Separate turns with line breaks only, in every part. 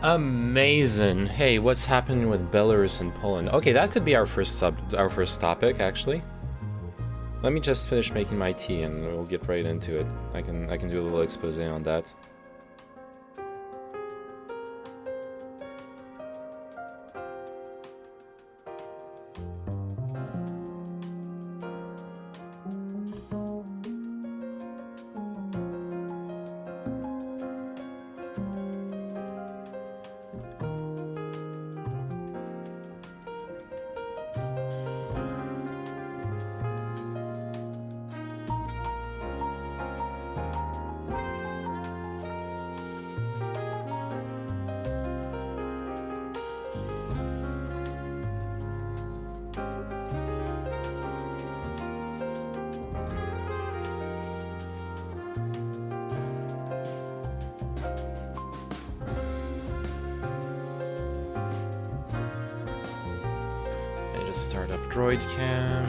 Amazing. Hey, what's happening with Belarus and Poland? Okay, that could be our first topic, actually. Let me just finish making my tea and we'll get right into it. I can do a little expose on that. Start up droid cam.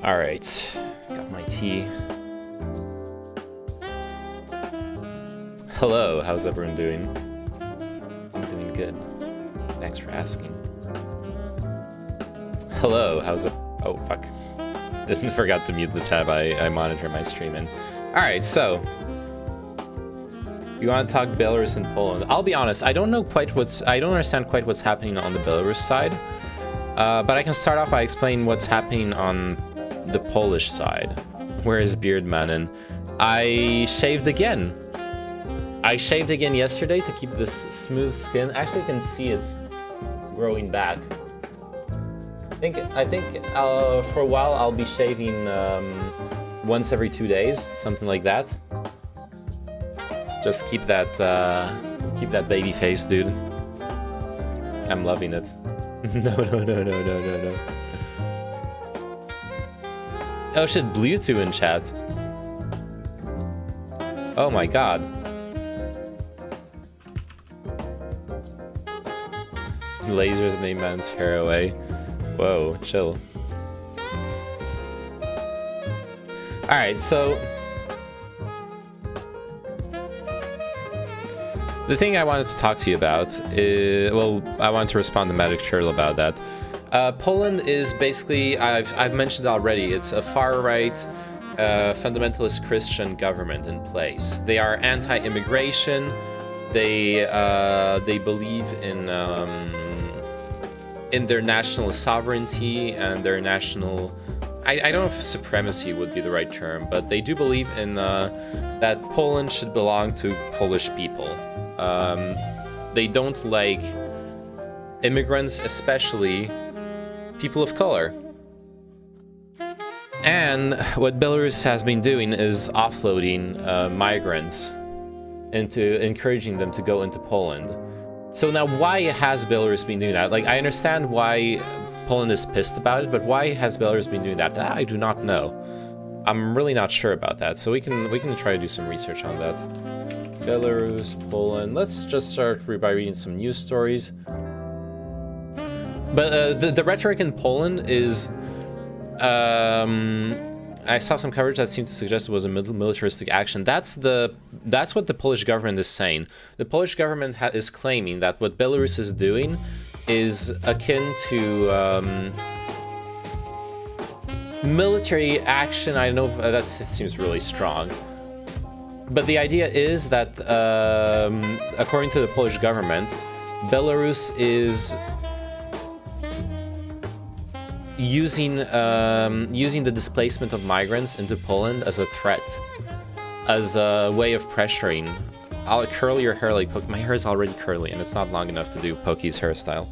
All right, got my tea. Hello, how's everyone doing? I'm doing good. Thanks for asking. Hello, how's it? Oh, fuck. Didn't forgot to mute the tab I monitor my stream in. All right, so you want to talk Belarus and Poland? I'll be honest, I don't understand quite what's happening on the Belarus side, but I can start off by explaining what's happening on the Polish side. Where is Beardman? And I shaved again. I shaved again yesterday to keep this smooth skin. Actually, you can see it's growing back. I think for a while I'll be shaving once every 2 days, something like that. Just keep that baby face, dude. I'm loving it. No. Oh shit, Bluetooth in chat. Oh my god. Lasers name man's hair away. Whoa, chill. Alright, so the thing I wanted to talk to you about is, well, I wanted to respond to Magic Turtle about that. Poland is basically, I've mentioned already, it's a far-right, fundamentalist Christian government in place. They are anti-immigration. They believe in their national sovereignty and their national, I don't know if supremacy would be the right term, but they do believe in that Poland should belong to Polish people. They don't like immigrants, especially people of color. And what Belarus has been doing is offloading migrants into encouraging them to go into Poland. So now, why has Belarus been doing that? Like, I understand why Poland is pissed about it, but why has Belarus been doing that? I do not know. I'm really not sure about that. So we can try to do some research on that. Belarus, Poland. Let's just start by reading some news stories. But the rhetoric in Poland is, I saw some coverage that seemed to suggest it was a militaristic action. That's what the Polish government is saying. The Polish government is claiming that what Belarus is doing is akin to military action, I know that seems really strong. But the idea is that, according to the Polish government, Belarus is using the displacement of migrants into Poland as a threat, as a way of pressuring. I'll curl your hair like Poke. My hair is already curly, and it's not long enough to do Pokey's hairstyle.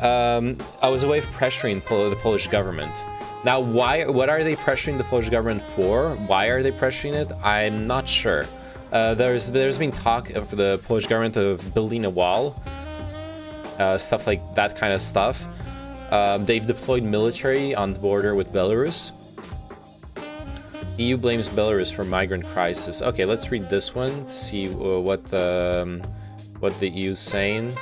As a way of pressuring the Polish government. Now, what are they pressuring the Polish government for? Why are they pressuring it? I'm not sure. There's been talk of the Polish government of building a wall, stuff like that kind of stuff. They've deployed military on the border with Belarus. EU blames Belarus for migrant crisis. Okay, let's read this one to see what the EU's saying.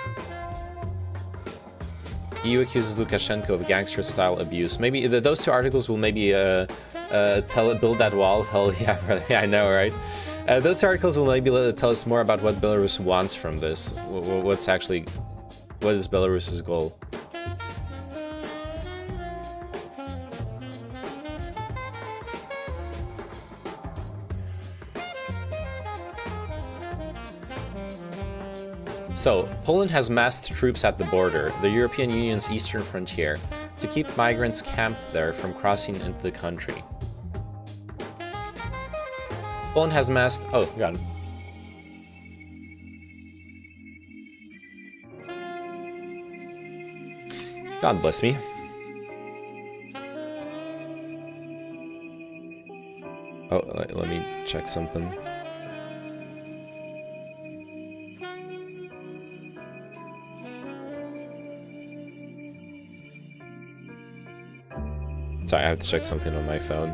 EU accuses Lukashenko of gangster-style abuse. Maybe those two articles will maybe build that wall. Hell yeah, I know, right? Those two articles will maybe tell us more about what Belarus wants from this. What is Belarus's goal? So, Poland has massed troops at the border, the European Union's eastern frontier, to keep migrants camped there from crossing into the country. Poland has massed... Oh, God. God bless me. Oh, let me check something. Sorry, I have to check something on my phone.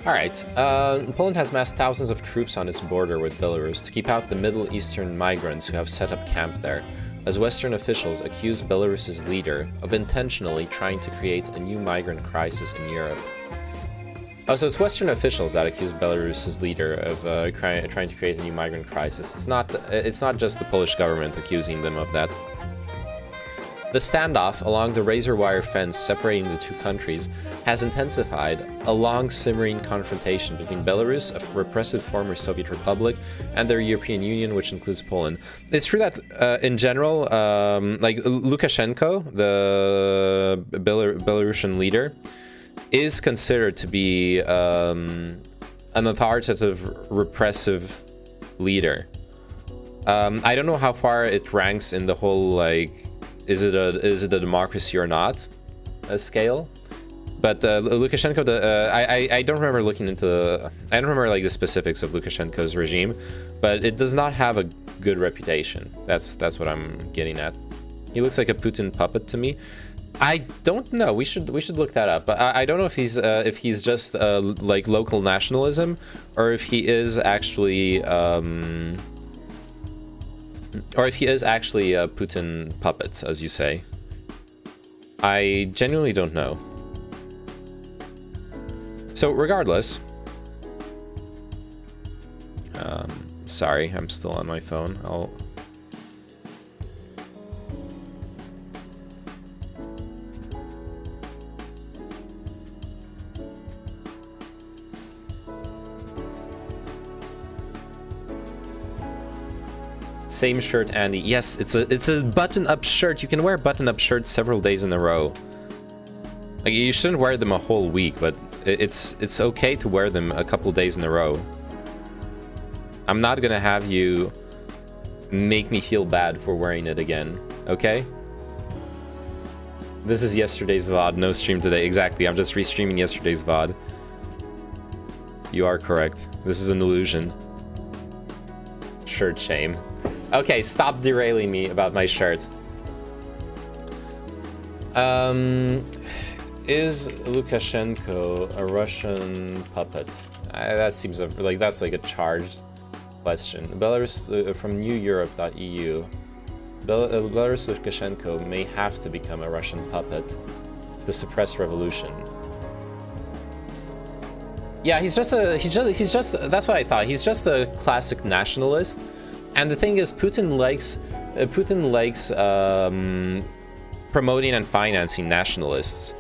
Alright, Poland has massed thousands of troops on its border with Belarus to keep out the Middle Eastern migrants who have set up camp there, as Western officials accuse Belarus's leader of intentionally trying to create a new migrant crisis in Europe. Oh, so it's Western officials that accuse Belarus's leader of trying to create a new migrant crisis. It's not just the Polish government accusing them of that. The standoff along the razor wire fence separating the two countries has intensified a long simmering confrontation between Belarus, a repressive former Soviet republic, and their European Union, which includes Poland. It's true that in general, like Lukashenko, the Belarusian leader, is considered to be an authoritative, repressive leader. I don't know how far it ranks in the whole, like, is it a democracy or not scale, but Lukashenko, I don't remember looking into I don't remember like the specifics of Lukashenko's regime, but it does not have a good reputation. That's what I'm getting at. He looks like a Putin puppet to me. I don't know. We should look that up. But I don't know if he's just like local nationalism, or if he is actually a Putin puppet, as you say. I genuinely don't know. So regardless, sorry, I'm still on my phone. Same shirt, Andy. Yes, it's a button-up shirt. You can wear button-up shirts several days in a row. Like, you shouldn't wear them a whole week, but it's okay to wear them a couple days in a row. I'm not gonna have you make me feel bad for wearing it again, okay? This is yesterday's VOD, no stream today. Exactly, I'm just restreaming yesterday's VOD. You are correct. This is an illusion. Shirt shame. Okay, stop derailing me about my shirt. Is Lukashenko a Russian puppet? That seems like that's like a charged question. Belarus from neweurope.eu. Belarus Lukashenko may have to become a Russian puppet to suppress revolution. Yeah, that's what I thought. He's just a classic nationalist. And the thing is, Putin likes promoting and financing nationalists.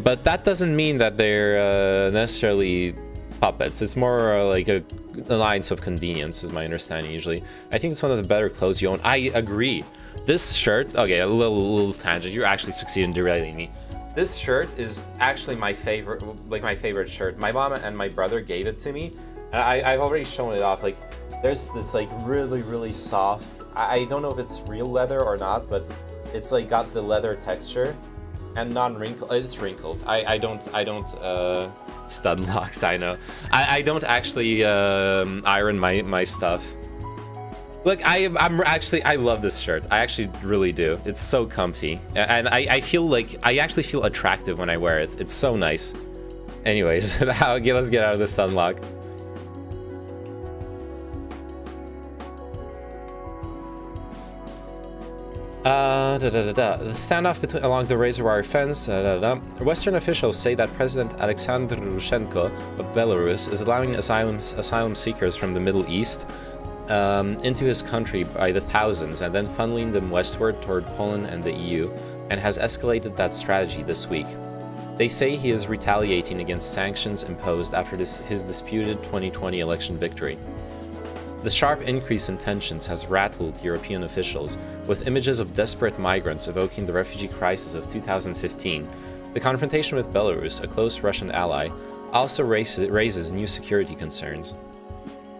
But that doesn't mean that they're necessarily puppets. It's more like a alliance of convenience, is my understanding usually. I think it's one of the better clothes you own. I agree. This shirt, okay, a little tangent. You're actually succeeding in derailing me. This shirt is actually my favorite, like my favorite shirt. My mom and my brother gave it to me, and I've already shown it off. Like, there's this like really soft. I don't know if it's real leather or not, but it's like got the leather texture and non-wrinkled. It's wrinkled. I don't stud locks. I know. I don't actually iron my stuff. Look, I love this shirt. I actually really do. It's so comfy, and I feel like I actually feel attractive when I wear it. It's so nice. Anyways, let's get out of this sunlock. The standoff along the razor wire fence. Western officials say that President Alexander Lukashenko of Belarus is allowing asylum seekers from the Middle East into his country by the thousands and then funneling them westward toward Poland and the EU, and has escalated that strategy this week. They say he is retaliating against sanctions imposed after his disputed 2020 election victory. The sharp increase in tensions has rattled European officials, with images of desperate migrants evoking the refugee crisis of 2015. The confrontation with Belarus, a close Russian ally, also raises new security concerns.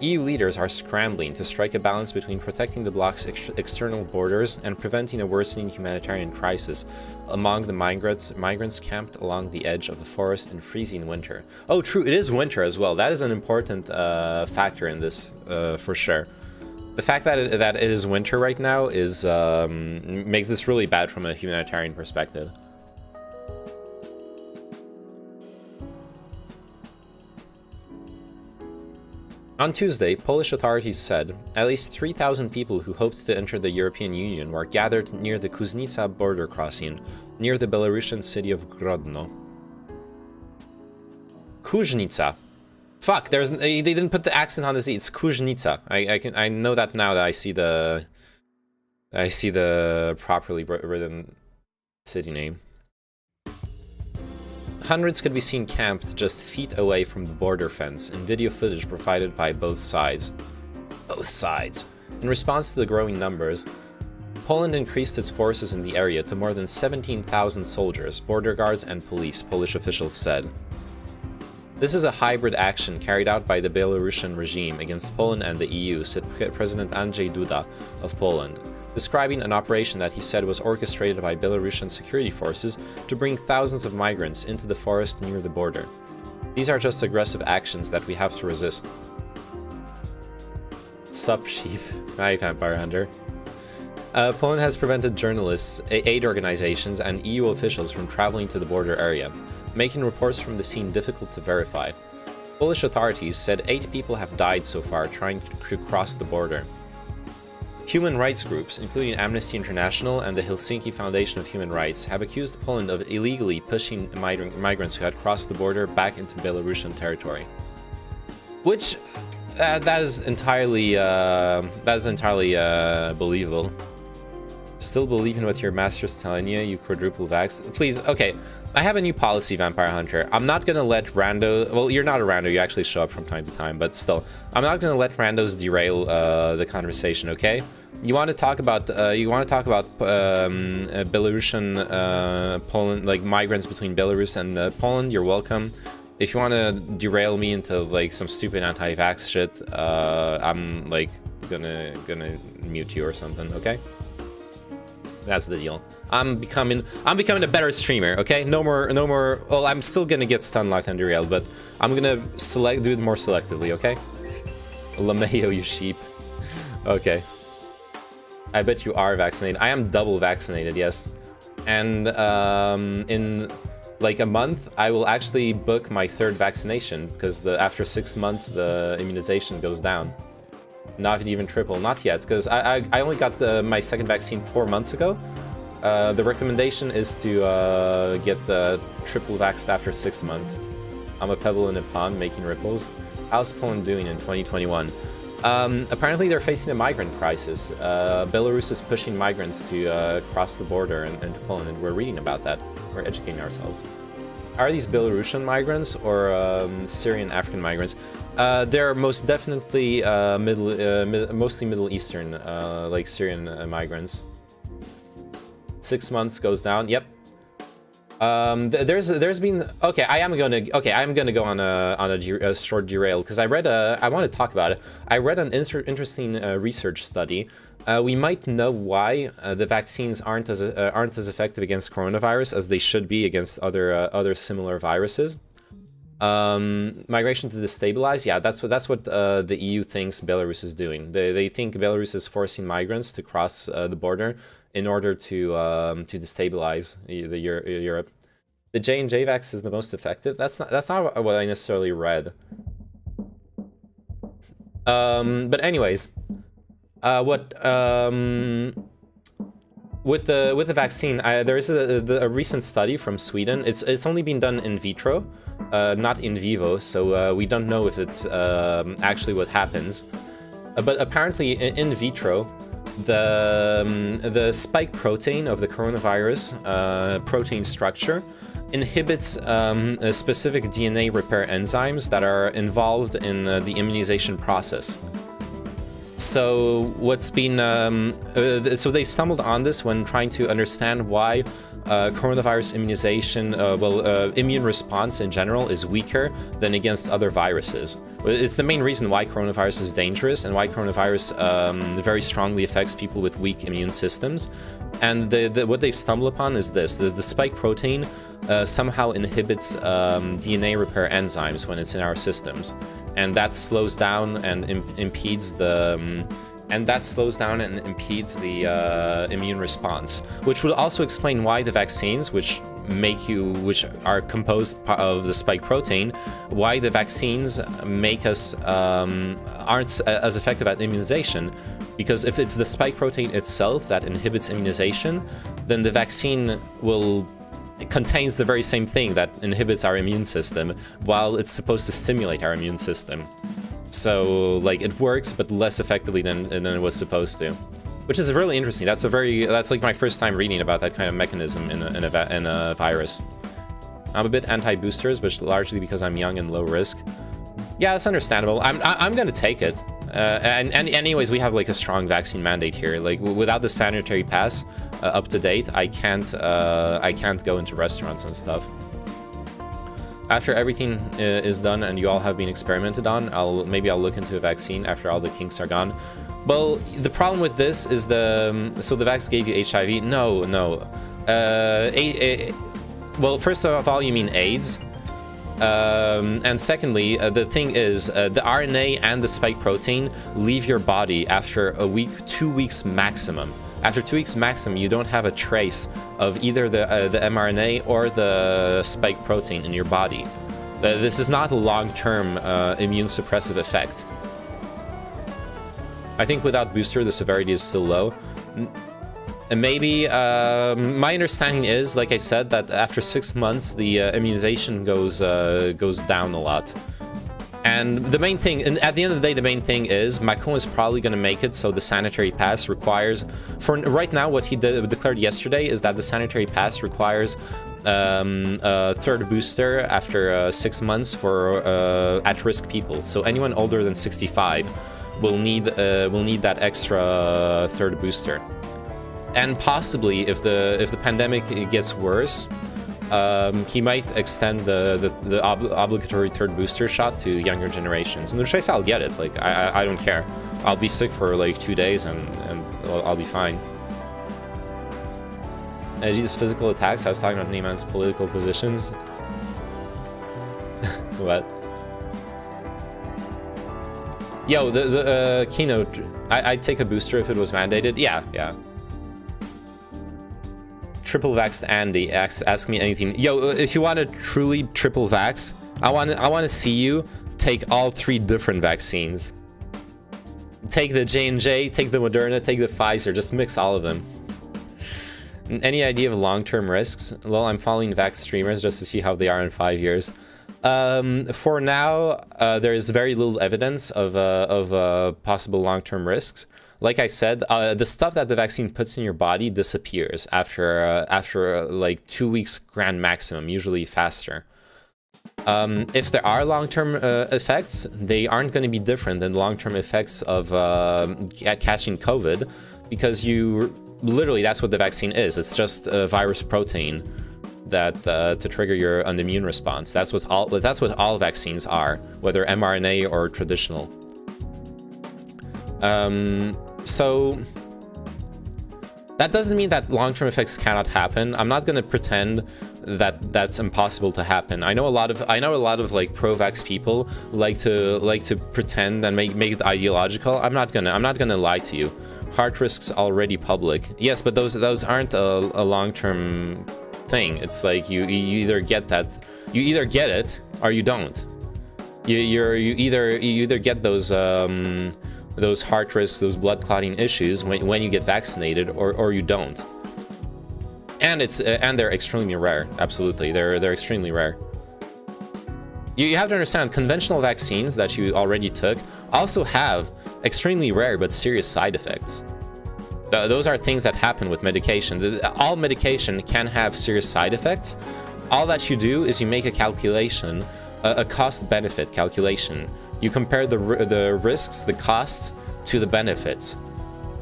EU leaders are scrambling to strike a balance between protecting the bloc's external borders and preventing a worsening humanitarian crisis among the migrants camped along the edge of the forest in freezing winter. Oh, true, it is winter as well. That is an important factor in this, for sure. The fact that it is winter right now is makes this really bad from a humanitarian perspective. On Tuesday, Polish authorities said at least 3,000 people who hoped to enter the European Union were gathered near the Kuznica border crossing, near the Belarusian city of Grodno. Kuznica. Fuck, they didn't put the accent on the Z. It's Kuznica. I know that now that I see the properly written city name. Hundreds could be seen camped just feet away from the border fence in video footage provided by both sides. In response to the growing numbers, Poland increased its forces in the area to more than 17,000 soldiers, border guards, and police, Polish officials said. This is a hybrid action carried out by the Belarusian regime against Poland and the EU, said President Andrzej Duda of Poland, describing an operation that he said was orchestrated by Belarusian security forces to bring thousands of migrants into the forest near the border. These are just aggressive actions that we have to resist. Sup, sheep. Hi, Vampire Hunter. Poland has prevented journalists, aid organizations, and EU officials from traveling to the border area, making reports from the scene difficult to verify. Polish authorities said 8 people have died so far trying to cross the border. Human rights groups, including Amnesty International and the Helsinki Foundation of Human Rights, have accused Poland of illegally pushing migrants who had crossed the border back into Belarusian territory. Which, that is entirely believable. Still believing what your master's telling you, you quadruple vax? Please, okay. I have a new policy, Vampire Hunter. I'm not gonna let rando... Well, you're not a rando, you actually show up from time to time, but still. I'm not gonna let randos derail the conversation, okay? You want to talk about Belarusian Poland, like migrants between Belarus and Poland, you're welcome. If you want to derail me into like some stupid anti-vax shit, I'm like gonna mute you or something, okay? That's the deal. I'm becoming a better streamer, okay? No more. Well, I'm still gonna get stun locked and derailed, but I'm gonna do it more selectively, okay? LeMayo, you sheep. Okay. I bet you are vaccinated. I am double vaccinated, yes. And in like a month, I will actually book my 3rd vaccination because after 6 months the immunization goes down. Not even triple, not yet, because I only got my 2nd vaccine 4 months ago. The recommendation is to get the triple vaxxed after 6 months. I'm a pebble in a pond making ripples. How's Poland doing in 2021? Apparently they're facing a migrant crisis. Belarus is pushing migrants to cross the border into Poland, and we're reading about that. We're educating ourselves. Are these Belarusian migrants or Syrian African migrants? They're most definitely mostly Middle Eastern, like Syrian migrants. 6 months goes down. Yep. There's been I'm gonna go on a short derail because I want to talk about it. I read an interesting research study. We might know why the vaccines aren't as effective against coronavirus as they should be against other similar viruses. Migration to destabilize, yeah, that's what the EU thinks Belarus is doing. They think Belarus is forcing migrants to cross the border in order to destabilize Europe. The J&J vax is the most effective. That's not what I necessarily read. But anyways, with the vaccine, there is a recent study from Sweden. It's only been done in vitro, not in vivo, so we don't know if it's actually what happens. But apparently, in vitro, the spike protein of the coronavirus protein structure inhibits specific DNA repair enzymes that are involved in the immunization process. So what's been so they stumbled on this when trying to understand why coronavirus immunization, immune response in general is weaker than against other viruses. It's the main reason why coronavirus is dangerous and why coronavirus very strongly affects people with weak immune systems. And what they've stumbled upon is this: the spike protein somehow inhibits DNA repair enzymes when it's in our systems, and that slows down and impedes the immune response, which would also explain why the vaccines, which are composed of the spike protein, why the vaccines make us aren't as effective at immunization. Because if it's the spike protein itself that inhibits immunization, then the vaccine contains the very same thing that inhibits our immune system, while it's supposed to stimulate our immune system. So, like, it works, but less effectively than it was supposed to, which is really interesting. That's like my first time reading about that kind of mechanism in a virus. I'm a bit anti-boosters, but largely because I'm young and low risk. Yeah, that's understandable. I'm gonna take it. And anyways, we have like a strong vaccine mandate here. Like without the sanitary pass up to date, I can't go into restaurants and stuff. After everything is done and you all have been experimented on, maybe I'll look into a vaccine after all the kinks are gone. Well, the problem with this is so the vax gave you HIV? No. Well, first of all, you mean AIDS. And secondly, the thing is, the RNA and the spike protein leave your body after a week, 2 weeks maximum. After 2 weeks maximum, you don't have a trace of either the mRNA or the spike protein in your body. This is not a long-term immune suppressive effect. I think without booster, the severity is still low. And maybe, my understanding is, like I said, that after 6 months, the immunization goes down a lot. And the main thing, and at the end of the day, the main thing is Macron is probably going to make it so the sanitary pass requires, for right now, what he declared yesterday is that the sanitary pass requires a third booster after 6 months for at-risk people. So anyone older than 65 will need that extra third booster. And possibly, if the pandemic gets worse, he might extend the obligatory third booster shot to younger generations. In which case, I'll get it. Like, I don't care. I'll be sick for like 2 days and I'll be fine. Jesus, physical attacks. I was talking about Neyman's political positions. What? Yo, the keynote. I'd take a booster if it was mandated. Yeah. Triple vaxxed Andy, ask me anything. Yo, if you want to truly triple vax, I want to see you take all 3 different vaccines. Take the J&J, take the Moderna, take the Pfizer. Just mix all of them. Any idea of long-term risks? Well, I'm following vax streamers just to see how they are in 5 years. For now, there is very little evidence of possible long-term risks. Like I said, the stuff that the vaccine puts in your body disappears after like 2 weeks grand maximum, usually faster. If there are long-term effects, they aren't going to be different than long-term effects of catching COVID, because literally that's what the vaccine is. It's just a virus protein that to trigger an immune response. That's what all vaccines are, whether mRNA or traditional. So that doesn't mean that long-term effects cannot happen. I'm not going to pretend that that's impossible to happen. I know a lot of like pro-vax people like to pretend and make it ideological. I'm not gonna lie to you. Heart risks already public. Yes, but those aren't a long-term thing. It's like you either get it or you don't. You either get those heart risks, those blood clotting issues when you get vaccinated, or you don't. And they're extremely rare. Absolutely, they're extremely rare. You have to understand, conventional vaccines that you already took also have extremely rare but serious side effects. Those are things that happen with medication. All medication can have serious side effects. All that you do is you make a calculation, a cost-benefit calculation. You compare the risks, the costs, to the benefits.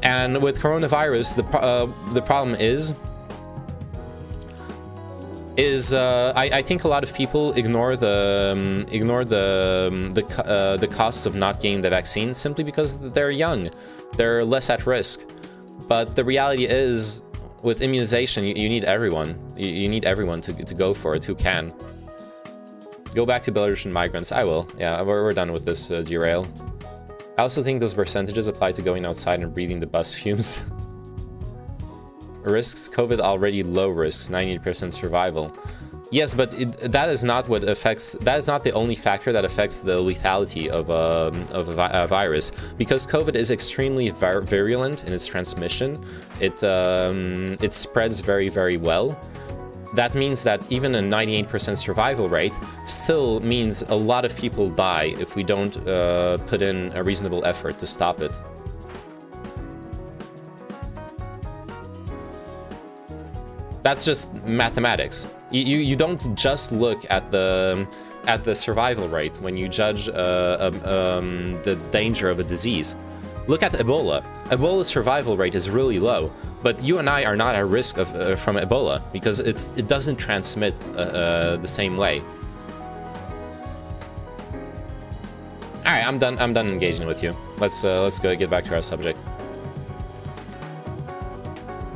And with coronavirus, the problem is I think a lot of people ignore the costs of not getting the vaccine simply because they're young, they're less at risk. But the reality is, with immunization, you need everyone. You need everyone to go for it who can. Go back to Belarusian migrants. I will. Yeah, we're done with this derail. I also think those percentages apply to going outside and breathing the bus fumes. Risks, COVID already low risks, 98% survival. Yes, but that is not what affects. That is not the only factor that affects the lethality of a virus, because COVID is extremely virulent in its transmission. It spreads very, very well. That means that even a 98% survival rate still means a lot of people die if we don't put in a reasonable effort to stop it. That's just mathematics. You don't just look at the survival rate when you judge the danger of a disease. Look at Ebola. Ebola's survival rate is really low, but you and I are not at risk from Ebola because it doesn't transmit the same way. All right, I'm done engaging with you. Let's go get back to our subject.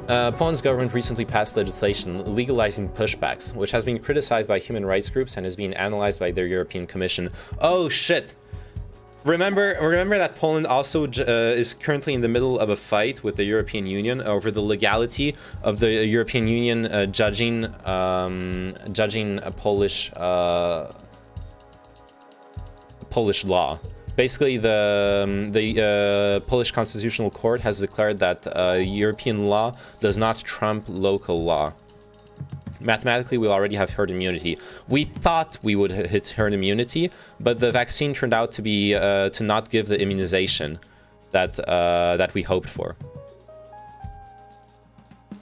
Poland's government recently passed legislation legalizing pushbacks, which has been criticized by human rights groups and is being analyzed by their European Commission. Oh shit! Remember that Poland also is currently in the middle of a fight with the European Union over the legality of the European Union judging a Polish law. Basically, the Polish Constitutional Court has declared that European law does not trump local law. Mathematically, we already have herd immunity. We thought we would hit herd immunity, but the vaccine turned out to be to not give the immunization that we hoped for.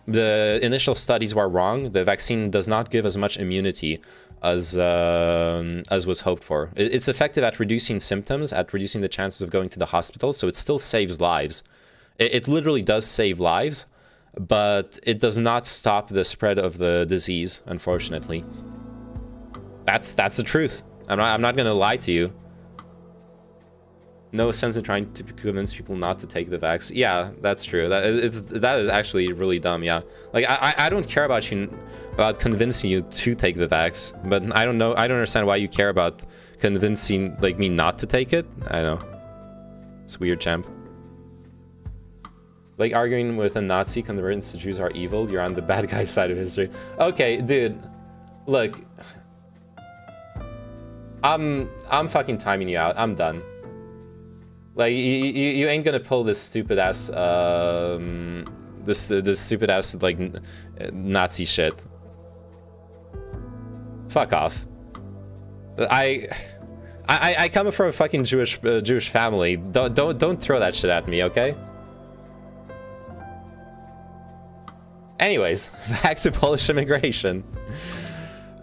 The initial studies were wrong. The vaccine does not give as much immunity as was hoped for. It's effective at reducing symptoms, at reducing the chances of going to the hospital, so it still saves lives. It literally does save lives, but it does not stop the spread of the disease, unfortunately. That's the truth. I'm not gonna lie to you. No sense in trying to convince people not to take the vax. Yeah, that's true. That is actually really dumb. Yeah, like I don't care about convincing you to take the vax, but I don't understand why you care about convincing like me not to take it. I don't know. It's weird, champ. Like arguing with a Nazi convinced the Jews are evil. You're on the bad guy side of history. Okay, dude. Look, I'm fucking timing you out. I'm done. Like you ain't gonna pull this stupid ass this stupid ass like Nazi shit. Fuck off. I come from a fucking Jewish family. Don't throw that shit at me, okay? Anyways, back to Polish immigration.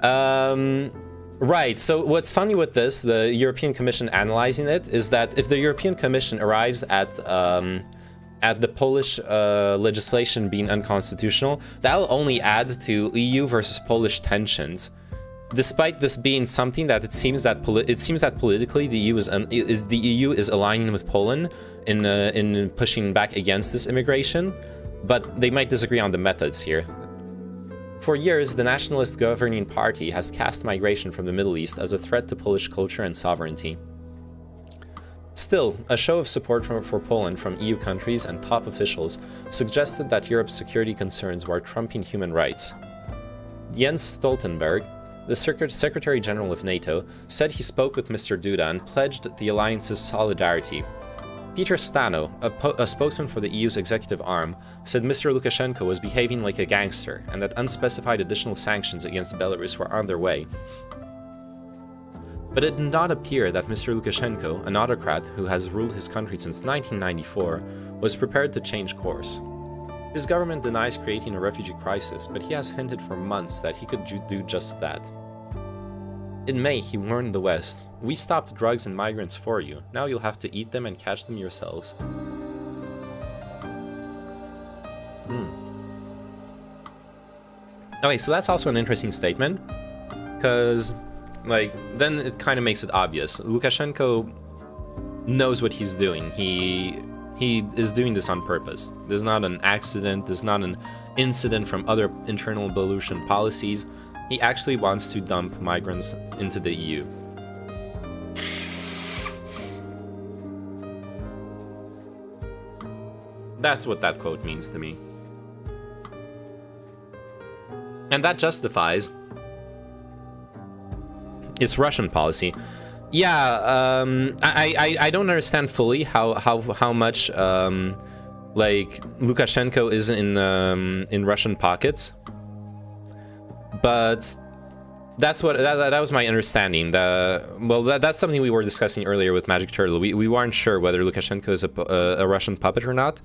Right, so what's funny with this, the European Commission analyzing it, is that if the European Commission arrives at the Polish legislation being unconstitutional, that'll only add to EU versus Polish tensions. Despite this being something that it seems that politically the EU is aligning with Poland in pushing back against this immigration, but they might disagree on the methods here. For years, the nationalist governing party has cast migration from the Middle East as a threat to Polish culture and sovereignty. Still, a show of support for Poland from EU countries and top officials suggested that Europe's security concerns were trumping human rights. Jens Stoltenberg, the Secretary General of NATO, said he spoke with Mr. Duda and pledged the alliance's solidarity. Peter Stano, a spokesman for the EU's executive arm, said Mr. Lukashenko was behaving like a gangster and that unspecified additional sanctions against Belarus were on their way. But it did not appear that Mr. Lukashenko, an autocrat who has ruled his country since 1994, was prepared to change course. His government denies creating a refugee crisis, but he has hinted for months that he could do just that. In May, he warned the West, "We stopped drugs and migrants for you. Now you'll have to eat them and catch them yourselves." Okay, so that's also an interesting statement, because, like, then it kind of makes it obvious. Lukashenko knows what he's doing. He is doing this on purpose. This is not an accident. This is not an incident from other internal Belarusian policies. He actually wants to dump migrants into the EU. That's what that quote means to me. And that justifies its Russian policy. Yeah, I don't understand fully how much like Lukashenko is in Russian pockets, but that's what that was my understanding. That's something we were discussing earlier with Magic Turtle. We weren't sure whether Lukashenko is a Russian puppet or not.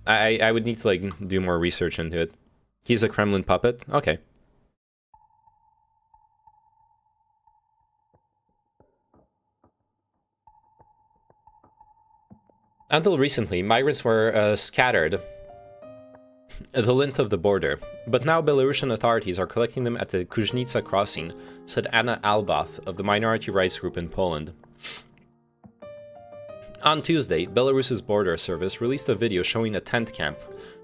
I would need to like do more research into it. He's a Kremlin puppet? Okay. Until recently, migrants were scattered the length of the border, but now Belarusian authorities are collecting them at the Kuźnica crossing, said Anna Albath of the minority rights group in Poland. On Tuesday, Belarus's border service released a video showing a tent camp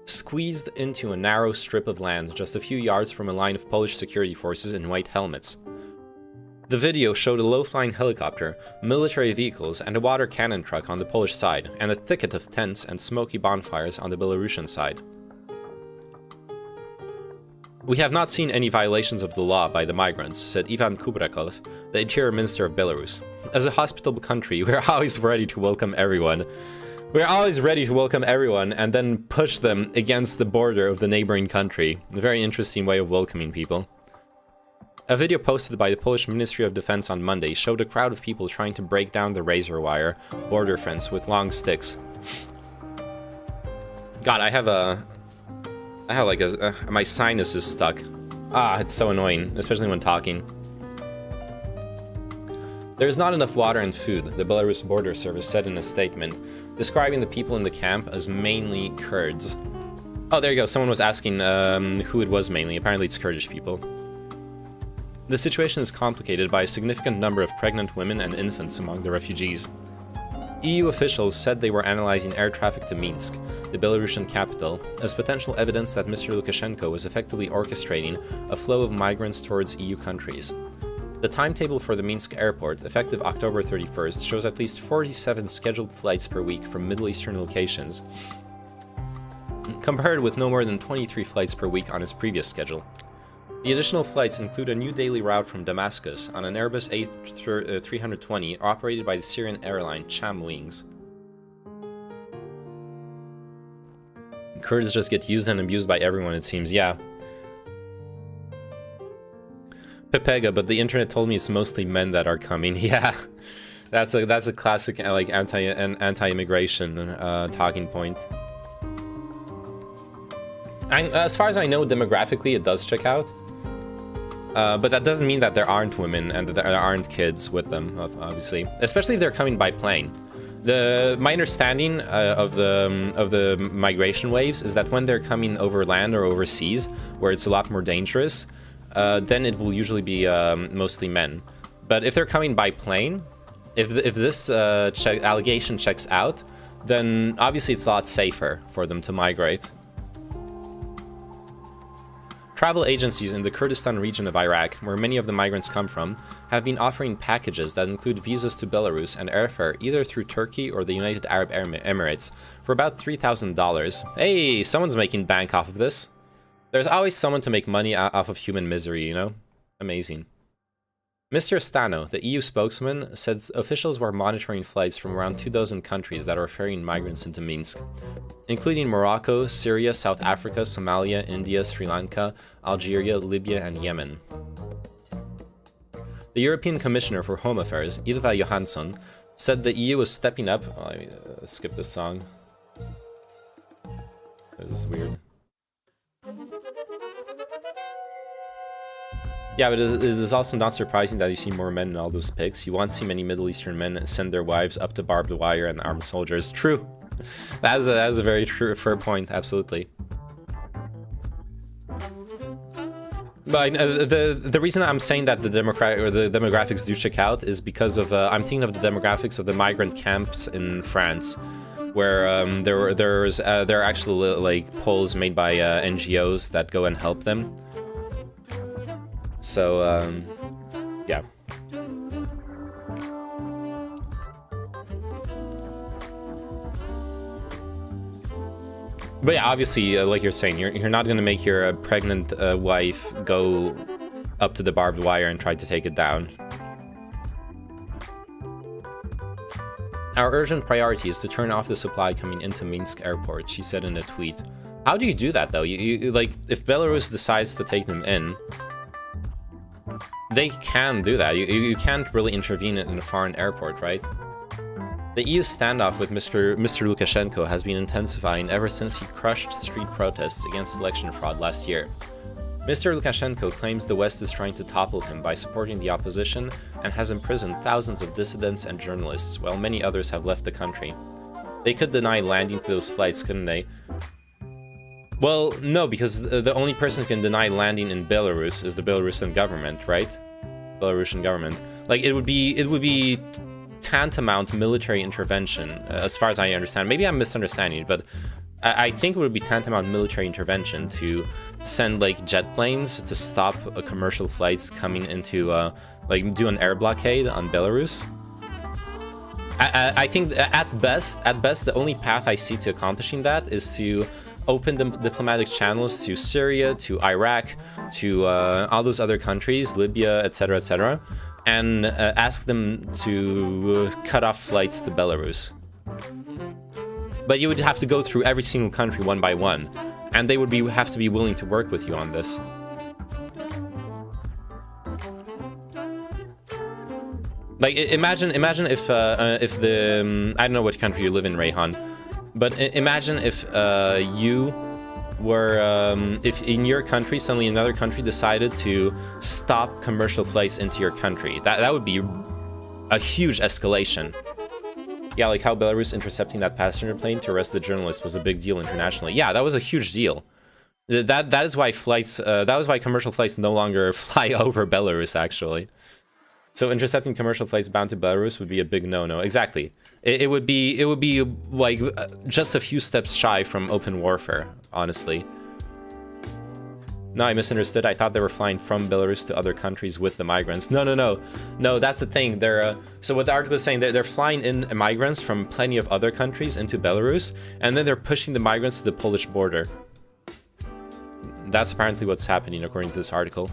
squeezed into a narrow strip of land just a few yards from a line of Polish security forces in white helmets. The video showed a low-flying helicopter, military vehicles, and a water cannon truck on the Polish side, and a thicket of tents and smoky bonfires on the Belarusian side. "We have not seen any violations of the law by the migrants," said Ivan Kubrakov, the Interior Minister of Belarus. "As a hospitable country, we're always ready to welcome everyone. We're always ready to welcome everyone and then push them against the border of the neighboring country." A very interesting way of welcoming people. A video posted by the Polish Ministry of Defense on Monday showed a crowd of people trying to break down the razor wire border fence with long sticks. God, I have like my sinus is stuck. It's so annoying, especially when talking. "There's not enough water and food," the Belarus Border Service said in a statement, describing the people in the camp as mainly Kurds. Oh, there you go. Someone was asking who it was mainly. Apparently it's Kurdish people. The situation is complicated by a significant number of pregnant women and infants among the refugees. EU officials said they were analyzing air traffic to Minsk, the Belarusian capital, as potential evidence that Mr. Lukashenko was effectively orchestrating a flow of migrants towards EU countries. The timetable for the Minsk airport, effective October 31st, shows at least 47 scheduled flights per week from Middle Eastern locations, compared with no more than 23 flights per week on its previous schedule. The additional flights include a new daily route from Damascus on an Airbus A320 operated by the Syrian airline Cham Wings. Kurds just get used and abused by everyone, it seems, yeah. Winnipeg, but the internet told me it's mostly men that are coming. Yeah, that's a classic like anti-immigration talking point. As far as I know, demographically, it does check out. But that doesn't mean that there aren't women and that there aren't kids with them, obviously. Especially if they're coming by plane. My understanding of the migration waves is that when they're coming over land or overseas, where it's a lot more dangerous, then it will usually be mostly men. But if they're coming by plane, if this allegation checks out, then obviously it's a lot safer for them to migrate. Travel agencies in the Kurdistan region of Iraq, where many of the migrants come from, have been offering packages that include visas to Belarus and airfare either through Turkey or the United Arab Emirates for about $3,000. Hey, someone's making bank off of this. There's always someone to make money off of human misery, you know? Amazing. Mr. Stano, the EU spokesman, said officials were monitoring flights from around 24 countries that are ferrying migrants into Minsk, including Morocco, Syria, South Africa, Somalia, India, Sri Lanka, Algeria, Libya, and Yemen. The European Commissioner for Home Affairs, Ylva Johansson, said the EU was stepping up... Oh, let me skip this song. This is weird. Yeah, but it is also not surprising that you see more men in all those pics. You won't see many Middle Eastern men send their wives up to barbed wire and armed soldiers. True. That is a very true, fair point, absolutely. But the reason I'm saying that the demographics do check out is because of I'm thinking of the demographics of the migrant camps in France, where there are actually like polls made by NGOs that go and help them. So yeah. But yeah, obviously, like you're saying, you're not going to make your pregnant wife go up to the barbed wire and try to take it down. Our urgent priority is to turn off the supply coming into Minsk airport, she said in a tweet. How do you do that, though? You like, if Belarus decides to take them in, they can do that. You can't really intervene in a foreign airport, right? The EU's standoff with Mr. Lukashenko has been intensifying ever since he crushed street protests against election fraud last year. Mr. Lukashenko claims the West is trying to topple him by supporting the opposition and has imprisoned thousands of dissidents and journalists, while many others have left the country. They could deny landing to those flights, couldn't they? Well, no, because the only person who can deny landing in Belarus is the Belarusian government, right? Belarusian government. Like, it would be tantamount military intervention, as far as I understand. Maybe I'm misunderstanding, but I think it would be tantamount military intervention to send like jet planes to stop commercial flights coming into like do an air blockade on Belarus. I think at best the only path I see to accomplishing that is to open the diplomatic channels to Syria, to Iraq, to all those other countries, Libya, etc., and ask them to cut off flights to Belarus. But you would have to go through every single country one by one, and they would have to be willing to work with you on this. Like, imagine if the I don't know what country you live in, Rayhan, but imagine if you were if in your country suddenly another country decided to stop commercial flights into your country. That would be a huge escalation. Yeah, like how Belarus intercepting that passenger plane to arrest the journalist was a big deal internationally. Yeah, that was a huge deal. That is why flights that was why commercial flights no longer fly over Belarus, actually. So intercepting commercial flights bound to Belarus would be a big no-no. Exactly. It would be like just a few steps shy from open warfare, honestly. No, I misunderstood. I thought they were flying from Belarus to other countries with the migrants. No, that's the thing. They're so what the article is saying, they're flying in migrants from plenty of other countries into Belarus, and then they're pushing the migrants to the Polish border. That's apparently what's happening, according to this article.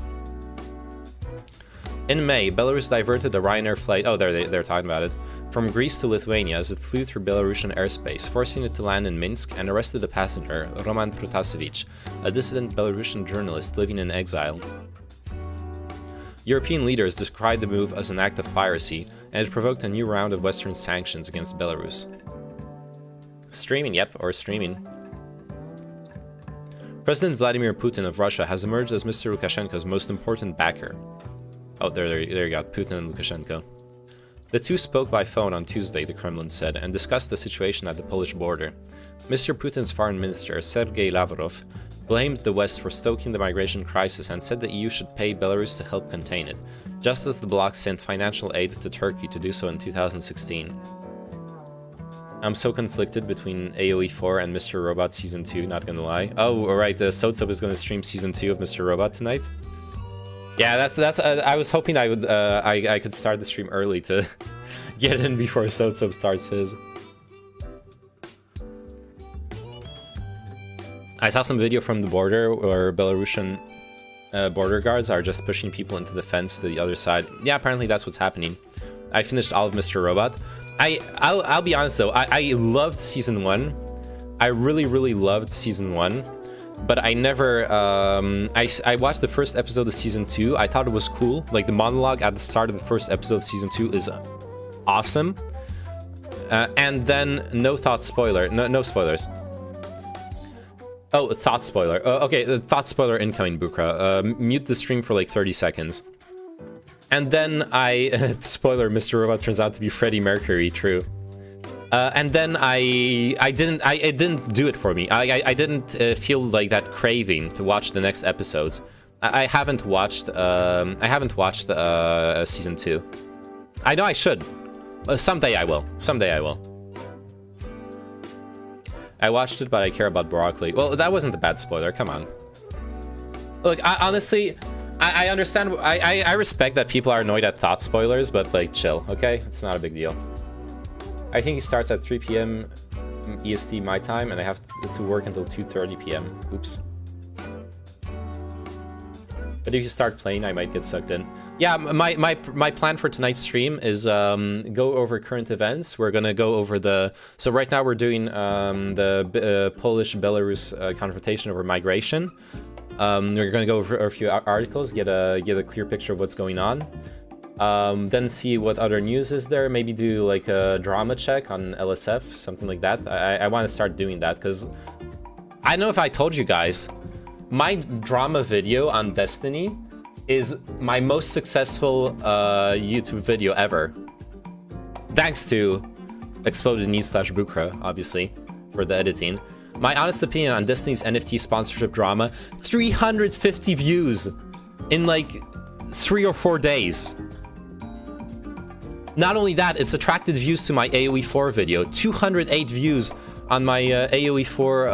In May, Belarus diverted a Ryanair flight, oh, they're talking about it, from Greece to Lithuania as it flew through Belarusian airspace, forcing it to land in Minsk, and arrested a passenger, Roman Protasevich, a dissident Belarusian journalist living in exile. European leaders decried the move as an act of piracy, and it provoked a new round of Western sanctions against Belarus. Streaming, yep, or streaming. President Vladimir Putin of Russia has emerged as Mr. Lukashenko's most important backer. Oh, there you go, Putin and Lukashenko. The two spoke by phone on Tuesday, the Kremlin said, and discussed the situation at the Polish border. Mr. Putin's foreign minister, Sergei Lavrov, blamed the West for stoking the migration crisis and said the EU should pay Belarus to help contain it, just as the bloc sent financial aid to Turkey to do so in 2016. I'm so conflicted between AoE 4 and Mr. Robot Season 2, not gonna lie. Oh, alright, the Sotsop is gonna stream Season 2 of Mr. Robot tonight. Yeah, that's. I was hoping I would. I could start the stream early to get in before Sotsop starts his. I saw some video from the border where Belarusian border guards are just pushing people into the fence to the other side. Yeah, apparently that's what's happening. I finished all of Mr. Robot. I'll be honest though, I loved Season 1. I really loved Season 1. But I never, I watched the first episode of Season 2. I thought it was cool. Like, the monologue at the start of the first episode of Season 2 is awesome. And then, no spoilers. Oh, thought spoiler. Okay, thought spoiler incoming, Bukra. Mute the stream for like 30 seconds. And then spoiler, Mr. Robot turns out to be Freddie Mercury, true. And then it didn't do it for me. I didn't feel like that craving to watch the next episodes. I haven't watched Season 2. I know I should. Someday I will. I watched it, but I care about broccoli. Well, that wasn't a bad spoiler. Come on. Look, honestly, I understand. I respect that people are annoyed at thought spoilers, but like, chill, okay? It's not a big deal. I think he starts at 3 p.m. EST my time, and I have to work until 2:30 p.m. Oops. But if you start playing, I might get sucked in. Yeah, my plan for tonight's stream is go over current events. We're gonna go over the... So right now we're doing the Polish-Belarus confrontation over migration. We're gonna go over a few articles, get a clear picture of what's going on. Then see what other news is there. Maybe do like a drama check on LSF, something like that. I want to start doing that because I don't know if I told you guys, my drama video on Destiny is my most successful YouTube video ever. Thanks to Exploded Needs / Bukra, obviously, for the editing. My honest opinion on Destiny's NFT sponsorship drama, 350 views in like 3 or 4 days. Not only that, it's attracted views to my AoE 4 video. 208 views on my AoE 4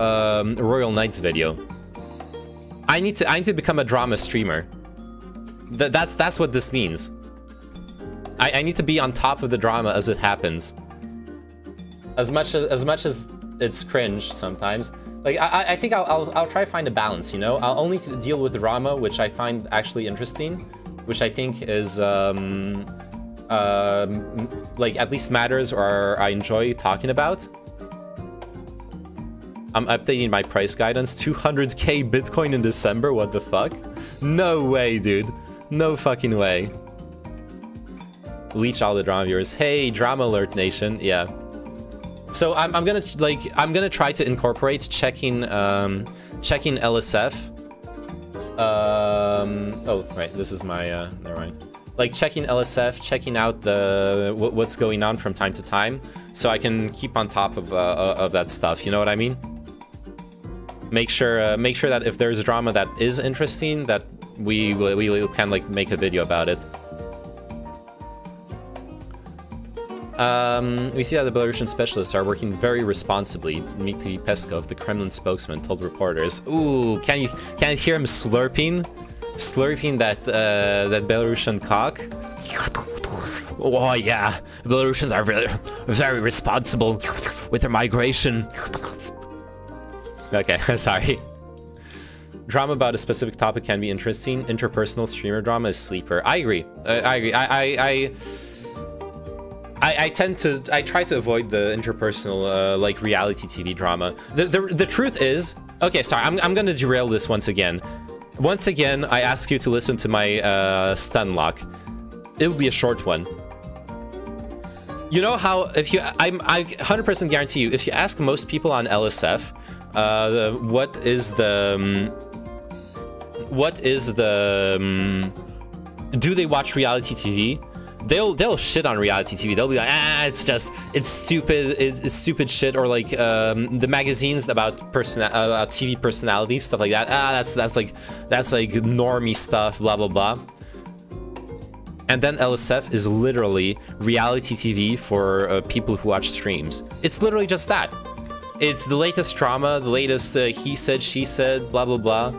Royal Knights video. I need to become a drama streamer. That's what this means. I need to be on top of the drama as it happens. As much as it's cringe sometimes. Like I think I'll try to find a balance. You know, I'll only deal with drama which I find actually interesting, which I think is like at least matters or I enjoy talking about. I'm updating my price guidance. 200k Bitcoin in December. What the fuck? No way, dude. No fucking way. Leech all the drama viewers. Hey, Drama Alert Nation. Yeah. So I'm gonna try to incorporate checking LSF. Oh right, this is my never mind. Like checking LSF, checking out what's going on from time to time, so I can keep on top of that stuff. You know what I mean? Make sure that if there's a drama that is interesting, that we can like make a video about it. We see that the Belarusian specialists are working very responsibly. Dmitry Peskov, the Kremlin spokesman, told reporters. Ooh, can you hear him slurping that Belarusian cock? Oh yeah, Belarusians are very responsible with their migration. Okay, sorry. Drama about a specific topic can be interesting. Interpersonal streamer drama is sleeper. I agree. I agree. I try to avoid the interpersonal like reality TV drama. The truth is, okay, sorry, I'm gonna derail this once again. once again, I ask you to listen to my stun lock. It'll be a short one. You know how if you, I 100% guarantee you, if you ask most people on LSF, do they watch reality TV? They'll shit on reality TV. They'll be like, it's stupid, it's stupid shit, or like the magazines about TV personalities, stuff like that. That's like normie stuff, blah blah blah. And then LSF is literally reality TV for people who watch streams. It's literally just that. It's the latest drama, the latest he said, she said, blah blah blah.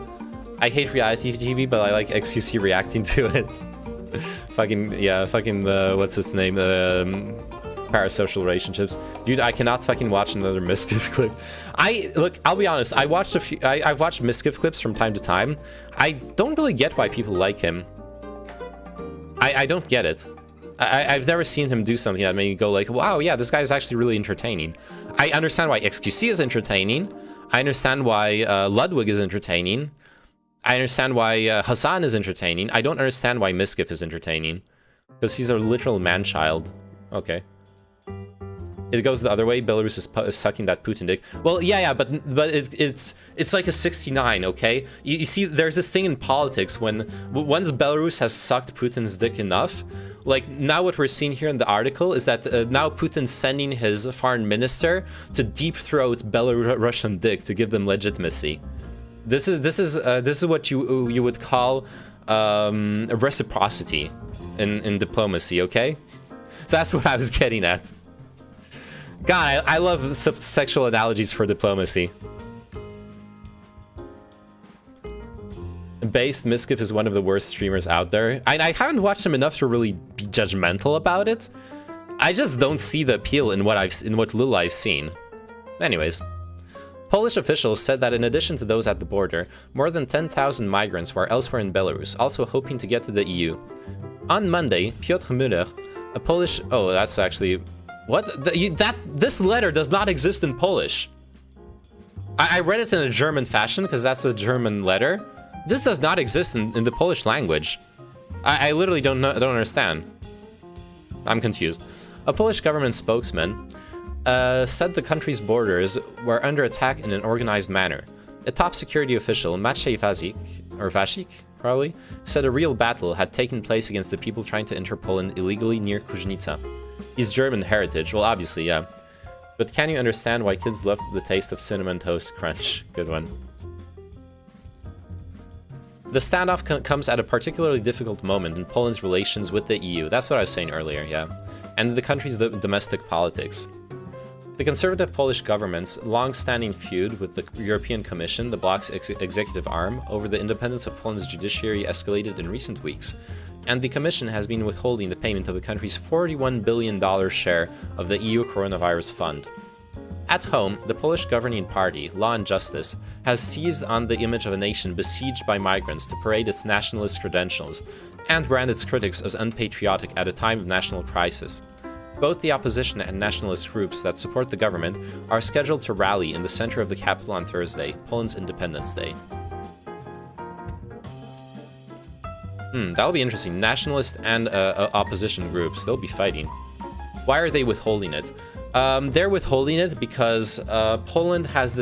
I hate reality TV, but I like XQC reacting to it. What's his name? Parasocial relationships. Dude, I cannot fucking watch another Miskiff clip. I'll be honest, I've watched Miskiff clips from time to time. I don't really get why people like him. I don't get it. I've never seen him do something that made me go like, wow, yeah, this guy is actually really entertaining. I understand why XQC is entertaining. I understand why Ludwig is entertaining. I understand why Hassan is entertaining. I don't understand why Miskiff is entertaining. Because he's a literal man-child. Okay. It goes the other way. Belarus is sucking that Putin dick. Well, yeah, but it's like a 69, okay? You see, there's this thing in politics when once Belarus has sucked Putin's dick enough, like now what we're seeing here in the article is that now Putin's sending his foreign minister to deep throat Belarusian dick to give them legitimacy. This is what you would call reciprocity in diplomacy, okay? That's what I was getting at. God, I love sexual analogies for diplomacy. Based, Miskiff is one of the worst streamers out there. I haven't watched him enough to really be judgmental about it. I just don't see the appeal in what little I've seen. Anyways, Polish officials said that in addition to those at the border, more than 10,000 migrants were elsewhere in Belarus, also hoping to get to the EU. On Monday, Piotr Müller, a Polish... Oh, that's actually... What? This letter does not exist in Polish. I read it in a German fashion because that's a German letter. This does not exist in the Polish language. I literally don't understand. I'm confused. A Polish government spokesman said the country's borders were under attack in an organized manner. A top security official, Maciej Wasik, probably, said a real battle had taken place against the people trying to enter Poland illegally near Kuźnica. He's German heritage, well obviously, yeah. But can you understand why kids love the taste of cinnamon toast crunch? Good one. The standoff comes at a particularly difficult moment in Poland's relations with the EU. That's what I was saying earlier, yeah. And the country's domestic politics. The conservative Polish government's long-standing feud with the European Commission, the bloc's executive arm, over the independence of Poland's judiciary escalated in recent weeks, and the Commission has been withholding the payment of the country's $41 billion share of the EU coronavirus fund. At home, the Polish governing party, Law and Justice, has seized on the image of a nation besieged by migrants to parade its nationalist credentials and brand its critics as unpatriotic at a time of national crisis. Both the opposition and nationalist groups that support the government are scheduled to rally in the center of the capital on Thursday, Poland's Independence Day. That'll be interesting. Nationalist and opposition groups, they'll be fighting. Why are they withholding it? They're withholding it because Poland has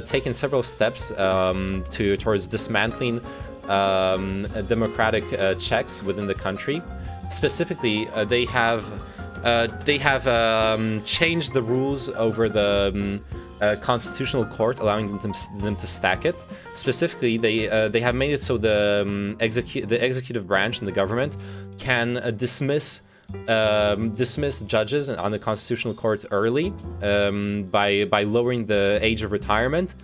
taken several steps towards dismantling democratic checks within the country. Specifically, they have changed the rules over the constitutional court, allowing them to stack it. Specifically, they have made it so the executive branch in the government can dismiss judges on the constitutional court early by lowering the age of retirement,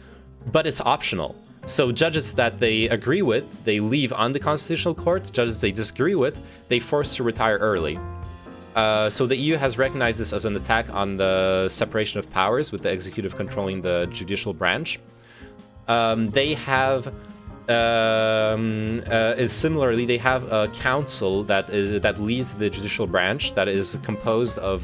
but it's optional. So judges that they agree with, they leave on the constitutional court. Judges they disagree with, they force to retire early. So the EU has recognized this as an attack on the separation of powers, with the executive controlling the judicial branch. They have similarly, they have a council that leads the judicial branch that is composed of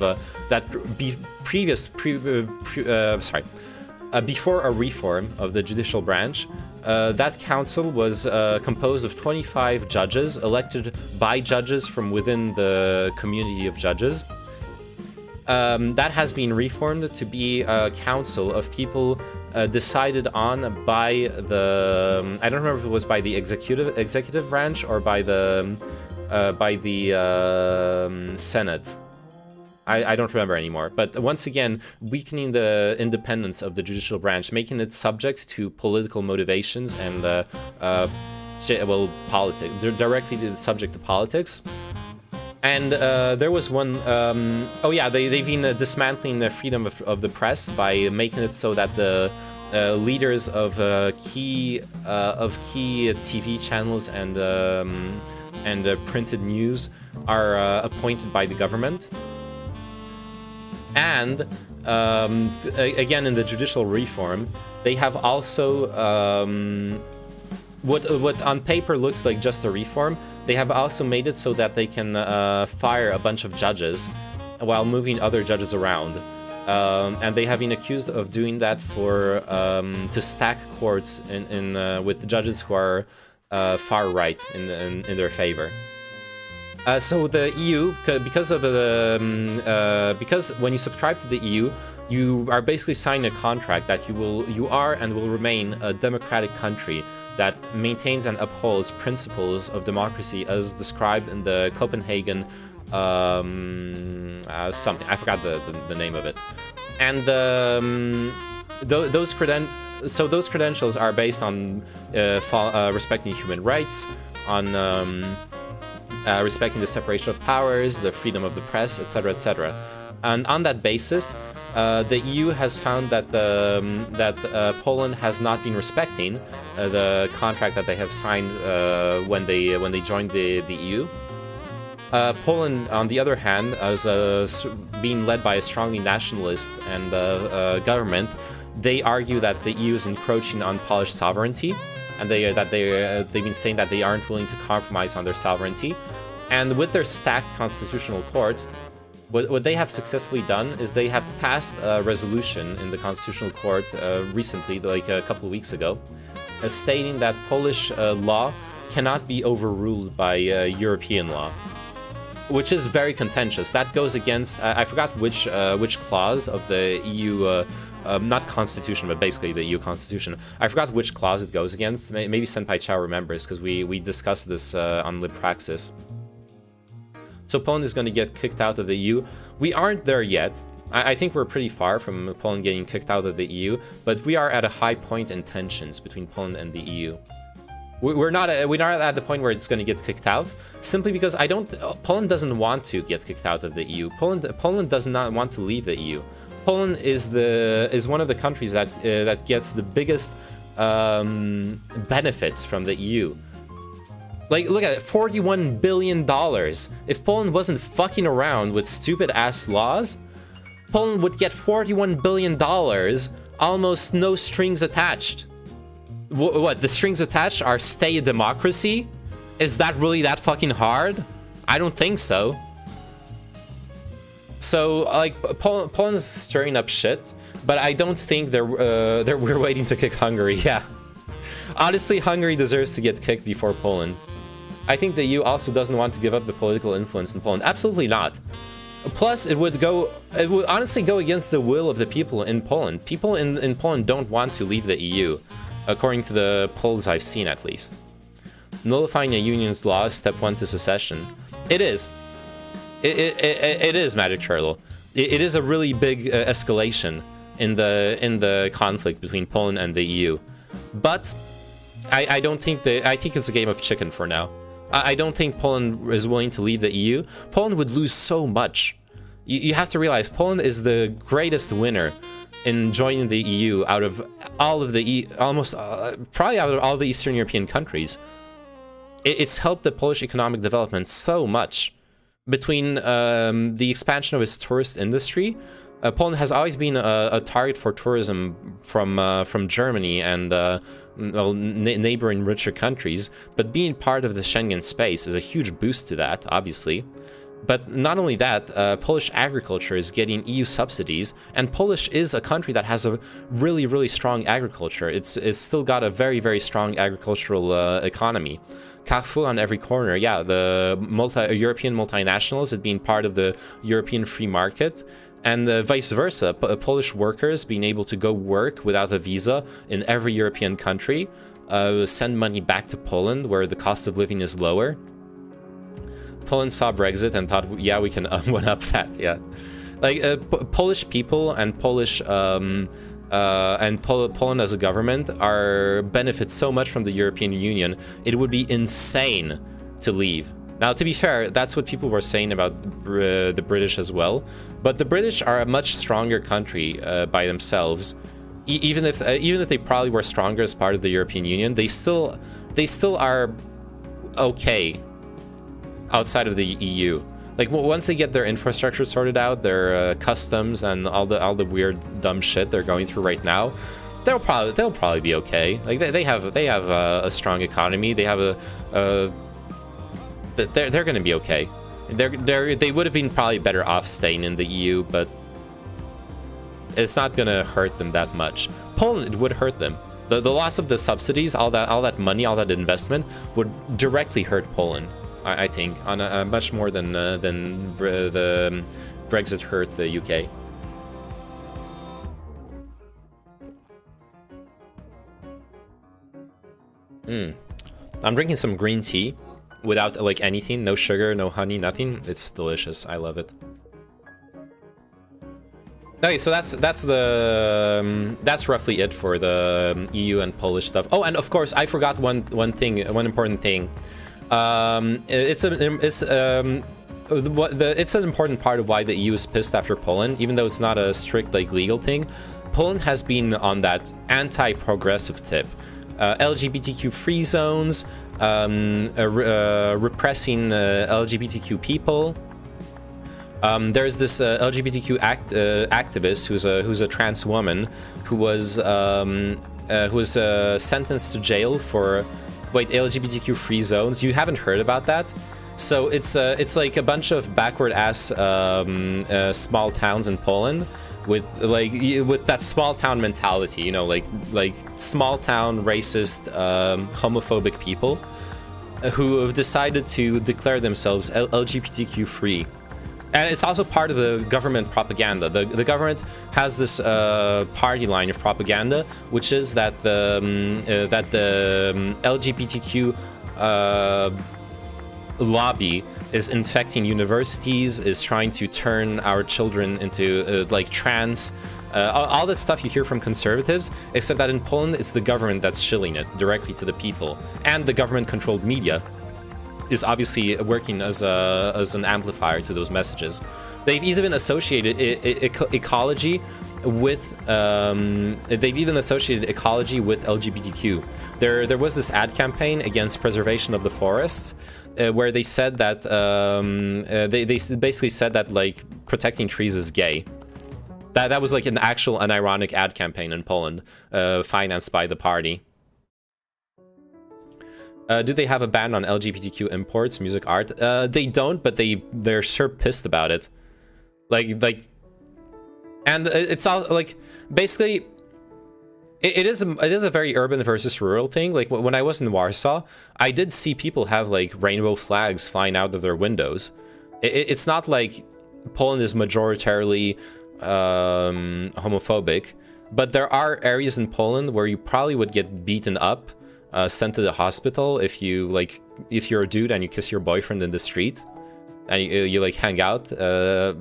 before a reform of the judicial branch, That council was composed of 25 judges, elected by judges from within the community of judges. That has been reformed to be a council of people decided on by the... I don't remember if it was by the executive branch or by the Senate. I don't remember anymore. But once again, weakening the independence of the judicial branch, making it subject to political motivations and, well, politics. They're directly subject to politics. And there was one... oh yeah, they've been dismantling the freedom of the press by making it so that the leaders of key TV channels and printed news are appointed by the government. And again, in the judicial reform, they have also what on paper looks like just a reform. They have also made it so that they can fire a bunch of judges while moving other judges around. And they have been accused of doing that for to stack courts with the judges who are far right in their favor. So the EU, because when you subscribe to the EU, you are basically signing a contract that you are and will remain a democratic country that maintains and upholds principles of democracy as described in the Copenhagen something. I forgot the name of it. And those credentials are based on respecting human rights, on respecting the separation of powers, the freedom of the press, etc., etc. And on that basis, the EU has found that Poland has not been respecting the contract that they have signed when they joined the EU. Poland, on the other hand, as being led by a strongly nationalist and government, they argue that the EU is encroaching on Polish sovereignty, and they've been saying that they aren't willing to compromise on their sovereignty. And with their stacked constitutional court, what they have successfully done is they have passed a resolution in the constitutional court recently, like a couple of weeks ago, stating that Polish law cannot be overruled by European law, which is very contentious. That goes against I forgot which clause of the EU. Not constitution, but basically the EU constitution. I forgot which clause it goes against. Maybe Senpai Chow remembers, because we discussed this on Lipraxis. So Poland is going to get kicked out of the EU. We aren't there yet. I think we're pretty far from Poland getting kicked out of the EU, but we are at a high point in tensions between Poland and the EU. We're not at the point where it's going to get kicked out, simply because Poland doesn't want to get kicked out of the EU. Poland does not want to leave the EU. Poland is one of the countries that gets the biggest benefits from the EU. Like, look at it, $41 billion. If Poland wasn't fucking around with stupid-ass laws, Poland would get $41 billion, almost no strings attached. What, the strings attached are stay a democracy? Is that really that fucking hard? I don't think so. So, like, Poland's stirring up shit, but I don't think we're waiting to kick Hungary, yeah. Honestly, Hungary deserves to get kicked before Poland. I think the EU also doesn't want to give up the political influence in Poland. Absolutely not. Plus, it would honestly go against the will of the people in Poland. People in Poland don't want to leave the EU, according to the polls I've seen at least. Nullifying a union's law is step one to secession. It is. It is, Magic Turtle. It is a really big escalation in the conflict between Poland and the EU. But I don't think I think it's a game of chicken for now. I don't think Poland is willing to leave the EU. Poland would lose so much. You have to realize Poland is the greatest winner in joining the EU out of all of the probably out of all the Eastern European countries. It's helped the Polish economic development so much. Between the expansion of its tourist industry, Poland has always been a target for tourism from Germany and neighboring richer countries, but being part of the Schengen space is a huge boost to that, obviously. But not only that, Polish agriculture is getting EU subsidies, and Polish is a country that has a really, really strong agriculture. It's still got a very, very strong agricultural economy. Carrefour on every corner, yeah, the European multinationals, it being part of the European free market, and vice versa, Polish workers being able to go work without a visa in every European country, send money back to Poland where the cost of living is lower. Poland saw Brexit and thought, yeah, we can one-up that, yeah. Like, Polish people and Poland as a government benefit so much from the European Union, it would be insane to leave. Now, to be fair, that's what people were saying about the British as well, but the British are a much stronger country by themselves. Even if they probably were stronger as part of the European Union, they still are okay outside of the EU. Like, once they get their infrastructure sorted out, their customs and all the weird dumb shit they're going through right now, they'll probably be okay. Like, they have a strong economy. They have they're gonna be okay. They would have been probably better off staying in the EU, but it's not gonna hurt them that much. Poland would hurt them. The loss of the subsidies, all that money, all that investment would directly hurt Poland. I think, on a much more than the Brexit hurt the UK. I'm drinking some green tea without like anything, no sugar, no honey, nothing. It's delicious. I love it. Okay, so that's roughly it for the EU and Polish stuff. Oh, and of course, I forgot one important thing. It's an important part of why the EU is pissed after Poland, even though it's not a strict like legal thing. Poland has been on that anti-progressive tip, LGBTQ free zones, repressing LGBTQ people. There's this LGBTQ activist who's a trans woman who was sentenced to jail for. Wait, LGBTQ free zones? You haven't heard about that? So it's like a bunch of backward ass small towns in Poland with that small town mentality, you know, like small town racist homophobic people who have decided to declare themselves LGBTQ free. And it's also part of the government propaganda. The government has this party line of propaganda, which is that the LGBTQ lobby is infecting universities, is trying to turn our children into like trans, all that stuff you hear from conservatives, except that in Poland it's the government that's shilling it directly to the people, and the government-controlled media is obviously working as an amplifier to those messages. They've even associated ecology with LGBTQ. There was this ad campaign against preservation of the forests, where they said that they basically said that like protecting trees is gay. That was like an ironic ad campaign in Poland, financed by the party. Do they have a ban on LGBTQ imports, music, art? They don't, but they're sure pissed about it. Like, and it's all like basically, it is a very urban versus rural thing. Like when I was in Warsaw, I did see people have like rainbow flags flying out of their windows. It's not like Poland is majoritarily homophobic, but there are areas in Poland where you probably would get beaten up. Sent to the hospital if you're a dude and you kiss your boyfriend in the street and you like hang out,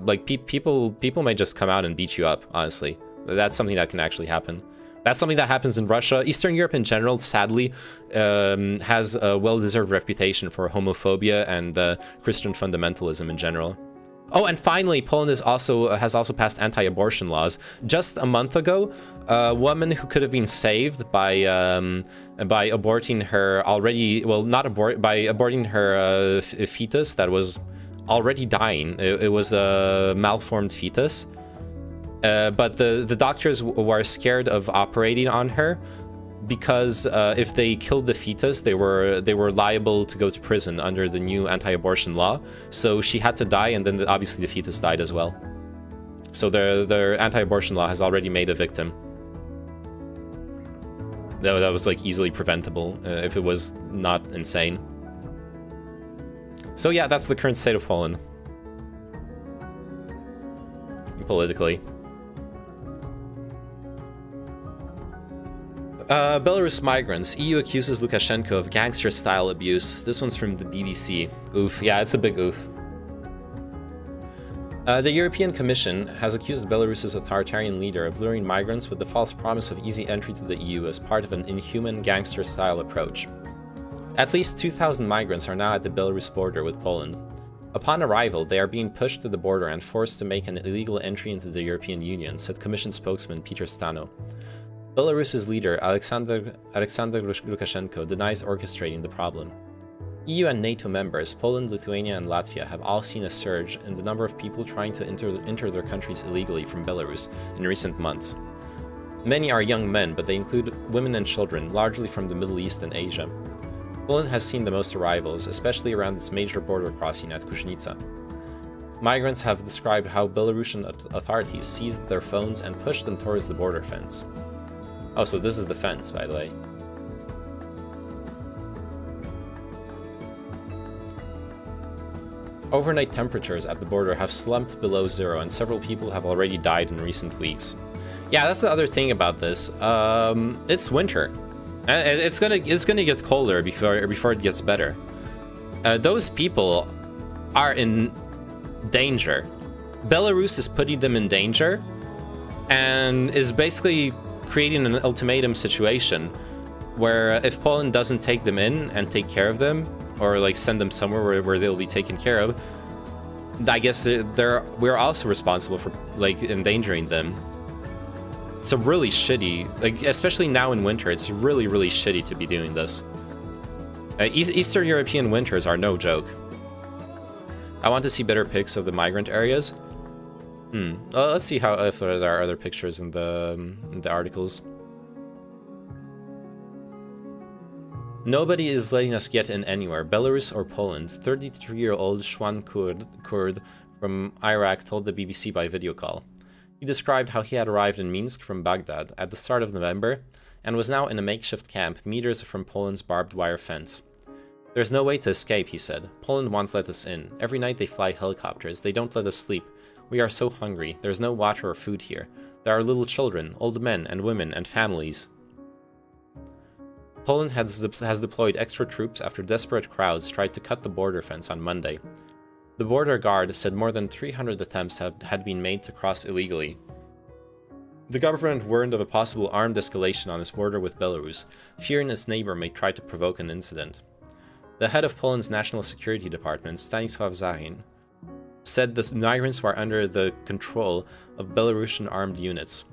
like people may just come out and beat you up. Honestly, that's something that can actually happen. That's something that happens in Russia. Eastern Europe in general, sadly, has a well-deserved reputation for homophobia and Christian fundamentalism in general. Oh, and finally, Poland has also passed anti-abortion laws. Just a month ago, a woman who could have been saved by aborting her aborting her fetus that was already dying. It was a malformed fetus, but the doctors were scared of operating on her because if they killed the fetus, they were liable to go to prison under the new anti-abortion law. So she had to die, and then obviously the fetus died as well. So their anti-abortion law has already made a victim. That was like easily preventable if it was not insane. So yeah, that's the current state of Poland. Politically. Belarus migrants. EU accuses Lukashenko of gangster-style abuse. This one's from the BBC. Oof. Yeah, it's a big oof. The European Commission has accused Belarus's authoritarian leader of luring migrants with the false promise of easy entry to the EU as part of an inhuman gangster-style approach. At least 2,000 migrants are now at the Belarus border with Poland. Upon arrival, they are being pushed to the border and forced to make an illegal entry into the European Union, said Commission spokesman Peter Stano. Belarus's leader, Alexander Lukashenko, denies orchestrating the problem. EU and NATO members, Poland, Lithuania, and Latvia have all seen a surge in the number of people trying to enter their countries illegally from Belarus in recent months. Many are young men, but they include women and children, largely from the Middle East and Asia. Poland has seen the most arrivals, especially around its major border crossing at Kuźnica. Migrants have described how Belarusian authorities seized their phones and pushed them towards the border fence. Oh, so this is the fence, by the way. Overnight temperatures at the border have slumped below zero, and several people have already died in recent weeks. Yeah, that's the other thing about this. It's winter. It's gonna get colder before it gets better. Those people are in danger. Belarus is putting them in danger, and is basically creating an ultimatum situation where if Poland doesn't take them in and take care of them, or like send them somewhere where they'll be taken care of, I guess we're also responsible for like endangering them. It's a really shitty, like especially now in winter, it's really shitty to be doing this. Eastern European winters are no joke. I want to see better pics of the migrant areas. Let's see if there are other pictures in the articles. Nobody is letting us get in anywhere, Belarus or Poland. 33-year-old Shwan Kurd from Iraq told the BBC by video call. He described how he had arrived in Minsk from Baghdad at the start of November and was now in a makeshift camp meters from Poland's barbed wire fence. There's no way to escape, he said. Poland won't let us in. Every night they fly helicopters. They don't let us sleep. We are so hungry. There's no water or food here. There are little children, old men and women and families. Poland has deployed extra troops after desperate crowds tried to cut the border fence on Monday. The border guard said more than 300 attempts had been made to cross illegally. The government warned of a possible armed escalation on its border with Belarus, fearing its neighbor may try to provoke an incident. The head of Poland's National Security Department, Stanisław Zachin, said the migrants were under the control of Belarusian armed units.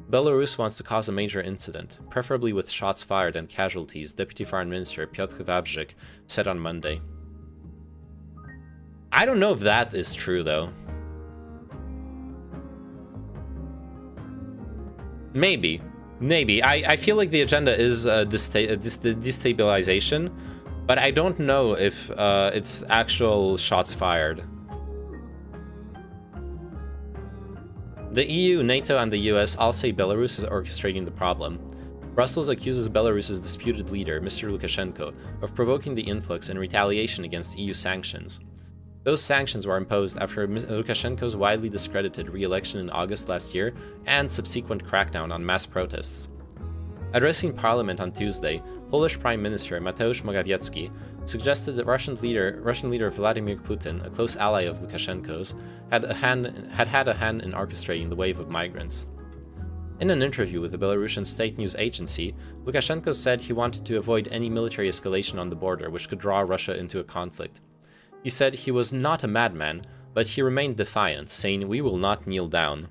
Belarus wants to cause a major incident, preferably with shots fired and casualties, Deputy Foreign Minister Piotr Wawrzyk said on Monday. I don't know if that is true, though. Maybe. I feel like the agenda is destabilization, but I don't know if it's actual shots fired. The EU, NATO, and the US all say Belarus is orchestrating the problem. Brussels accuses Belarus's disputed leader, Mr. Lukashenko, of provoking the influx in retaliation against EU sanctions. Those sanctions were imposed after Lukashenko's widely discredited re-election in August last year and subsequent crackdown on mass protests. Addressing Parliament on Tuesday, Polish Prime Minister Mateusz Morawiecki suggested that Russian leader Vladimir Putin, a close ally of Lukashenko's, had had a hand in orchestrating the wave of migrants. In an interview with the Belarusian state news agency, Lukashenko said he wanted to avoid any military escalation on the border which could draw Russia into a conflict. He said he was not a madman, but he remained defiant, saying, "We will not kneel down."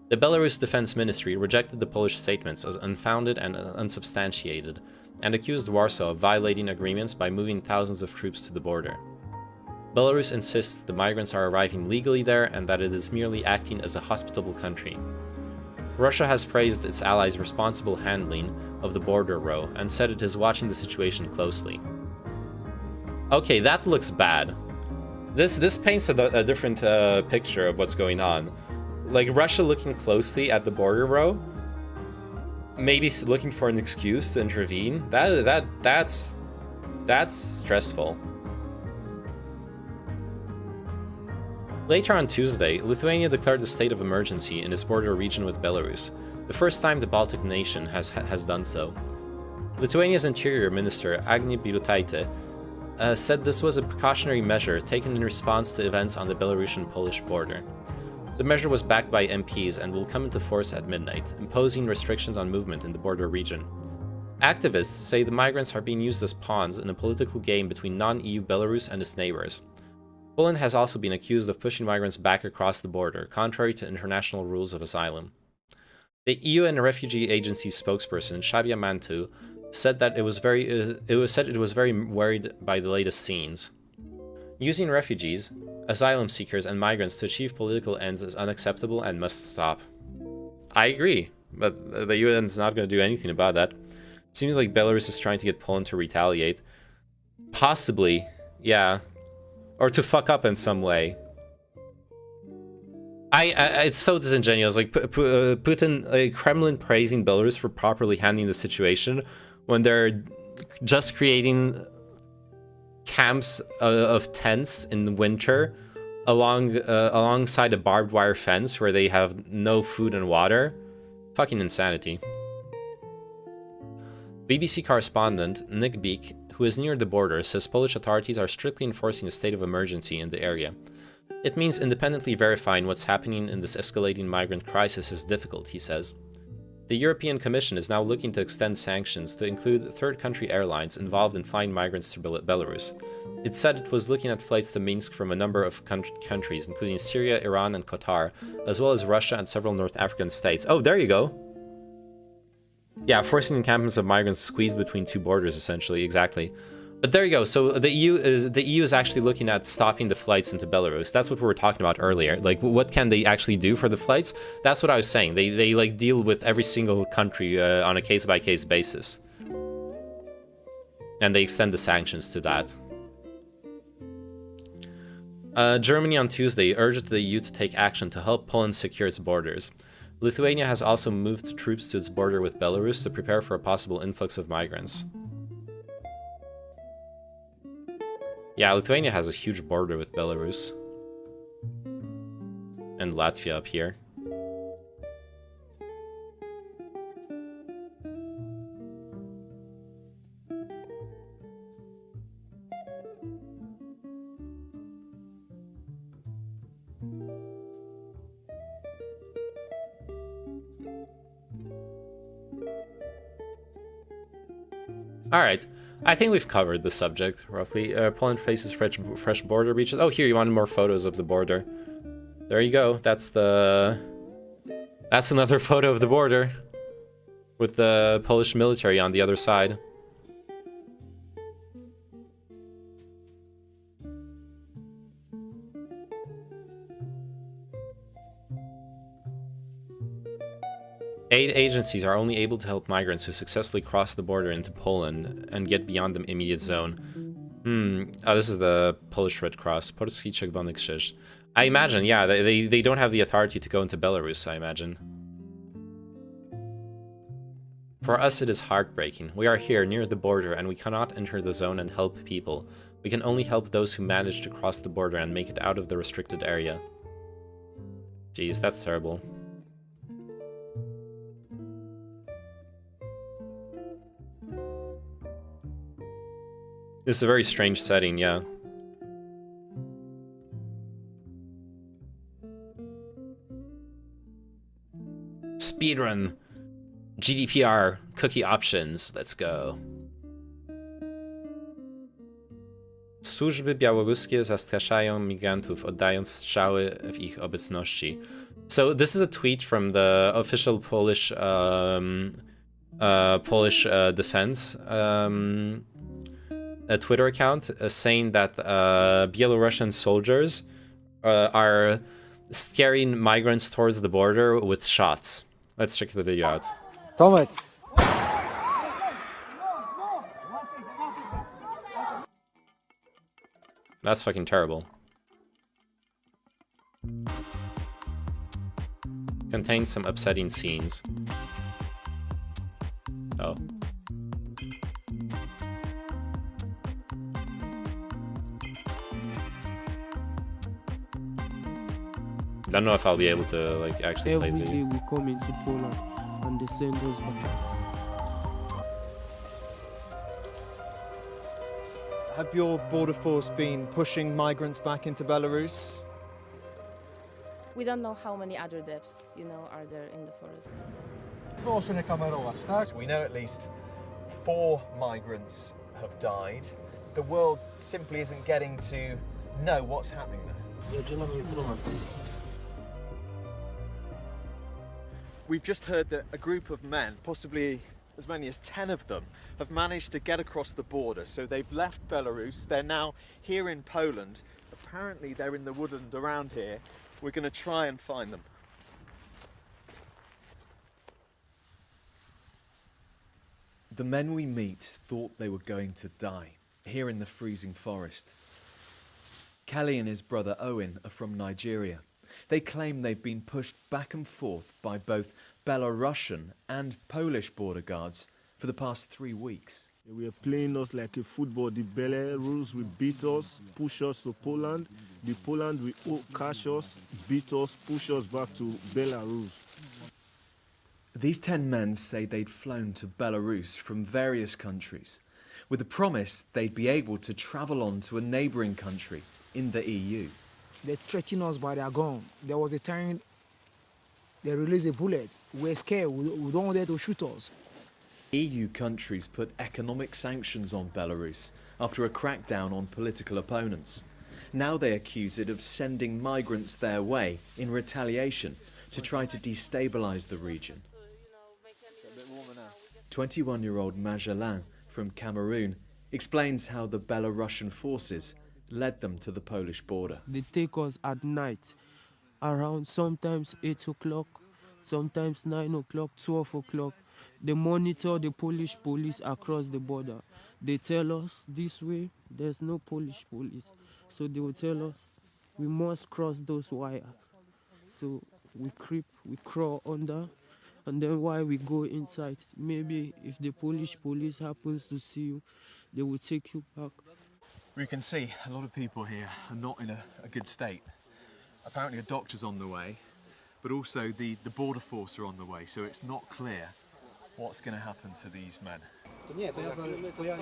The Belarus Defense Ministry rejected the Polish statements as unfounded and unsubstantiated, and accused Warsaw of violating agreements by moving thousands of troops to the border. Belarus insists the migrants are arriving legally there and that it is merely acting as a hospitable country. Russia has praised its allies' responsible handling of the border row and said it is watching the situation closely. Okay, that looks bad. This paints a different picture of what's going on. Like, Russia looking closely at the border row, maybe looking for an excuse to intervene. That's stressful. Later on Tuesday, Lithuania declared a state of emergency in its border region with Belarus, the first time the Baltic nation has done so. Lithuania's Interior Minister Agnė Bilotaitė said this was a precautionary measure taken in response to events on the Belarusian-Polish border. The measure was backed by MPs and will come into force at midnight, imposing restrictions on movement in the border region. Activists say the migrants are being used as pawns in a political game between non-EU Belarus and its neighbors. Poland has also been accused of pushing migrants back across the border, contrary to international rules of asylum. The EU and Refugee Agency's spokesperson, Szabia Mantu, said that it was very worried by the latest scenes. Using refugees, asylum seekers, and migrants to achieve political ends is unacceptable and must stop. I agree, but the UN is not going to do anything about that. Seems like Belarus is trying to get Poland to retaliate. Possibly, yeah. Or to fuck up in some way. It's so disingenuous. Like, Putin, Kremlin praising Belarus for properly handling the situation when they're just creating camps of tents in winter alongside a barbed wire fence where they have no food and water. Fucking insanity. BBC correspondent Nick Beek, who is near the border, says Polish authorities are strictly enforcing a state of emergency in the area. It means independently verifying what's happening in this escalating migrant crisis is difficult, he says. The European Commission is now looking to extend sanctions to include third-country airlines involved in flying migrants to Belarus. It said it was looking at flights to Minsk from a number of countries, including Syria, Iran, and Qatar, as well as Russia and several North African states. Oh, there you go! Yeah, forcing encampments of migrants squeezed between two borders, essentially, exactly. But there you go. So the EU is actually looking at stopping the flights into Belarus. That's what we were talking about earlier. Like, what can they actually do for the flights? That's what I was saying. They like deal with every single country on a case-by-case basis, and they extend the sanctions to that. Germany on Tuesday urged the EU to take action to help Poland secure its borders. Lithuania has also moved troops to its border with Belarus to prepare for a possible influx of migrants. Yeah, Lithuania has a huge border with Belarus. And Latvia up here. Alright, I think we've covered the subject, roughly. Poland faces fresh border breaches. Oh, here, you wanted more photos of the border. There you go, that's another photo of the border. With the Polish military on the other side. Aid agencies are only able to help migrants who successfully cross the border into Poland and get beyond the immediate zone. Oh, this is the Polish Red Cross. Polski Czerwony Krzyż. I imagine, yeah, they don't have the authority to go into Belarus, I imagine. For us, it is heartbreaking. We are here near the border and we cannot enter the zone and help people. We can only help those who manage to cross the border and make it out of the restricted area. Jeez, that's terrible. It's a very strange setting, yeah. Speedrun. GDPR. Cookie options. Let's go. Służby białoruskie zastraszają migrantów, oddając strzały w ich obecności. So this is a tweet from the official Polish defense a Twitter account saying that Belarusian soldiers are scaring migrants towards the border with shots. Let's check the video out.
Tomek.
That's fucking terrible. Contains some upsetting scenes. Oh. Don't know if I'll be able to like actually play the
Every day we come into Poland and they send us back.
Have your border force been pushing migrants back into Belarus?
We don't know how many other deaths, are there in the forest.
We know at least 4 migrants have died. The world simply isn't getting to know what's happening there. We've just heard that a group of men, possibly as many as 10 of them, have managed to get across the border. So they've left Belarus, they're now here in Poland. Apparently they're in the woodland around here. We're going to try and find them. The men we meet thought they were going to die, here in the freezing forest. Kelly and his brother Owen are from Nigeria. They claim they've been pushed back and forth by both Belarusian and Polish border guards for the past 3 weeks.
We are playing us like a football. The Belarus will beat us, push us to Poland. The Poland will catch us, beat us, push us back to Belarus.
These 10 men say they'd flown to Belarus from various countries with the promise they'd be able to travel on to a neighbouring country in the EU.
They threatened us by their gun. There was a time they released a bullet. We're scared. We don't want them to shoot us.
EU countries put economic sanctions on Belarus after a crackdown on political opponents. Now they accuse it of sending migrants their way in retaliation to try to destabilise the region. 21-year-old Magellan from Cameroon explains how the Belarusian forces led them to the Polish border.
They take us at night, around sometimes 8 o'clock, sometimes 9 o'clock, 12 o'clock. They monitor the Polish police across the border. They tell us this way, there's no Polish police. So they will tell us we must cross those wires. So we creep, we crawl under, and then while we go inside, maybe if the Polish police happens to see you, they will take you back.
We can see a lot of people here are not in a good state. Apparently a doctor's on the way, but also the border force are on the way, so it's not clear what's going to happen to these men.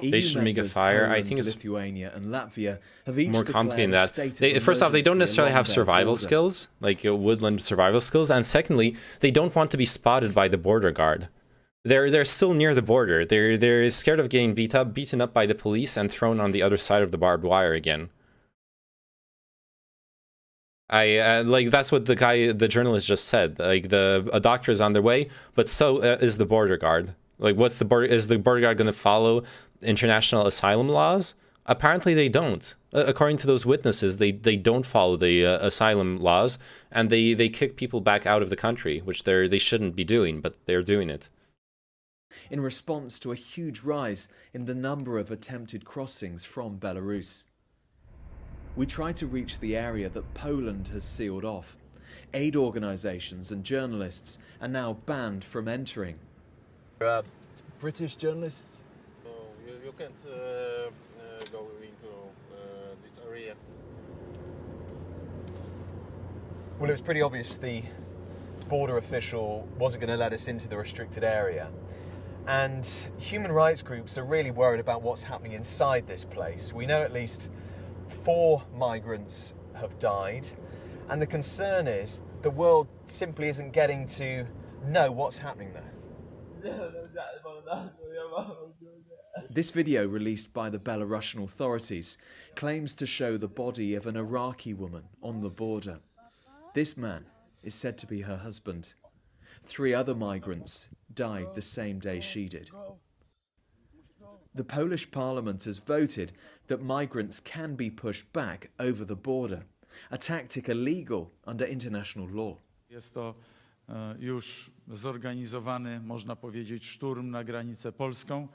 They should make a fire. I think it's
Lithuania and Latvia have each
more complicated than
declared a
that.
state of
First off, they don't
emergency
necessarily have
along their
survival
border.
skills, like woodland survival skills, and secondly, they don't want to be spotted by the border guard. They're still near the border. They're scared of getting beaten up by the police and thrown on the other side of the barbed wire again. Like that's what the journalist just said. Like a doctor is on their way, but so is the border guard. Like is the border guard going to follow international asylum laws? Apparently they don't. According to those witnesses, they don't follow the asylum laws, and they kick people back out of the country, which they shouldn't be doing, but they're doing it.
In response to a huge rise in the number of attempted crossings from Belarus. We try to reach the area that Poland has sealed off. Aid organisations and journalists are now banned from entering. British journalists?
You can't go into this area.
Well, it was pretty obvious the border official wasn't going to let us into the restricted area. And human rights groups are really worried about what's happening inside this place. We know at least 4 migrants have died, and the concern is the world simply isn't getting to know what's happening there. This video, released by the Belarusian authorities, claims to show the body of an Iraqi woman on the border. This man is said to be her husband. 3 other migrants died the same day she did. The Polish parliament has voted that migrants can be pushed back over the border, a tactic illegal under international law.
Jest to już zorganizowany, można powiedzieć, szturm na granicę polską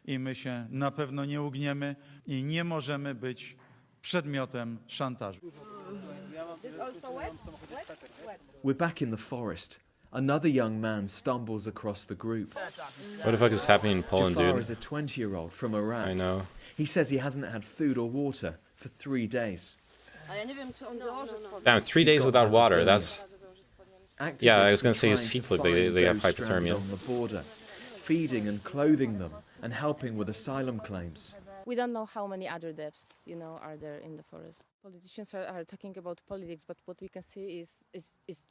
i my się na pewno nie ugniemy i nie możemy być przedmiotem szantażu.
We're back in the forest. Another young man stumbles across the group.
What the fuck is happening in Poland,
Jafar
dude?
is a 20-year-old from Iraq.
I know.
He says he hasn't had food or water for 3 days.
Damn, 3 days without water, that's...
Activists
Yeah, I was gonna say his
are
feet
trying
look
to
like they have
find those stranded
hypothermia.
on the border, feeding and clothing them and helping with asylum claims.
We don't know how many other deaths, are there in the forest. Politicians are talking about politics, but what we can see is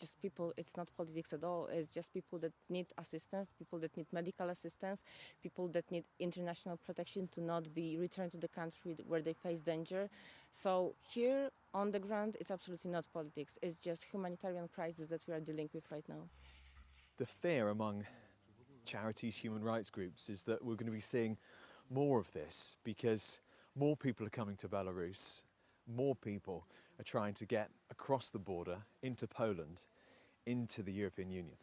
just people. It's not politics at all. It's just people that need assistance, people that need medical assistance, people that need international protection to not be returned to the country where they face danger. So here on the ground, it's absolutely not politics. It's just humanitarian crisis that we are dealing with right now.
The fear among charities, human rights groups, is that we're going to be seeing more of this because more people are coming to Belarus, more people are trying to get across the border into Poland, into the European Union.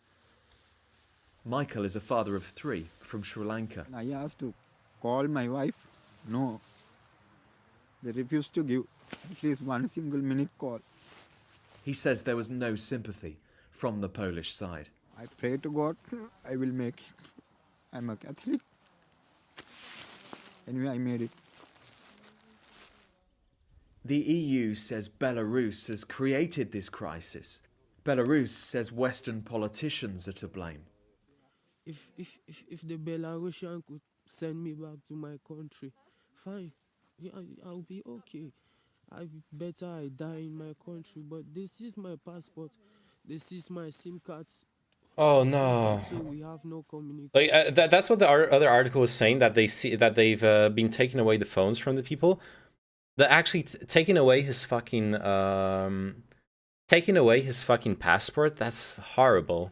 Michael is a father of 3 from Sri Lanka.
I asked to call my wife. No. They refused to give at least 1 single minute call.
He says there was no sympathy from the Polish side.
I pray to God I will make it. I'm a Catholic. Anyway, I made it.
The EU says Belarus has created this crisis. Belarus says Western politicians are to blame.
If the Belarusian could send me back to my country, fine. Yeah, I'll be okay. Better I die in my country, but this is my passport. This is my SIM cards.
Oh no!
So we have no communication.
Like that's what the other article is saying, that they've been taking away the phones from the people. They're actually taking away his fucking passport. That's horrible.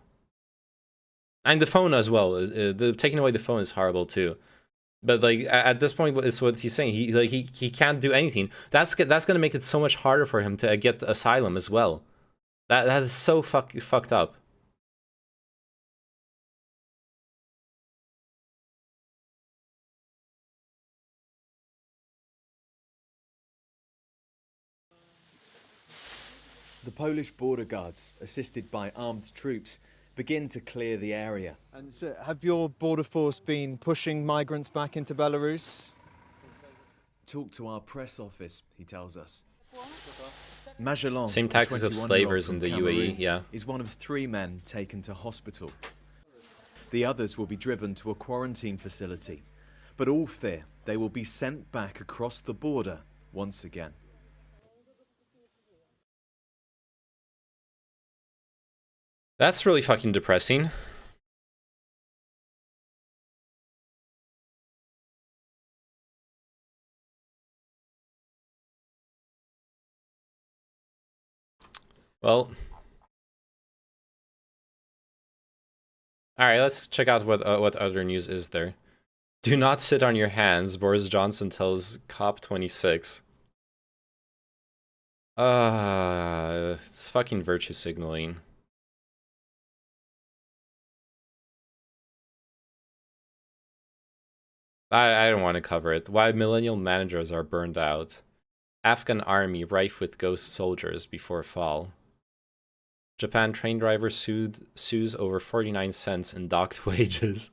And the phone as well. The taking away the phone is horrible too. But like at this point, it's what he's saying. He can't do anything. That's gonna make it so much harder for him to get asylum as well. That is so fucked up.
The Polish border guards, assisted by armed troops, begin to clear the area.
And so have your border force been pushing migrants back into Belarus?
Talk to our press office, he tells us. Magellan,
Same
a
taxes of
21-year-old
slavers
from
in the
Cameroon,
UAE, yeah.
is one of 3 men taken to hospital. The others will be driven to a quarantine facility, but all fear they will be sent back across the border once again.
That's really fucking depressing. Well, all right, let's check out what other news is there. Do not sit on your hands, Boris Johnson tells COP26. It's fucking virtue signaling. I don't want to cover it. Why millennial managers are burned out. Afghan army rife with ghost soldiers before fall. Japan train driver sues over 49 cents in docked wages.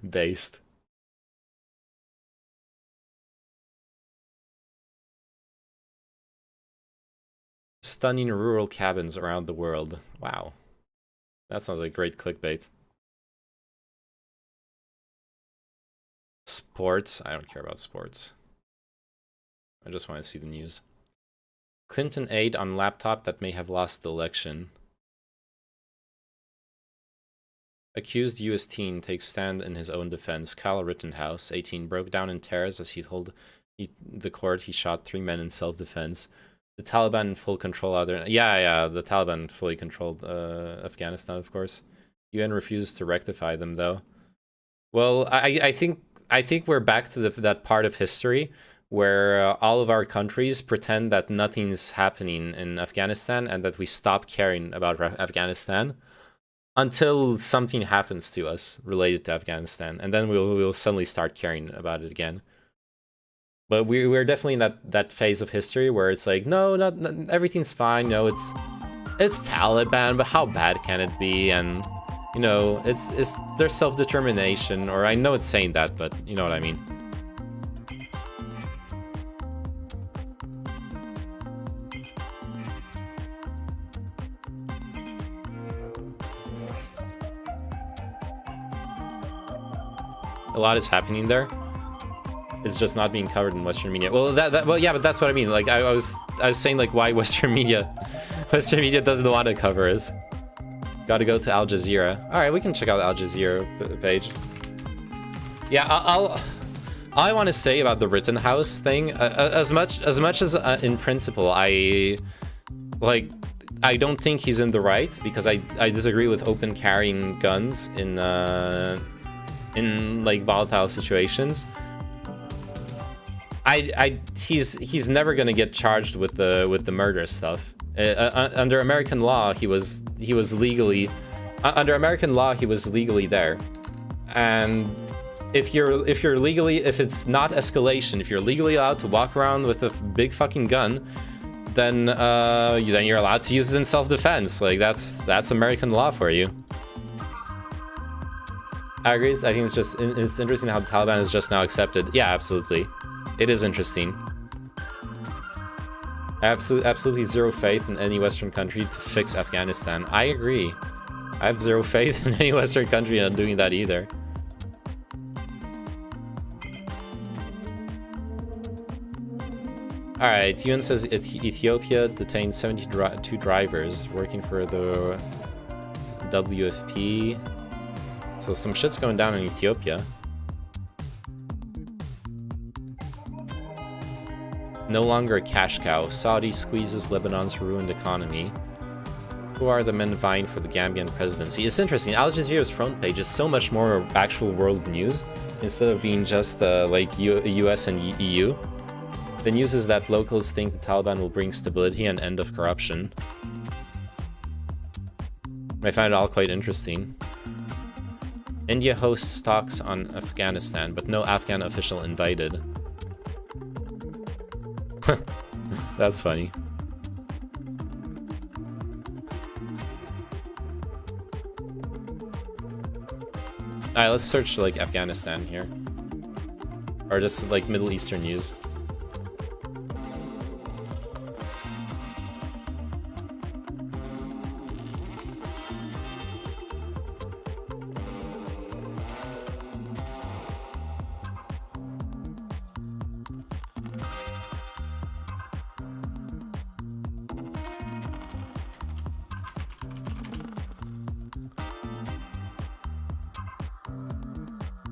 Based. Stunning rural cabins around the world. Wow. That sounds like great clickbait. Sports. I don't care about sports. I just want to see the news. Clinton aide on laptop that may have lost the election. Accused US teen takes stand in his own defense. Kyle Rittenhouse, 18, broke down in tears as he told the court he shot 3 men in self-defense. The Taliban in full control out there. Yeah, the Taliban fully controlled Afghanistan, of course. UN refuses to rectify them, though. Well, I think we're back to that part of history where all of our countries pretend that nothing's happening in Afghanistan and that we stop caring about Afghanistan. until something happens to us related to Afghanistan, and then we'll suddenly start caring about it again. But we're definitely in that phase of history where it's like, no, not everything's fine. No, it's Taliban, but how bad can it be? And you know, it's their self-determination, or I know it's saying that, but you know what I mean. A lot is happening there. It's just not being covered in Western media. Well, well, yeah, but that's what I mean. Like, I was saying, like, why Western media doesn't want to cover it. Got to go to Al Jazeera. All right, we can check out the Al Jazeera page. Yeah, all I want to say about the Rittenhouse thing, as much as in principle, I don't think he's in the right, because I disagree with open carrying guns in like volatile situations. He's never gonna get charged with the murder stuff. Under American law, he was legally under American law he was legally there, and if it's not escalation, if you're legally allowed to walk around with a big fucking gun, then you're allowed to use it in self-defense. Like that's American law for you. I agree. I think it's interesting how the Taliban is just now accepted. Yeah, absolutely. It is interesting. I have absolutely zero faith in any Western country to fix Afghanistan. I agree. I have zero faith in any Western country on doing that either. Alright, UN says Ethiopia detained 72 drivers working for the WFP. So some shit's going down in Ethiopia. No longer a cash cow. Saudi squeezes Lebanon's ruined economy. Who are the men vying for the Gambian presidency? It's interesting. Al Jazeera's front page is so much more actual world news instead of being just like US and EU. The news is that locals think the Taliban will bring stability and end of corruption. I find it all quite interesting. India hosts talks on Afghanistan, but no Afghan official invited. That's funny. Alright, let's search like Afghanistan here. Or just like Middle Eastern news.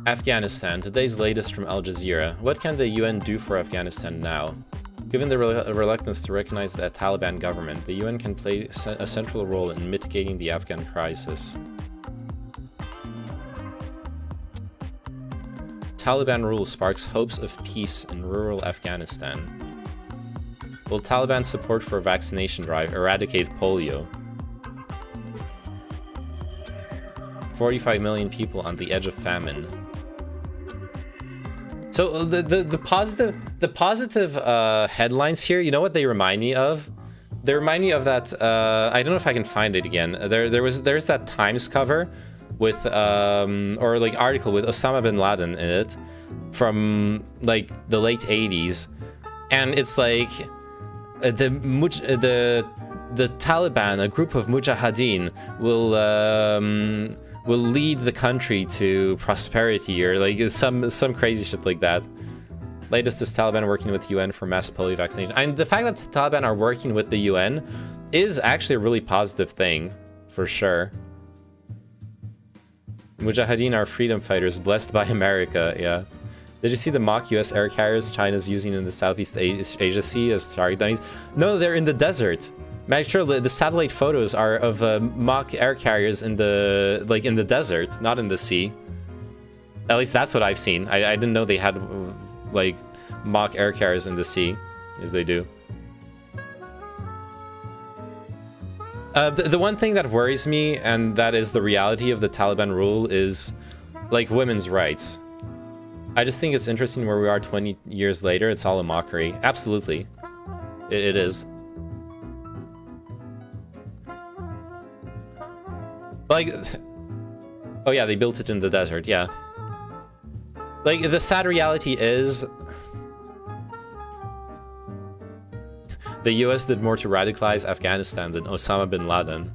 Afghanistan, today's latest from Al Jazeera. What can the UN do for Afghanistan now? Given the reluctance to recognize the Taliban government, the UN can play a central role in mitigating the Afghan crisis. Taliban rule sparks hopes of peace in rural Afghanistan. Will Taliban support for a vaccination drive eradicate polio? 45 million people on the edge of famine. So the positive headlines here, you know what they remind me of? They remind me of that. I don't know if I can find it again. There's that Times cover with or like article with Osama bin Laden in it from like the late 80s, and it's like the Taliban, a group of mujahideen, will lead the country to prosperity, or like some crazy shit like that. Latest is Taliban working with UN for mass polio vaccination. And the fact that the Taliban are working with the UN is actually a really positive thing, for sure. Mujahideen are freedom fighters blessed by America, yeah. Did you see the mock US air carriers China's using in the Southeast Asia Sea as target dummies? No, they're in the desert. Make sure the satellite photos are of mock air carriers in the desert, not in the sea. At least that's what I've seen. I didn't know they had like mock air carriers in the sea, as they do. The one thing that worries me, and that is the reality of the Taliban rule, is like women's rights. I just think it's interesting where we are 20 years later. It's all a mockery. Absolutely. It is. Like, oh yeah, they built it in the desert, yeah. Like, the sad reality is the US did more to radicalize Afghanistan than Osama bin Laden.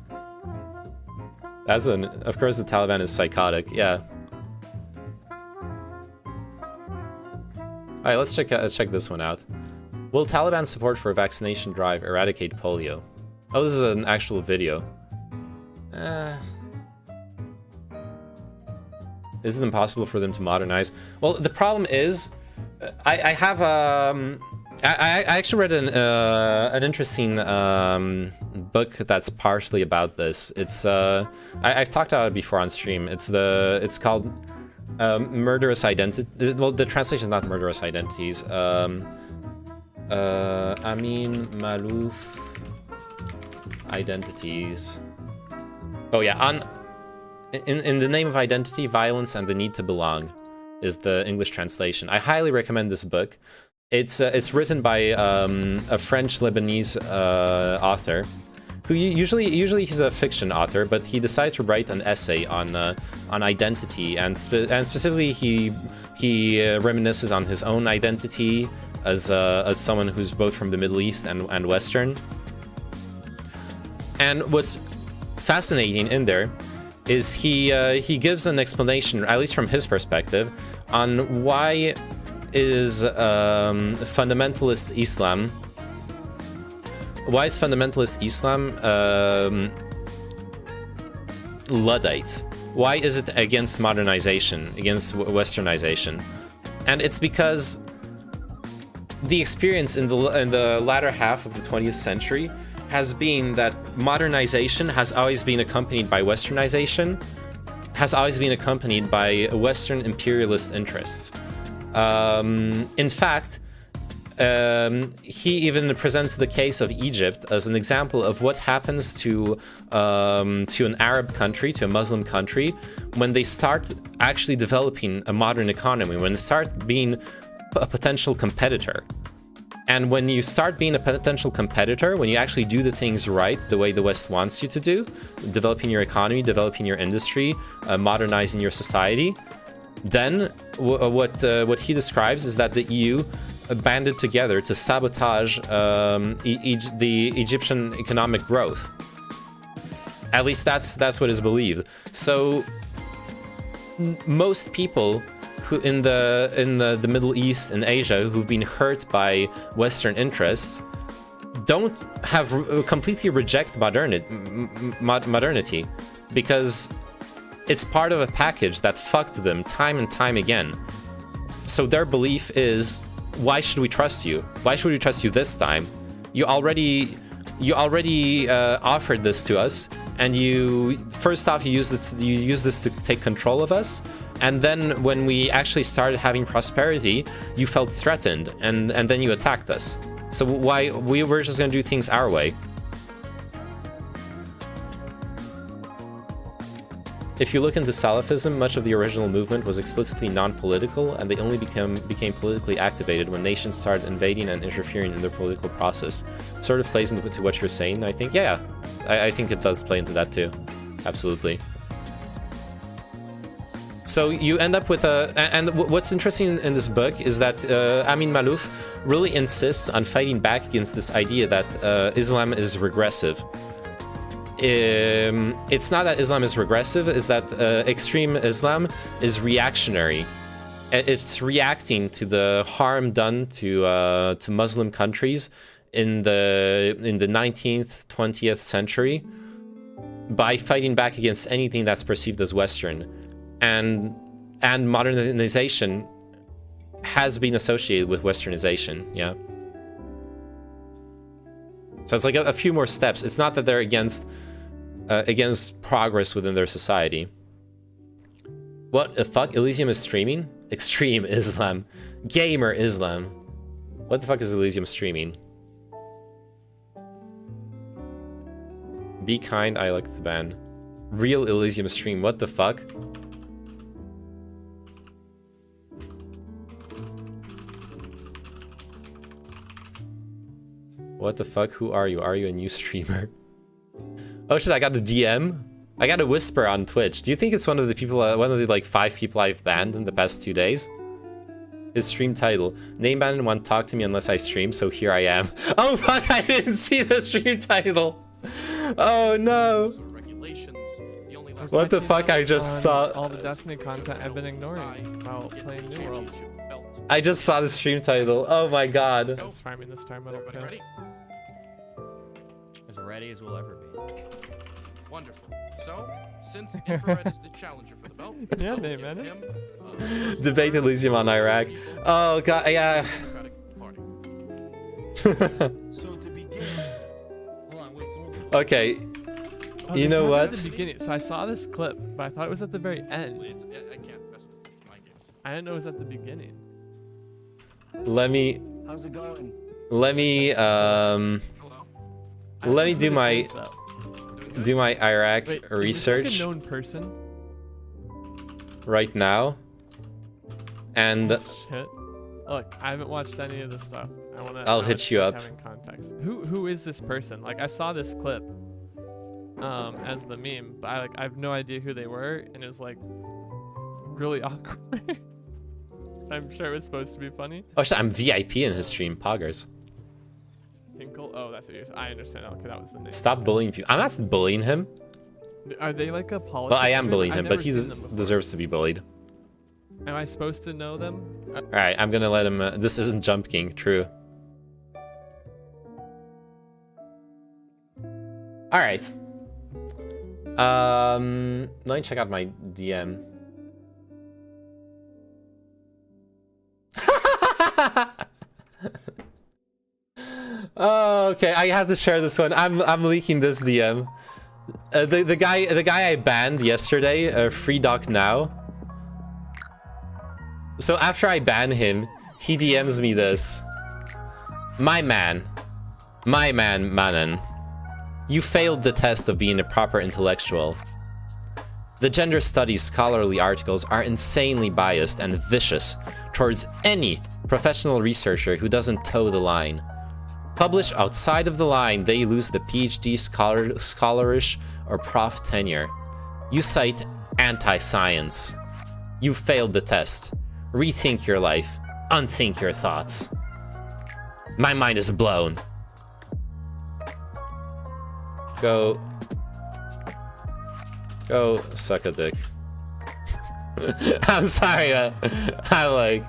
That's of course the Taliban is psychotic, yeah. Alright, let's check this one out. Will Taliban support for a vaccination drive eradicate polio? Oh, this is an actual video. Is it impossible for them to modernize? Well, the problem is, I actually read an interesting book that's partially about this. It's I've talked about it before on stream. It's called Murderous Identity. Well, the translation is not Murderous Identities. Amin Malouf Identities. Oh yeah, in the name of identity, violence, and the need to belong is the English translation. I highly recommend this book. It's written by a French-Lebanese author, who usually he's a fiction author, but he decided to write an essay on identity, and specifically he reminisces on his own identity as someone who's both from the Middle East and Western. And what's fascinating in there is he gives an explanation, at least from his perspective, on why is fundamentalist Islam Luddite? Why is it against modernization, against westernization? And it's because the experience in the latter half of the 20th century has been that modernization has always been accompanied by westernization, has always been accompanied by Western imperialist interests. In fact, he even presents the case of Egypt as an example of what happens to an Arab country, to a Muslim country, when they start actually developing a modern economy, when they start being a potential competitor. And when you start being a potential competitor, when you actually do the things right, the way the West wants you to do, developing your economy, developing your industry, modernizing your society, then what he describes is that the EU banded together to sabotage the Egyptian economic growth. At least that's what is believed. So most people who in the Middle East and Asia who've been hurt by Western interests don't have completely reject modernity because it's part of a package that fucked them time and time again. So their belief is, why should we trust you? Why should we trust you this time? You already offered this to us, and you first off you use this to take control of us, and then when we actually started having prosperity, you felt threatened, and then you attacked us. So why we were just gonna do things our way? If you look into Salafism, much of the original movement was explicitly non-political, and they only became politically activated when nations started invading and interfering in their political process. Sort of plays into what you're saying, I think. Yeah, I think it does play into that too. Absolutely. So you end up with and what's interesting in this book is that Amin Malouf really insists on fighting back against this idea that Islam is regressive. It's not that Islam is regressive, it's that extreme Islam is reactionary. It's reacting to the harm done to Muslim countries in the 19th, 20th century by fighting back against anything that's perceived as Western. And modernization has been associated with westernization, yeah. So it's like a few more steps. It's not that they're against progress within their society. What the fuck? Illisium is streaming? Extreme Islam. Gamer Islam. What the fuck is Illisium streaming? Be kind, I like the ban. Real Illisium stream, what the fuck? What the fuck? Who are you? Are you a new streamer? Oh shit, I got a DM? I got a whisper on Twitch. Do you think it's one of the people, one of the like 5 people I've banned in the past 2 days? His stream title. Name ban and won't talk to me unless I stream, so here I am. Oh fuck, I didn't see the stream title. Oh no. What the fuck, I just saw.
All the Destiny content I've been ignoring while playing New World.
I just saw the stream title. Oh my god.
It's farming this time metal too.
As ready as we'll ever be.
Wonderful. So, since Infrared is the challenger for the belt,
yeah, they man.
Debate Illisium on Iraq. Oh god, yeah. Okay. You know what?
At the beginning. So I saw this clip, but I thought it was at the very end.
I can't mess with my games.
I didn't know it was at the beginning.
Let me.
How's it going?
Let me do my Iraq
Wait,
research.
Is this like a known person?
Right now. And
shit. Look, I haven't watched any of this stuff.
I'll hit you up.
Having context. Who is this person? Like I saw this clip as the meme, but I have no idea who they were, and it was like really awkward. I'm sure it was supposed to be funny.
Oh shit, I'm VIP in his stream, Poggers.
Hinkle? Oh, that's what you're saying. I understand. Okay, that was the name.
Stop bullying people. I'm not bullying him.
Are they like a politics?
Well, I am bullying him, but he
never
deserves to be bullied.
Am I supposed to know them?
Alright, I'm gonna let him... this isn't Jump King, true. Alright. Let me check out my DM. Oh, okay, I have to share this one. I'm leaking this DM. The guy I banned yesterday, Free Doc Now. So after I ban him, he DMs me this. My man, Manon, you failed the test of being a proper intellectual. The gender studies scholarly articles are insanely biased and vicious towards any professional researcher who doesn't toe the line. Publish outside of the line, they lose the PhD, scholarish, or prof tenure. You cite anti-science. You failed the test. Rethink your life. Unthink your thoughts. My mind is blown. Go suck a dick. I'm sorry, I like...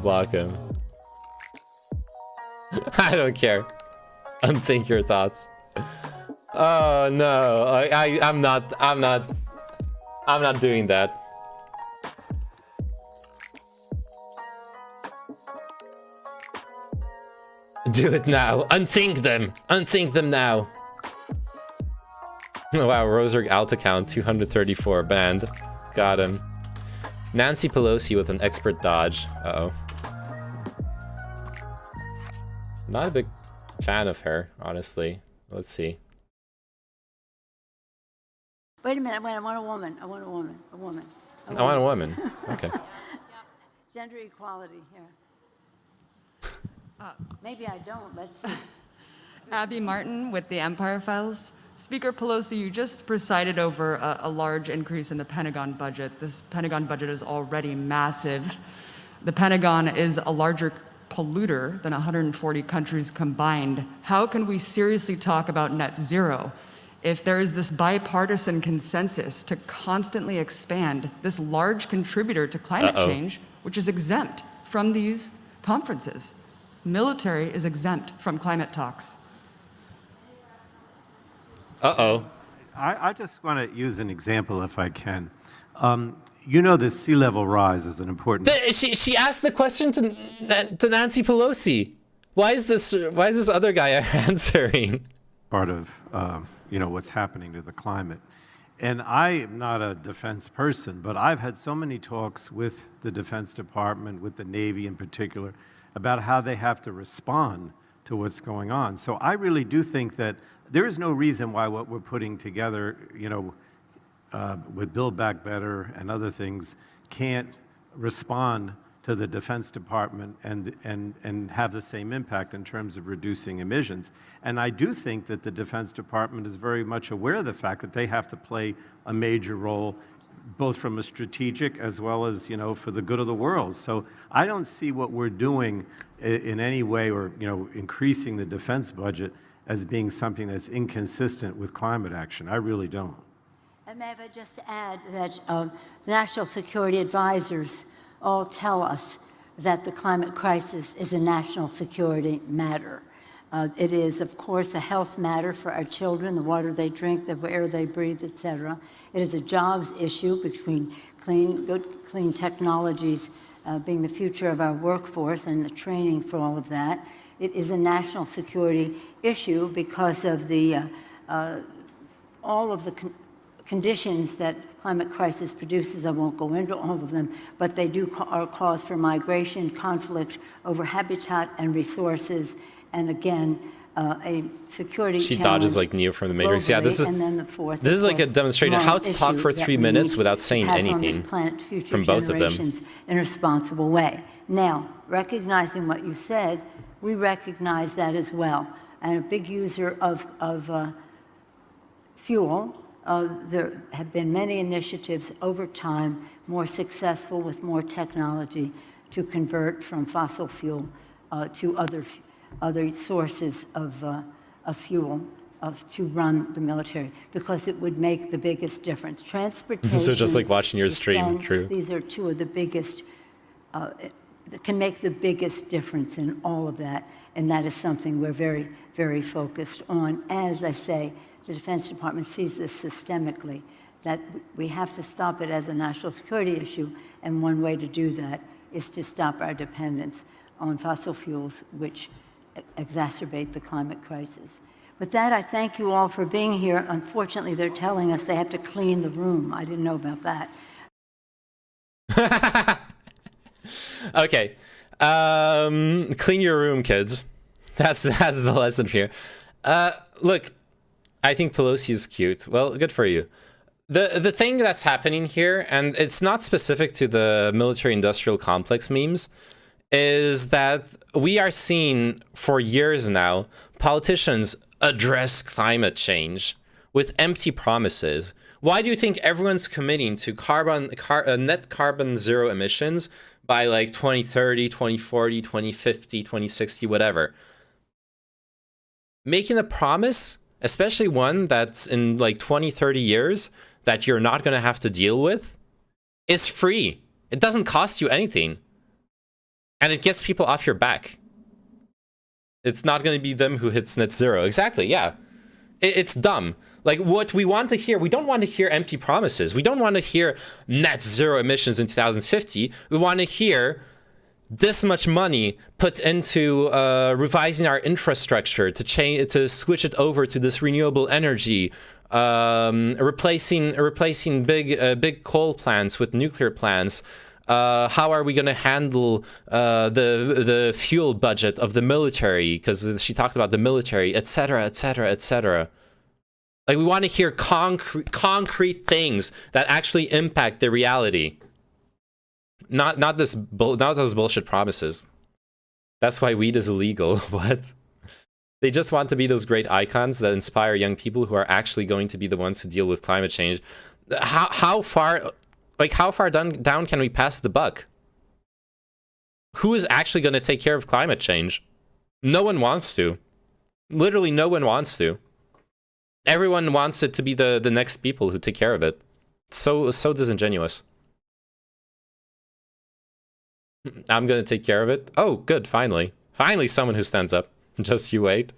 block him. I don't care. Unthink your thoughts. Oh no, I'm not doing that. Do it now. Unthink them. Unthink them now. Oh, wow, Roserg alt account 234 banned. Got him. Nancy Pelosi with an expert dodge. Uh-oh. Not a big fan of her, honestly. Let's see.
Wait a minute, I want a woman. I want a woman. A woman.
I want a woman. Okay.
Gender equality here. Maybe I don't. Let's see.
Abby Martin with the Empire Files. Speaker Pelosi, you just presided over a large increase in the Pentagon budget. This Pentagon budget is already massive. The Pentagon is a larger polluter than 140 countries combined. How can we seriously talk about net zero if there is this bipartisan consensus to constantly expand this large contributor to climate change, which is exempt from these conferences? Military is exempt from climate talks.
Uh-oh.
I just want to use an example if I can. You know the sea level rise is an important...
She asked the question to Nancy Pelosi. Why is this other guy answering?
Part of, you know, what's happening to the climate. And I am not a defense person, but I've had so many talks with the Defense Department, with the Navy in particular, about how they have to respond to what's going on. So I really do think that there is no reason why what we're putting together, you know, with Build Back Better and other things can't respond to the Defense Department and have the same impact in terms of reducing emissions. And I do think that the Defense Department is very much aware of the fact that they have to play a major role, both from a strategic as well as, you know, for the good of the world. So I don't see what we're doing in any way, or, you know, increasing the defense budget as being something that's inconsistent with climate action. I really don't.
And may I just add that the national security advisors all tell us that the climate crisis is a national security matter. It is, of course, a health matter for our children, the water they drink, the air they breathe, etc. It is a jobs issue between good, clean technologies being the future of our workforce and the training for all of that. It is a national security issue because of the all of the conditions that climate crisis produces. I won't go into all of them, but they are cause for migration, conflict over habitat and resources, and again, a security
She
challenge
dodges like Neo from the Matrix. Yeah, this is
and then the fourth,
this is like a demonstration of how to talk for 3 minutes without saying anything from both of them.
In a responsible way. Now, recognizing what you said, we recognize that as well. And a big user of fuel. There have been many initiatives over time, more successful with more technology, to convert from fossil fuel to other sources of fuel to run the military, because it would make the biggest difference. Transportation.
So just like watching your stream,
defense,
true.
These are two of the biggest, that can make the biggest difference in all of that, and that is something we're very, very focused on. As I say, the Defense Department sees this systemically, that we have to stop it as a national security issue, and one way to do that is to stop our dependence on fossil fuels, which exacerbate the climate crisis. With that, I thank you all for being here. Unfortunately, they're telling us they have to clean the room. I didn't know about that.
Okay. Clean your room, kids. That's the lesson here. Look, I think Pelosi is cute. Well, good for you. The thing that's happening here, and it's not specific to the military-industrial complex memes, is that we are seeing for years now politicians address climate change with empty promises. Why do you think everyone's committing to net carbon zero emissions by like 2030, 2040, 2050, 2060, whatever? Making a promise, especially one that's in like 20, 30 years that you're not going to have to deal with, is free. It doesn't cost you anything. And it gets people off your back. It's not going to be them who hits net zero. Exactly, yeah. It's dumb. Like, what we want to hear, we don't want to hear empty promises. We don't want to hear net zero emissions in 2050. We want to hear this much money put into revising our infrastructure to switch it over to this renewable energy, replacing big coal plants with nuclear plants. How are we going to handle the fuel budget of the military? Because she talked about the military, etc., etc., etc. Like, we want to hear concrete things that actually impact the reality. Not those bullshit promises. That's why weed is illegal. What? They just want to be those great icons that inspire young people who are actually going to be the ones who deal with climate change. How far down can we pass the buck? Who is actually going to take care of climate change? No one wants to. Literally, no one wants to. Everyone wants it to be the next people who take care of it. So disingenuous. I'm going to take care of it. Oh, good, finally. Finally someone who stands up. Just you wait.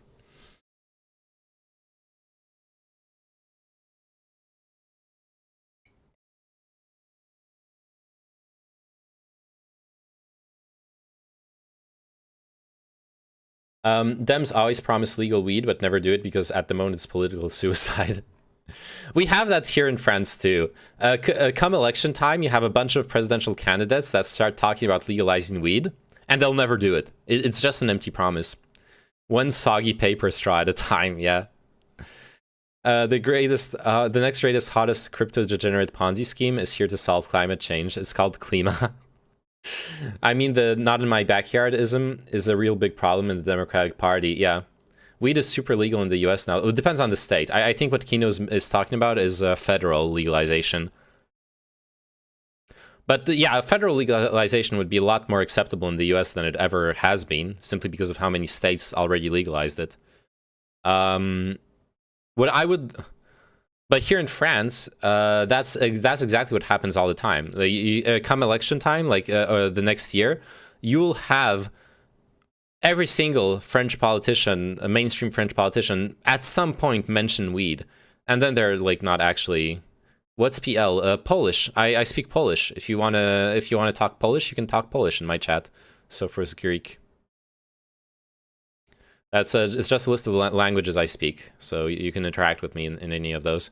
Dems always promise legal weed, but never do it because at the moment it's political suicide. We have that here in France too. Come election time, you have a bunch of presidential candidates that start talking about legalizing weed, and they'll never do it. It's just an empty promise. One soggy paper straw at a time, yeah. The next greatest, hottest crypto degenerate Ponzi scheme is here to solve climate change. It's called Klima. I mean, the not in my backyardism is a real big problem in the Democratic Party, yeah. Weed is super legal in the US now. It depends on the state. I think what Kino is talking about is federal legalization. But yeah, federal legalization would be a lot more acceptable in the US than it ever has been, simply because of how many states already legalized it. But here in France, that's exactly what happens all the time. Come election time, like the next year, you'll have every single French politician, a mainstream French politician, at some point mention weed, and then they're like not actually. What's PL? Polish. I speak Polish. If you wanna talk Polish, you can talk Polish in my chat. So for Greek. It's just a list of languages I speak, so you can interact with me in any of those.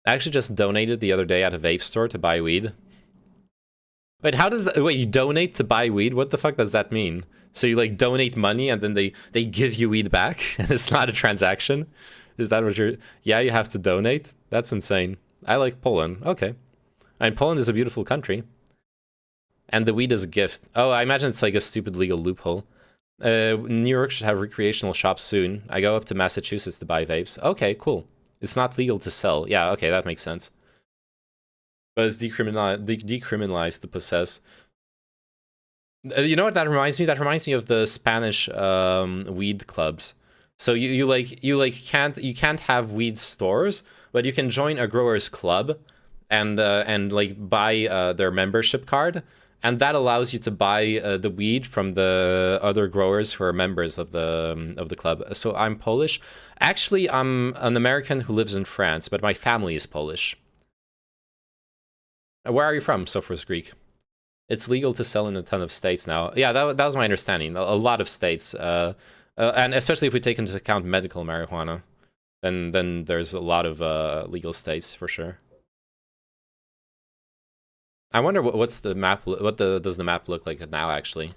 I actually just donated the other day at a vape store to buy weed. Wait, how does that, wait, you donate to buy weed? What the fuck does that mean? So you like donate money and then they give you weed back and it's not a transaction? Is that what you're... Yeah, you have to donate? That's insane. I like Poland. Okay. I mean, Poland is a beautiful country. And the weed is a gift. Oh, I imagine it's like a stupid legal loophole. New York should have recreational shops soon. I go up to Massachusetts to buy vapes. Okay, cool. It's not legal to sell. Yeah, okay, that makes sense. But it's decriminalized to possess. You know what that reminds me? That reminds me of the Spanish weed clubs. So you can't have weed stores, but you can join a growers club and like buy their membership card, and that allows you to buy the weed from the other growers who are members of the club. So I'm Polish. Actually, I'm an American who lives in France, but my family is Polish. Where are you from? Sophros Greek. It's legal to sell in a ton of states now. Yeah, that was my understanding. A lot of states, and especially if we take into account medical marijuana, then there's a lot of legal states for sure. I wonder what's the map. Does the map look like now? Actually,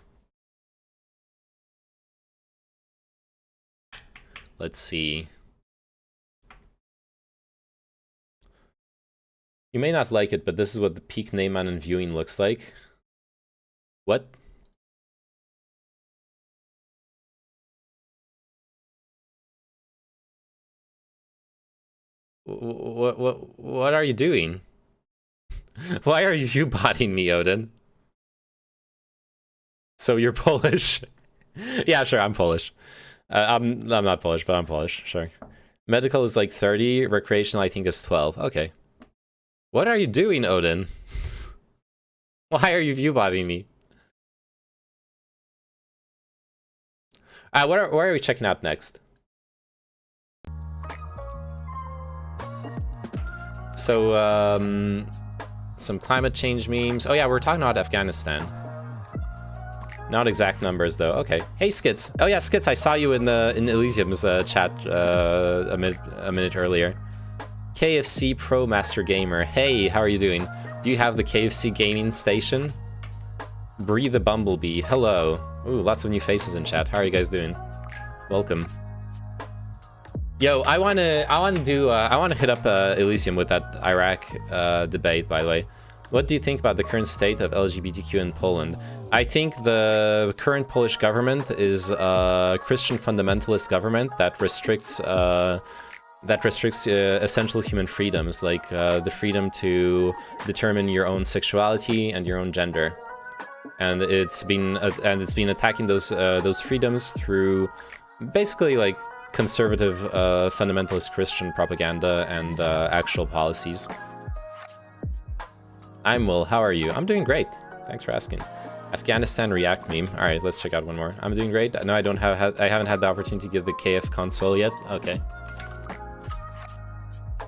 let's see. You may not like it, but this is what the peak Neyman and viewing looks like. What? What are you doing? Why are you botting me, Odin? So you're Polish? Yeah, sure, I'm Polish. I'm not Polish, but I'm Polish, sure. Medical is like 30, recreational I think is 12. Okay. What are you doing, Odin? Why are you viewbotting me? What are we checking out next? So, some climate change memes. Oh yeah, we're talking about Afghanistan. Not exact numbers though. Okay. Hey Skits. Oh yeah, Skits. I saw you in Illisium's chat a minute earlier. KFC Pro Master Gamer. Hey, how are you doing? Do you have the KFC gaming station? Bree the Bumblebee. Hello. Ooh, lots of new faces in chat. How are you guys doing? Welcome. Yo, I wanna hit up Illisium with that Iraq debate. By the way, what do you think about the current state of LGBTQ in Poland? I think the current Polish government is a Christian fundamentalist government that restricts essential human freedoms, like the freedom to determine your own sexuality and your own gender. And it's been attacking those freedoms through basically like conservative fundamentalist Christian propaganda and actual policies. I'm Will. How are you? I'm doing great. Thanks for asking. Afghanistan React meme. All right, let's check out one more. I'm doing great. No, I haven't had the opportunity to get the KF console yet. Okay.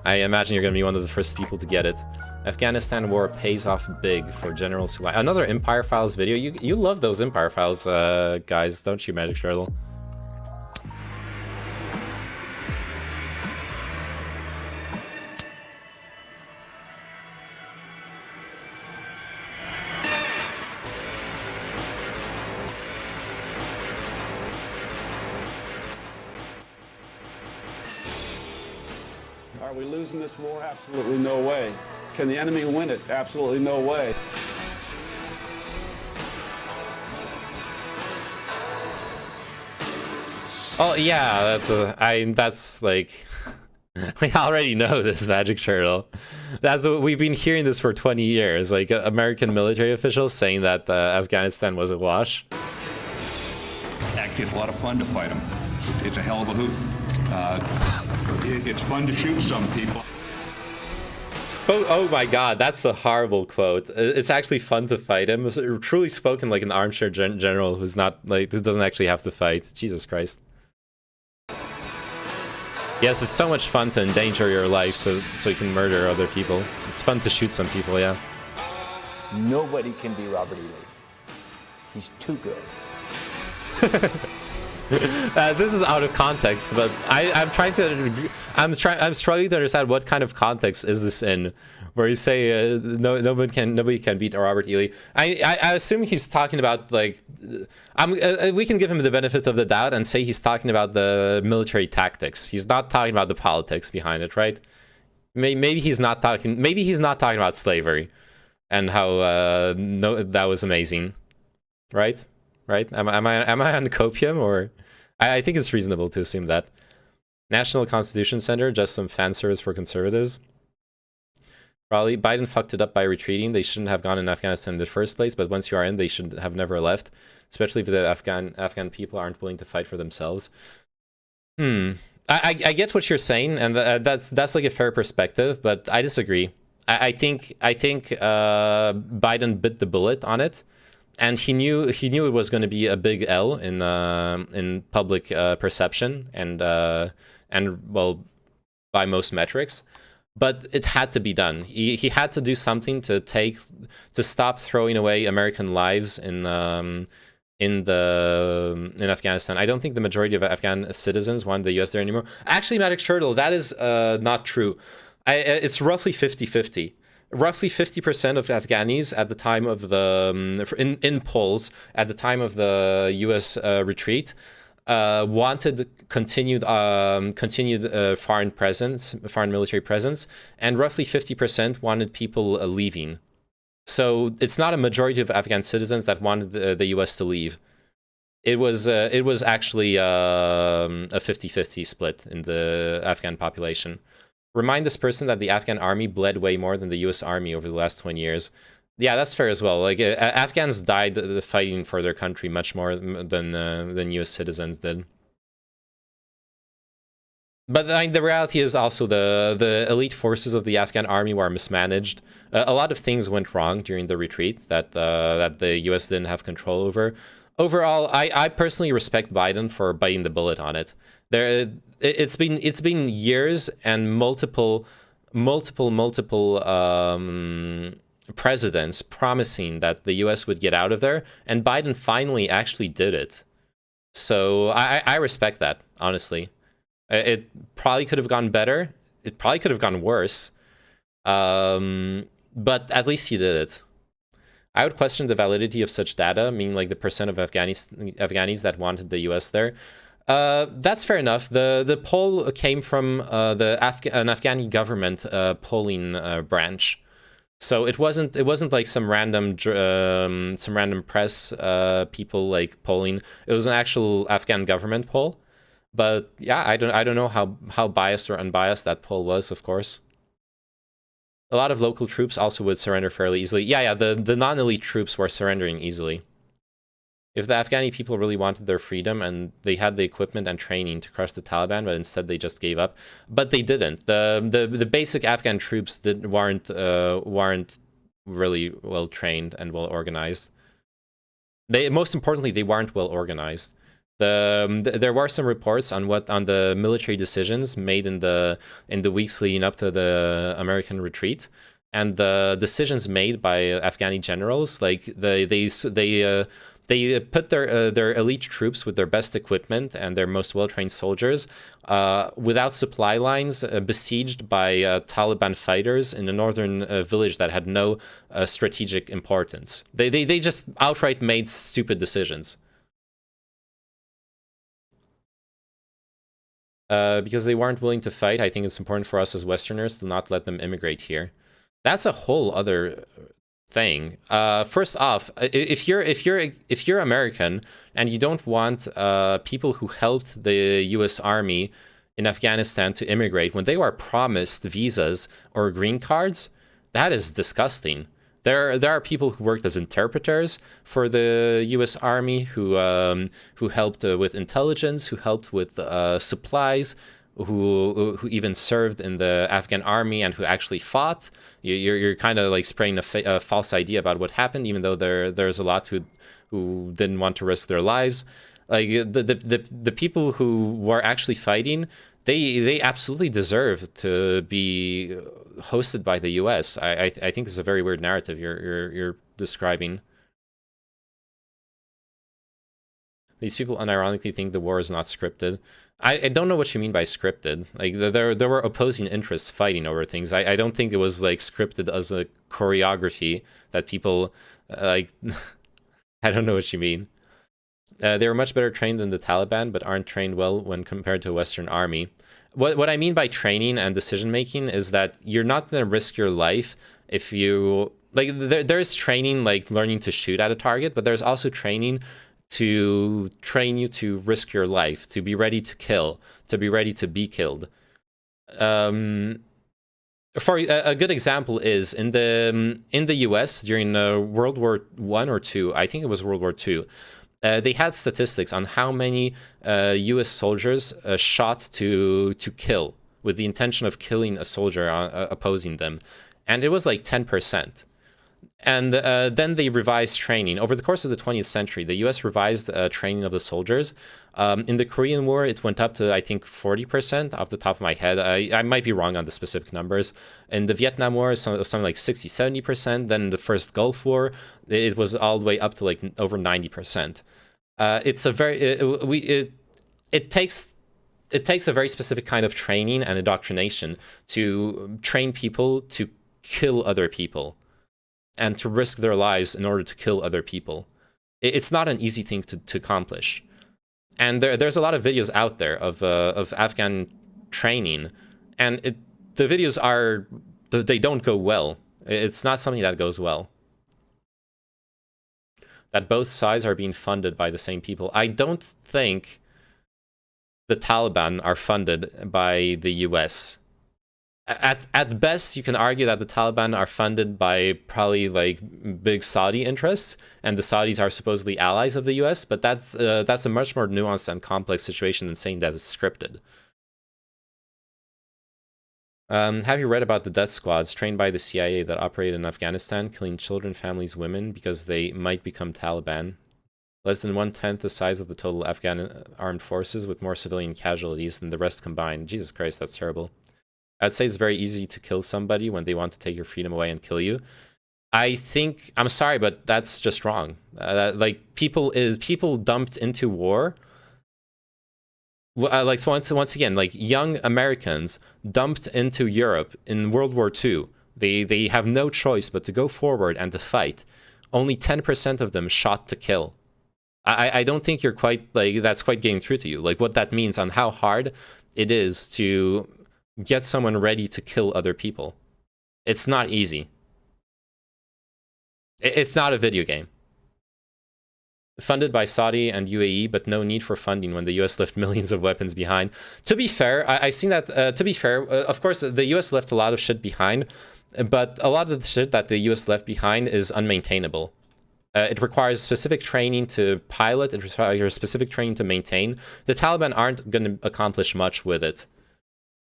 I imagine you're gonna be one of the first people to get it. Afghanistan war pays off big for General Sulai. Another Empire Files video. You love those Empire Files guys, don't you, Magic Turtle?
Are we losing this war? Absolutely no way. Can the enemy win it? Absolutely no way.
Oh yeah, that's like we already know this, Magic Turtle. That's what we've been hearing this for 20 years. Like American military officials saying that Afghanistan was a wash.
Actually, it's a lot of fun to fight them. It's a hell of a hoot. It's fun to shoot some people.
Oh my god, that's a horrible quote. It's actually fun to fight him. It's truly spoken like an armchair general who doesn't actually have to fight. Jesus Christ. Yes, it's so much fun to endanger your life so you can murder other people. It's fun to shoot some people, yeah.
Nobody can be Robert E. Lee. He's too good.
This is out of context, but I'm struggling to understand what kind of context is this in, where you say nobody can beat Robert E. Lee. I assume he's talking about like we can give him the benefit of the doubt and say he's talking about the military tactics. He's not talking about the politics behind it, right? Maybe he's not talking about slavery and how that was amazing, right? Right? Am I on copium, or I think it's reasonable to assume that. National Constitution Center, just some fan service for conservatives. Probably Biden fucked it up by retreating. They shouldn't have gone in Afghanistan in the first place, but once you are in, they should have never left, especially if the Afghan people aren't willing to fight for themselves. I get what you're saying, and that's like a fair perspective, but I disagree. I think Biden bit the bullet on it. And he knew it was going to be a big L in public perception and well, by most metrics, but it had to be done. He had to do something to stop throwing away American lives in Afghanistan. I don't think the majority of Afghan citizens want the U.S. there anymore. Actually, Magic Turtle, that is not true. It's roughly 50-50. Roughly 50% of Afghanis at the time of the in polls at the time of the U.S. Retreat wanted continued foreign military presence, and roughly 50% wanted people leaving. So it's not a majority of Afghan citizens that wanted the U.S. to leave. It was actually a 50-50 split in the Afghan population. Remind this person that the Afghan army bled way more than the U.S. army over the last 20 years. Yeah, that's fair as well. Like Afghans died fighting for their country much more than U.S. citizens did. But the reality is also the elite forces of the Afghan army were mismanaged. A lot of things went wrong during the retreat that the U.S. didn't have control over. Overall, I personally respect Biden for biting the bullet on it. It's been years and multiple presidents promising that the U.S. would get out of there, and Biden finally actually did it. So I respect that, honestly. It probably could have gone better. It probably could have gone worse. But at least he did it. I would question the validity of such data, meaning like the percent of Afghanis that wanted the U.S. there. That's fair enough. The poll came from an Afghani government polling branch, so it wasn't like some random press people like polling. It was an actual Afghan government poll. But yeah, I don't know how biased or unbiased that poll was. Of course, a lot of local troops also would surrender fairly easily. Yeah, the non-elite troops were surrendering easily. If the Afghani people really wanted their freedom and they had the equipment and training to crush the Taliban, but instead they just gave up. But they didn't. The basic Afghan troops weren't really well trained and well organized. Most importantly, they weren't well organized. There were some reports on the military decisions made in the weeks leading up to the American retreat, and the decisions made by Afghani generals, like they put their elite troops with their best equipment and their most well-trained soldiers without supply lines, besieged by Taliban fighters in a northern village that had no strategic importance. They just outright made stupid decisions. because they weren't willing to fight. I think it's important for us as Westerners to not let them immigrate here. That's a whole other thing. First off, if you're American and you don't want people who helped the U.S. Army in Afghanistan to immigrate when they were promised visas or green cards, that is disgusting. There are people who worked as interpreters for the U.S. Army who helped with intelligence, who helped with supplies, who even served in the Afghan army and who actually fought. You're kind of like spreading a false idea about what happened, even though there's a lot who didn't want to risk their lives. Like the people who were actually fighting, they absolutely deserve to be hosted by the U.S. I think it's a very weird narrative you're describing. These people unironically think the war is not scripted. I don't know what you mean by scripted. Like there were opposing interests fighting over things. I don't think it was like scripted as a choreography that people like. I don't know what you mean. They were much better trained than the Taliban, but aren't trained well when compared to a Western army. What I mean by training and decision making is that you're not going to risk your life if you like. There's training like learning to shoot at a target, but there's also training to train you to risk your life, to be ready to kill, to be ready to be killed. For a good example is in the U.S. during World War I or II, I think it was World War II. They had statistics on how many U.S. soldiers shot to kill with the intention of killing a soldier opposing them, and it was like 10%. And then they revised training. Over the course of the 20th century, the U.S. revised training of the soldiers. In the Korean War, it went up to, I think, 40% off the top of my head. I might be wrong on the specific numbers. In the Vietnam War, something like 60, 70%. Then the first Gulf War, it was all the way up to like over 90%. It's a very... It takes a very specific kind of training and indoctrination to train people to kill other people and to risk their lives in order to kill other people. It's not an easy thing to accomplish. And there's a lot of videos out there of Afghan training, and the videos they don't go well. It's not something that goes well. That both sides are being funded by the same people. I don't think the Taliban are funded by the US. At best, you can argue that the Taliban are funded by probably like big Saudi interests, and the Saudis are supposedly allies of the US, but that's a much more nuanced and complex situation than saying that it's scripted. Have you read about the death squads trained by the CIA that operate in Afghanistan, killing children, families, women, because they might become Taliban? Less than 1/10 the size of the total Afghan armed forces, with more civilian casualties than the rest combined. Jesus Christ, that's terrible. I'd say it's very easy to kill somebody when they want to take your freedom away and kill you. I think, I'm sorry, but that's just wrong. Like people dumped into war. Like once again, like young Americans dumped into Europe in World War II. They have no choice but to go forward and to fight. Only 10% of them shot to kill. I don't think you're quite like that's quite getting through to you. Like what that means on how hard it is to get someone ready to kill other people. It's not easy. It's not a video game. Funded by Saudi and UAE, but no need for funding when the US left millions of weapons behind. To be fair, I've seen that, to be fair, of course, the US left a lot of shit behind, but a lot of the shit that the US left behind is unmaintainable. It requires specific training to pilot, it requires specific training to maintain. The Taliban aren't going to accomplish much with it.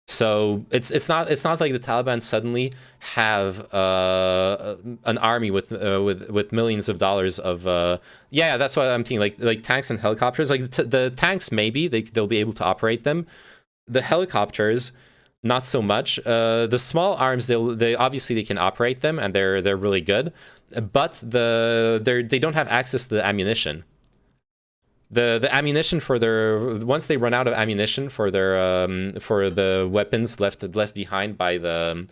So it's not like the Taliban suddenly have an army with millions of dollars of yeah, that's what I'm thinking, like tanks and helicopters. Like the tanks, maybe they'll be able to operate them. The helicopters, not so much. The small arms, they obviously can operate them, and they're really good, but they don't have access to the ammunition. The ammunition for once they run out of ammunition for the weapons left behind by the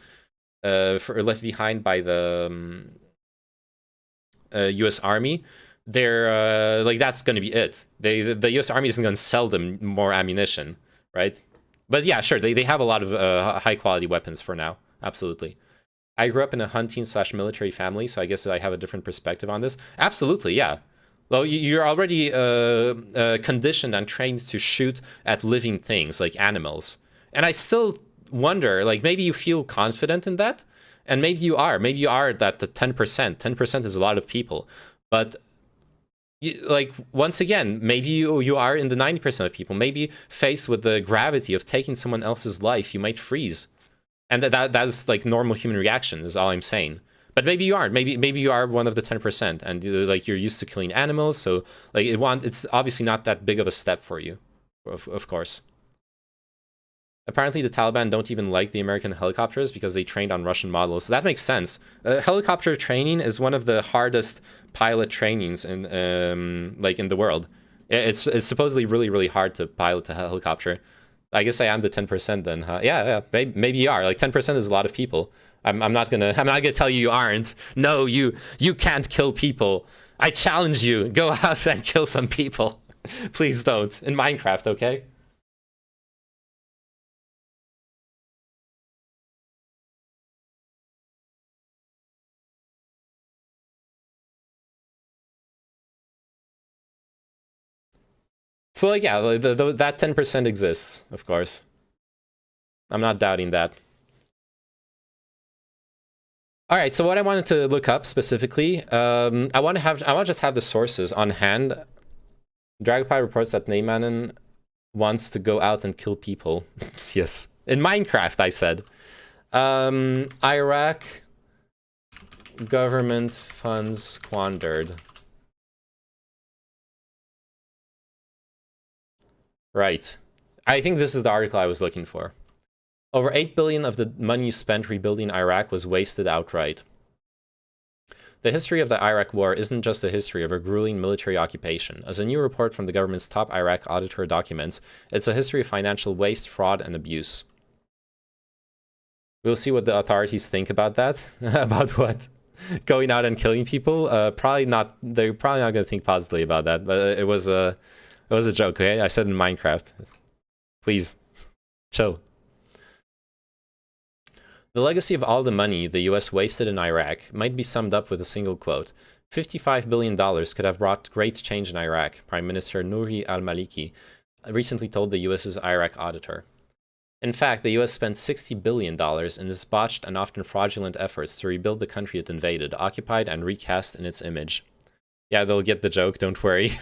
U.S. Army, they're like that's going to be it. The U.S. Army isn't going to sell them more ammunition, right? But yeah, sure, they have a lot of high-quality weapons for now. Absolutely. I grew up in a hunting/military family, so I guess I have a different perspective on this. Absolutely, yeah. Well, you're already conditioned and trained to shoot at living things like animals. And I still wonder, like, maybe you feel confident in that, and maybe you are. Maybe you are that the 10%. 10% is a lot of people. But, like, once again, maybe you are in the 90% of people. Maybe faced with the gravity of taking someone else's life, you might freeze. And that's like normal human reaction is all I'm saying. But maybe you aren't. Maybe you are one of the 10%, and like you're used to killing animals, so like it's obviously not that big of a step for you, of course. Apparently, the Taliban don't even like the American helicopters because they trained on Russian models. So that makes sense. Helicopter training is one of the hardest pilot trainings in like in the world. It's supposedly really hard to pilot a helicopter. I guess I am the 10% then, huh? Yeah, maybe you are. Like 10% is a lot of people. I'm not gonna tell you aren't. No, you can't kill people. I challenge you. Go out and kill some people. Please don't. In Minecraft, okay? So like yeah, that 10% exists, of course. I'm not doubting that. All right, so what I wanted to look up specifically, I want to just have the sources on hand. Dragpie reports that Neymanen wants to go out and kill people. Yes, in Minecraft, I said. Iraq government funds squandered. Right. I think this is the article I was looking for. Over 8 billion of the money spent rebuilding Iraq was wasted outright. The history of the Iraq War isn't just a history of a grueling military occupation. As a new report from the government's top Iraq auditor documents, it's a history of financial waste, fraud, and abuse. We'll see what the authorities think about that. About what? Going out and killing people? Probably not. They're probably not going to think positively about that. But it was a joke, okay? I said in Minecraft. Please, chill. The legacy of all the money the US wasted in Iraq might be summed up with a single quote. $55 billion could have brought great change in Iraq, Prime Minister Nouri al-Maliki recently told the US's Iraq auditor. In fact, the US spent $60 billion in its botched and often fraudulent efforts to rebuild the country it invaded, occupied, and recast in its image. Yeah, they'll get the joke, don't worry.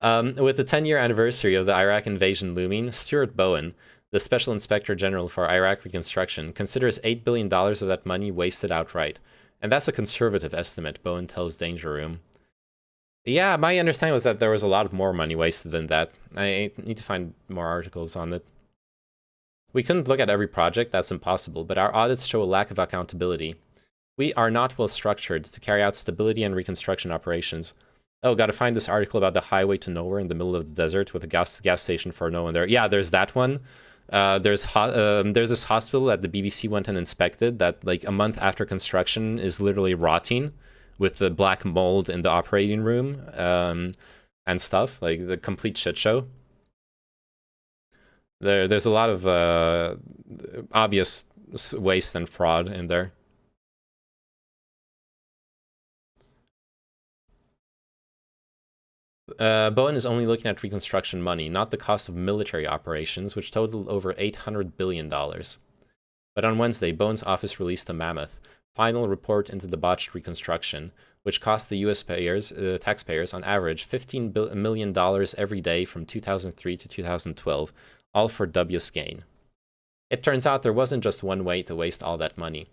With the 10-year anniversary of the Iraq invasion looming, Stuart Bowen, the Special Inspector General for Iraq Reconstruction, considers $8 billion of that money wasted outright. And that's a conservative estimate, Bowen tells Danger Room. Yeah, my understanding was that there was a lot more money wasted than that. I need to find more articles on it. We couldn't look at every project, that's impossible, but our audits show a lack of accountability. We are not well structured to carry out stability and reconstruction operations. Oh, gotta find this article about the highway to nowhere in the middle of the desert with a gas station for no one there. Yeah, there's that one. There's this hospital that the BBC went and inspected that, like, a month after construction is literally rotting with the black mold in the operating room and stuff, like the complete shit show. There's a lot of obvious waste and fraud in there. Bowen is only looking at reconstruction money, not the cost of military operations, which totaled over $800 billion. But on Wednesday, Bowen's office released a mammoth final report into the botched reconstruction, which cost the U.S. taxpayers on average $15 million every day from 2003 to 2012, all for dubious gain. It turns out there wasn't just one way to waste all that money.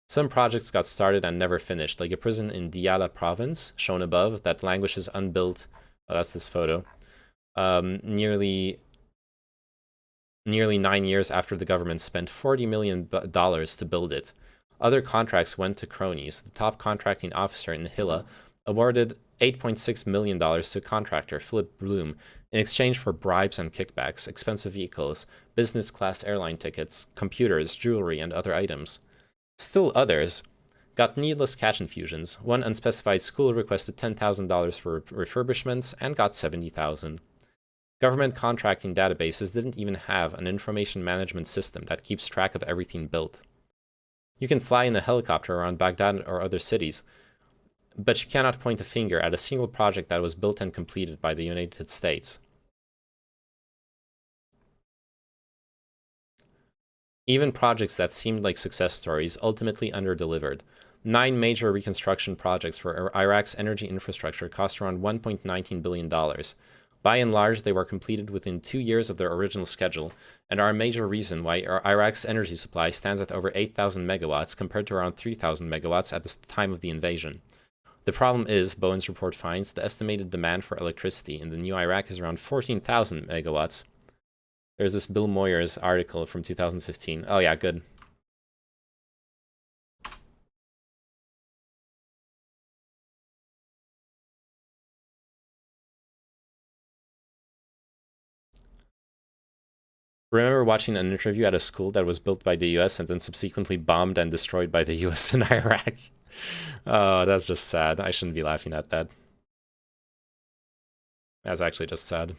Some projects got started and never finished, like a prison in Diyala province, shown above, that languishes unbuilt. Oh, that's this photo. Nearly 9 years after the government spent $40 million to build it. Other contracts went to cronies. The top contracting officer in Hilla awarded $8.6 million to contractor Philip Bloom in exchange for bribes and kickbacks, expensive vehicles, business-class airline tickets, computers, jewelry, and other items. Still others got needless cash infusions. One unspecified school requested $10,000 for refurbishments and got $70,000. Government contracting databases didn't even have an information management system that keeps track of everything built. You can fly in a helicopter around Baghdad or other cities, but you cannot point a finger at a single project that was built and completed by the United States. Even projects that seemed like success stories ultimately underdelivered. 9 major reconstruction projects for Iraq's energy infrastructure cost around $1.19 billion. By and large, they were completed within 2 years of their original schedule, and are a major reason why Iraq's energy supply stands at over 8,000 megawatts compared to around 3,000 megawatts at the time of the invasion. The problem is, Bowen's report finds, the estimated demand for electricity in the new Iraq is around 14,000 megawatts. There's this Bill Moyers article from 2015. Oh yeah, good. Remember watching an interview at a school that was built by the US and then subsequently bombed and destroyed by the US in Iraq? Oh, that's just sad. I shouldn't be laughing at that. That's actually just sad.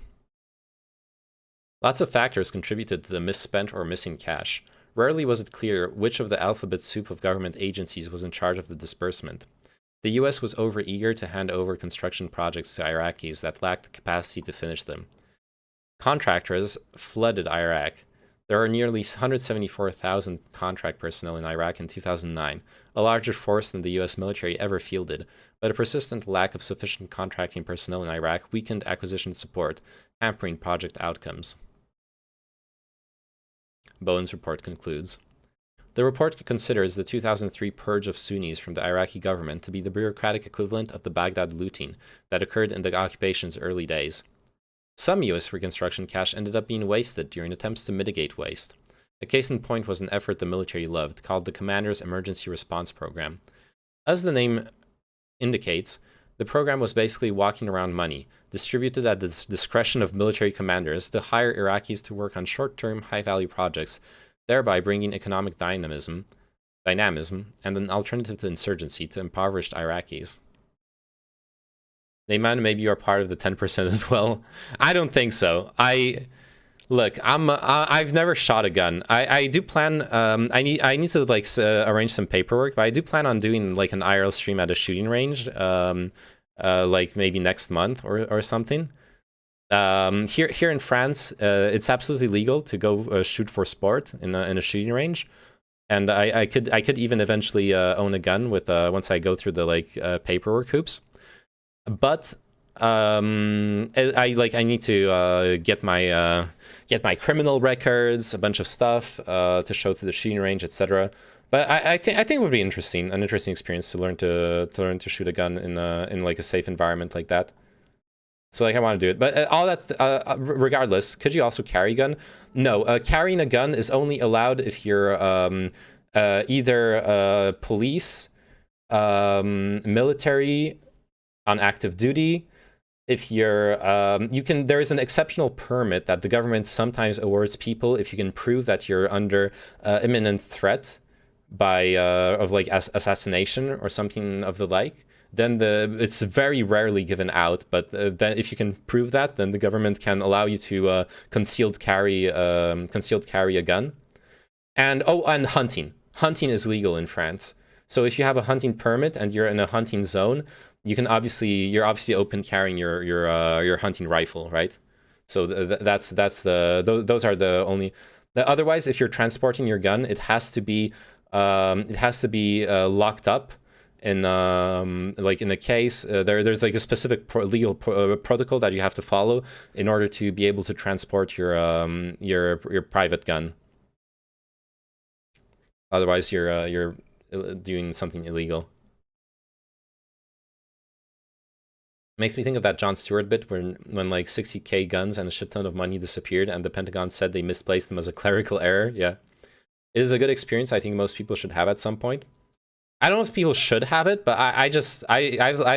Lots of factors contributed to the misspent or missing cash. Rarely was it clear which of the alphabet soup of government agencies was in charge of the disbursement. The US was overeager to hand over construction projects to Iraqis that lacked the capacity to finish them. Contractors flooded Iraq. There are nearly 174,000 contract personnel in Iraq in 2009, a larger force than the US military ever fielded, but a persistent lack of sufficient contracting personnel in Iraq weakened acquisition support, hampering project outcomes. Bowen's report concludes. The report considers the 2003 purge of Sunnis from the Iraqi government to be the bureaucratic equivalent of the Baghdad looting that occurred in the occupation's early days. Some US reconstruction cash ended up being wasted during attempts to mitigate waste. A case in point was an effort the military loved, called the Commander's Emergency Response Program. As the name indicates, the program was basically walking around money, distributed at the discretion of military commanders to hire Iraqis to work on short-term, high-value projects, thereby bringing economic dynamism, and an alternative to insurgency to impoverished Iraqis. Neyman, maybe you are part of the 10% as well. I don't think so. I've never shot a gun. I do plan. I need to like arrange some paperwork, but I do plan on doing like an IRL stream at a shooting range, like maybe next month or something. Here in France, it's absolutely legal to go shoot for sport in a shooting range, and I could even eventually own a gun with once I go through the like paperwork hoops. But I need to get my criminal records, a bunch of stuff to show to the shooting range, etc. But I think it would be an interesting experience to learn to shoot a gun in like a safe environment like that. So like I want to do it. But all that regardless, could you also carry a gun? No, carrying a gun is only allowed if you're either police, military, on active duty. If you're, there is an exceptional permit that the government sometimes awards people if you can prove that you're under imminent threat of like assassination or something of the like. Then it's very rarely given out, but then if you can prove that, then the government can allow you to concealed carry a gun. And hunting. Hunting is legal in France. So if you have a hunting permit and you're in a hunting zone, you're obviously open carrying your hunting rifle, right? So those are the only. Otherwise, if you're transporting your gun, it has to be locked up in like in a case. There's like a specific legal protocol that you have to follow in order to be able to transport your private gun. Otherwise, you're doing something illegal. Makes me think of that Jon Stewart bit when like 60k guns and a shit ton of money disappeared and the Pentagon said they misplaced them as a clerical error. Yeah. It is a good experience I think most people should have at some point. I don't know if people should have it, but I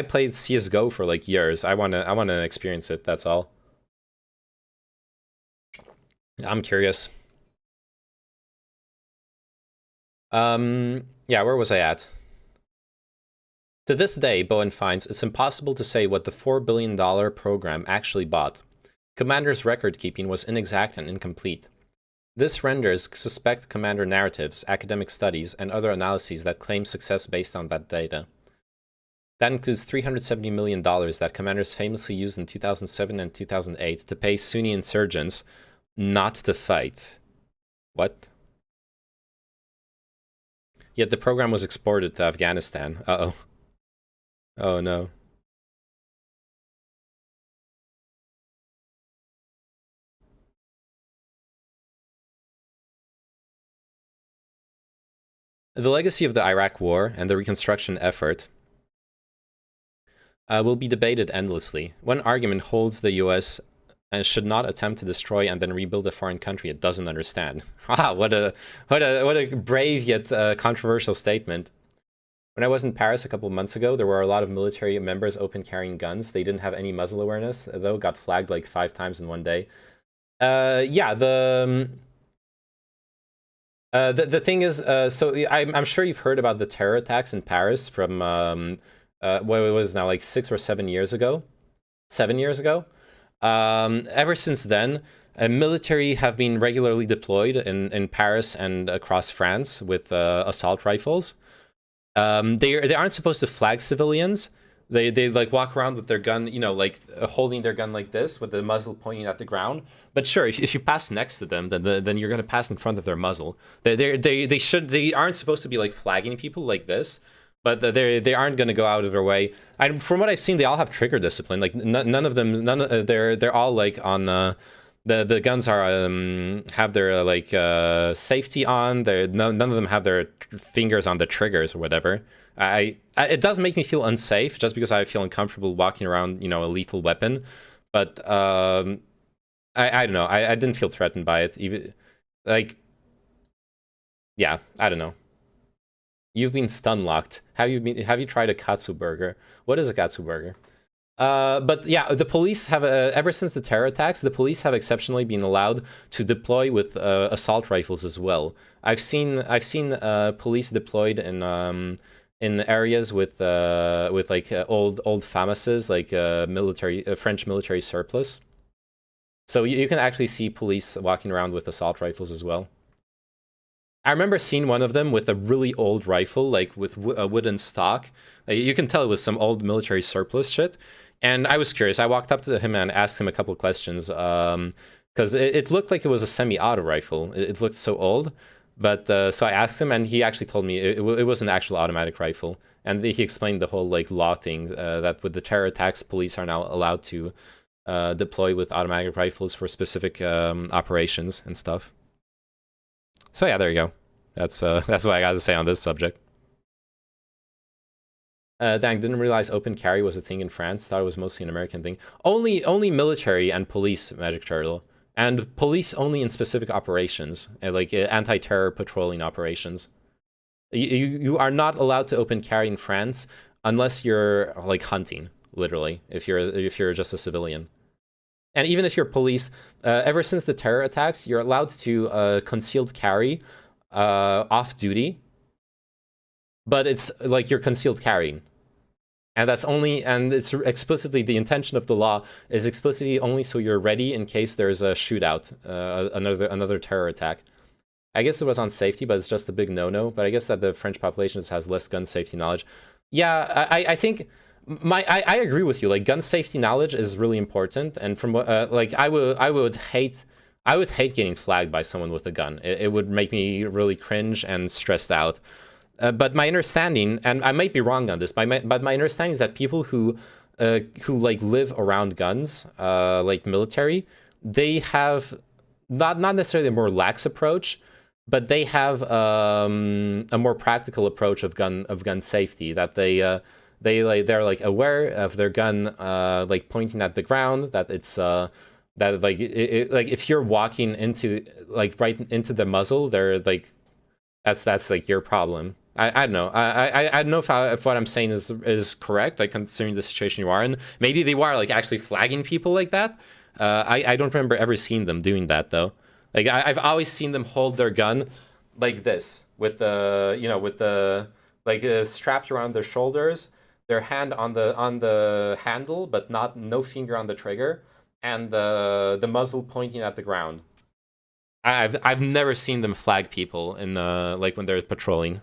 played CSGO for like years. I wanna experience it, that's all. I'm curious. Yeah, where was I at? To this day, Bowen finds it's impossible to say what the $4 billion program actually bought. Commander's record keeping was inexact and incomplete. This renders suspect commander narratives, academic studies, and other analyses that claim success based on that data. That includes $370 million that commanders famously used in 2007 and 2008 to pay Sunni insurgents not to fight. What? Yet the program was exported to Afghanistan. Uh-oh. Oh no. The legacy of the Iraq War and the reconstruction effort will be debated endlessly. One argument holds the US should not attempt to destroy and then rebuild a foreign country it doesn't understand. Wow, what a brave yet controversial statement. When I was in Paris a couple of months ago, there were a lot of military members open carrying guns. They didn't have any muzzle awareness, though, got flagged like 5 times in one day. Yeah, the thing is, so I'm sure you've heard about the terror attacks in Paris from what it was now, like 6 or 7 years ago. 7 years ago. Ever since then, military have been regularly deployed in Paris and across France with assault rifles. They aren't supposed to flag civilians. They like walk around with their gun, you know, like holding their gun like this with the muzzle pointing at the ground. But sure, if you pass next to them, then you're gonna pass in front of their muzzle. They aren't supposed to be like flagging people like this, but they aren't gonna go out of their way. From what I've seen, they all have trigger discipline. Like none of them, they're all like on the guns are have their like safety on. None of them have their fingers on the triggers or whatever. It does make me feel unsafe just because I feel uncomfortable walking around, you know, a lethal weapon. But I don't know. I didn't feel threatened by it. Even like, yeah, I don't know. You've been stun locked. Have you tried a katsu burger? What is a katsu burger? But yeah, the police have ever since the terror attacks, the police have exceptionally been allowed to deploy with assault rifles as well. I've seen police deployed in areas with like old FAMASes, like French military surplus. So you can actually see police walking around with assault rifles as well. I remember seeing one of them with a really old rifle, like with a wooden stock. You can tell it was some old military surplus shit. And I was curious. I walked up to him and asked him a couple of questions because it looked like it was a semi-auto rifle. It looked so old. But so I asked him, and he actually told me it was an actual automatic rifle. And he explained the whole like law thing that with the terror attacks, police are now allowed to deploy with automatic rifles for specific operations and stuff. So yeah, there you go. That's what I got to say on this subject. Dang, didn't realize open carry was a thing in France. Thought it was mostly an American thing. Only military and police, Magic Turtle. And police only in specific operations, like anti-terror patrolling operations. You are not allowed to open carry in France unless you're like hunting, literally. If you're just a civilian. And even if you're police, ever since the terror attacks, you're allowed to concealed carry off duty. But it's like you're concealed carrying. And it's explicitly, the intention of the law is explicitly only so you're ready in case there's a shootout, another terror attack. I guess it was on safety, but it's just a big no-no. But I guess that the French population just has less gun safety knowledge. Yeah, I think I agree with you. Like, gun safety knowledge is really important. And from what like I would hate getting flagged by someone with a gun. It would make me really cringe and stressed out. But my understanding, and I might be wrong on this, but my understanding is that people who like live around guns, like military, they have not necessarily a more lax approach, but they have a more practical approach of gun safety. That they're like aware of their gun, like pointing at the ground. That it's that like like if you're walking into like right into the muzzle, they're like that's like your problem. I don't know. I don't know if what I'm saying is correct, like considering the situation you are in. Maybe they were like actually flagging people like that. I don't remember ever seeing them doing that though. Like I've always seen them hold their gun like this with the like strapped around their shoulders, their hand on the handle, but no finger on the trigger, and the muzzle pointing at the ground. I've never seen them flag people in like when they're patrolling.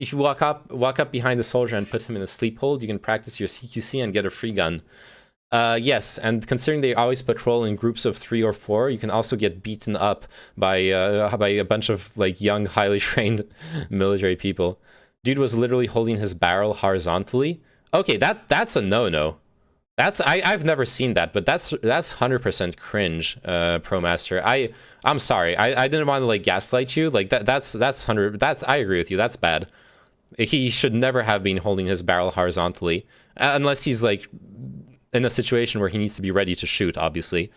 If you walk up behind a soldier and put him in a sleep hold, you can practice your CQC and get a free gun. Yes, and considering they always patrol in groups of 3 or 4, you can also get beaten up by a bunch of like young, highly trained military people. Dude was literally holding his barrel horizontally. Okay, that's a no-no. I've never seen that, but that's 100% cringe, ProMaster. I'm sorry. I didn't want to like gaslight you. Like that's 100. I agree with you. That's bad. He should never have been holding his barrel horizontally, unless he's like in a situation where he needs to be ready to shoot, obviously.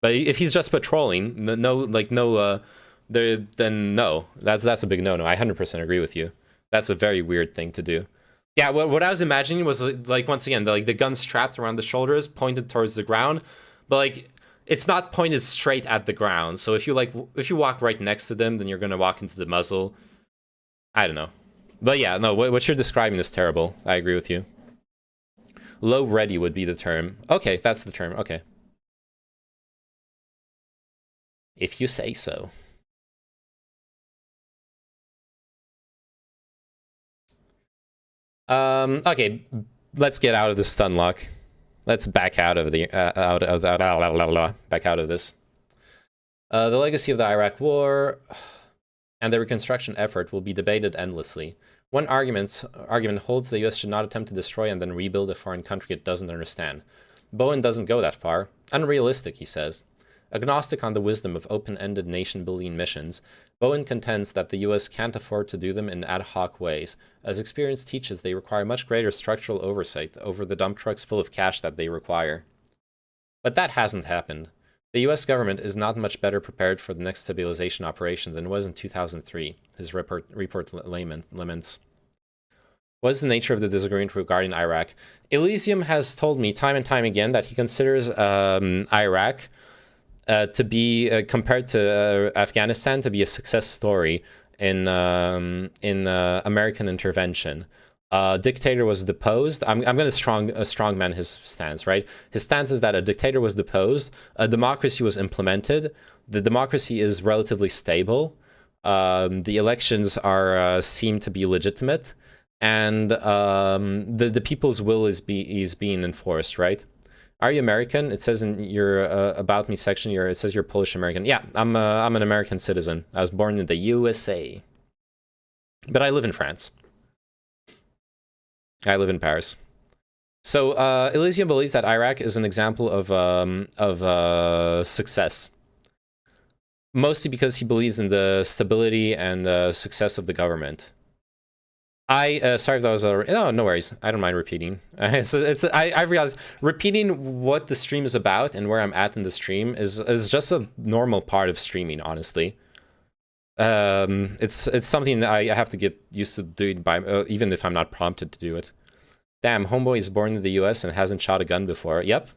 But if he's just patrolling, then no. That's a big no-no. I 100% agree with you. That's a very weird thing to do. Yeah, what I was imagining was like once again, the gun strapped around the shoulders, pointed towards the ground, but like it's not pointed straight at the ground. So if you walk right next to them, then you're gonna walk into the muzzle. I don't know. But yeah, no, what you're describing is terrible. I agree with you. Low ready would be the term. Okay, that's the term. Okay. If you say so. Okay, let's get out of the stun lock. Let's back out of the back out of this. The legacy of the Iraq War and the reconstruction effort will be debated endlessly. One argument holds the US should not attempt to destroy and then rebuild a foreign country it doesn't understand. Bowen doesn't go that far. Unrealistic, he says. Agnostic on the wisdom of open-ended nation-building missions, Bowen contends that the US can't afford to do them in ad hoc ways, as experience teaches they require much greater structural oversight over the dump trucks full of cash that they require. But that hasn't happened. The US government is not much better prepared for the next stabilization operation than it was in 2003, his report laments. What is the nature of the disagreement regarding Iraq? Illisium has told me time and time again that he considers Iraq to be compared to Afghanistan to be a success story in American intervention. Dictator was deposed. I'm going to strongman his stance, right? His stance is that a dictator was deposed, a democracy was implemented, the democracy is relatively stable, the elections are seem to be legitimate, and the people's will is being enforced, right? Are you American? It says in your about me section, it says you're Polish American. Yeah, I'm an American citizen. I was born in the USA, but I live in France. I live in Paris. So Illisium believes that Iraq is an example of success, mostly because he believes in the stability and success of the government. Sorry if that was no worries. I don't mind repeating. I realized repeating what the stream is about and where I'm at in the stream is just a normal part of streaming, honestly. It's something that I have to get used to doing by even if I'm not prompted to do it. Damn, homeboy is born in the US and hasn't shot a gun before. Yep.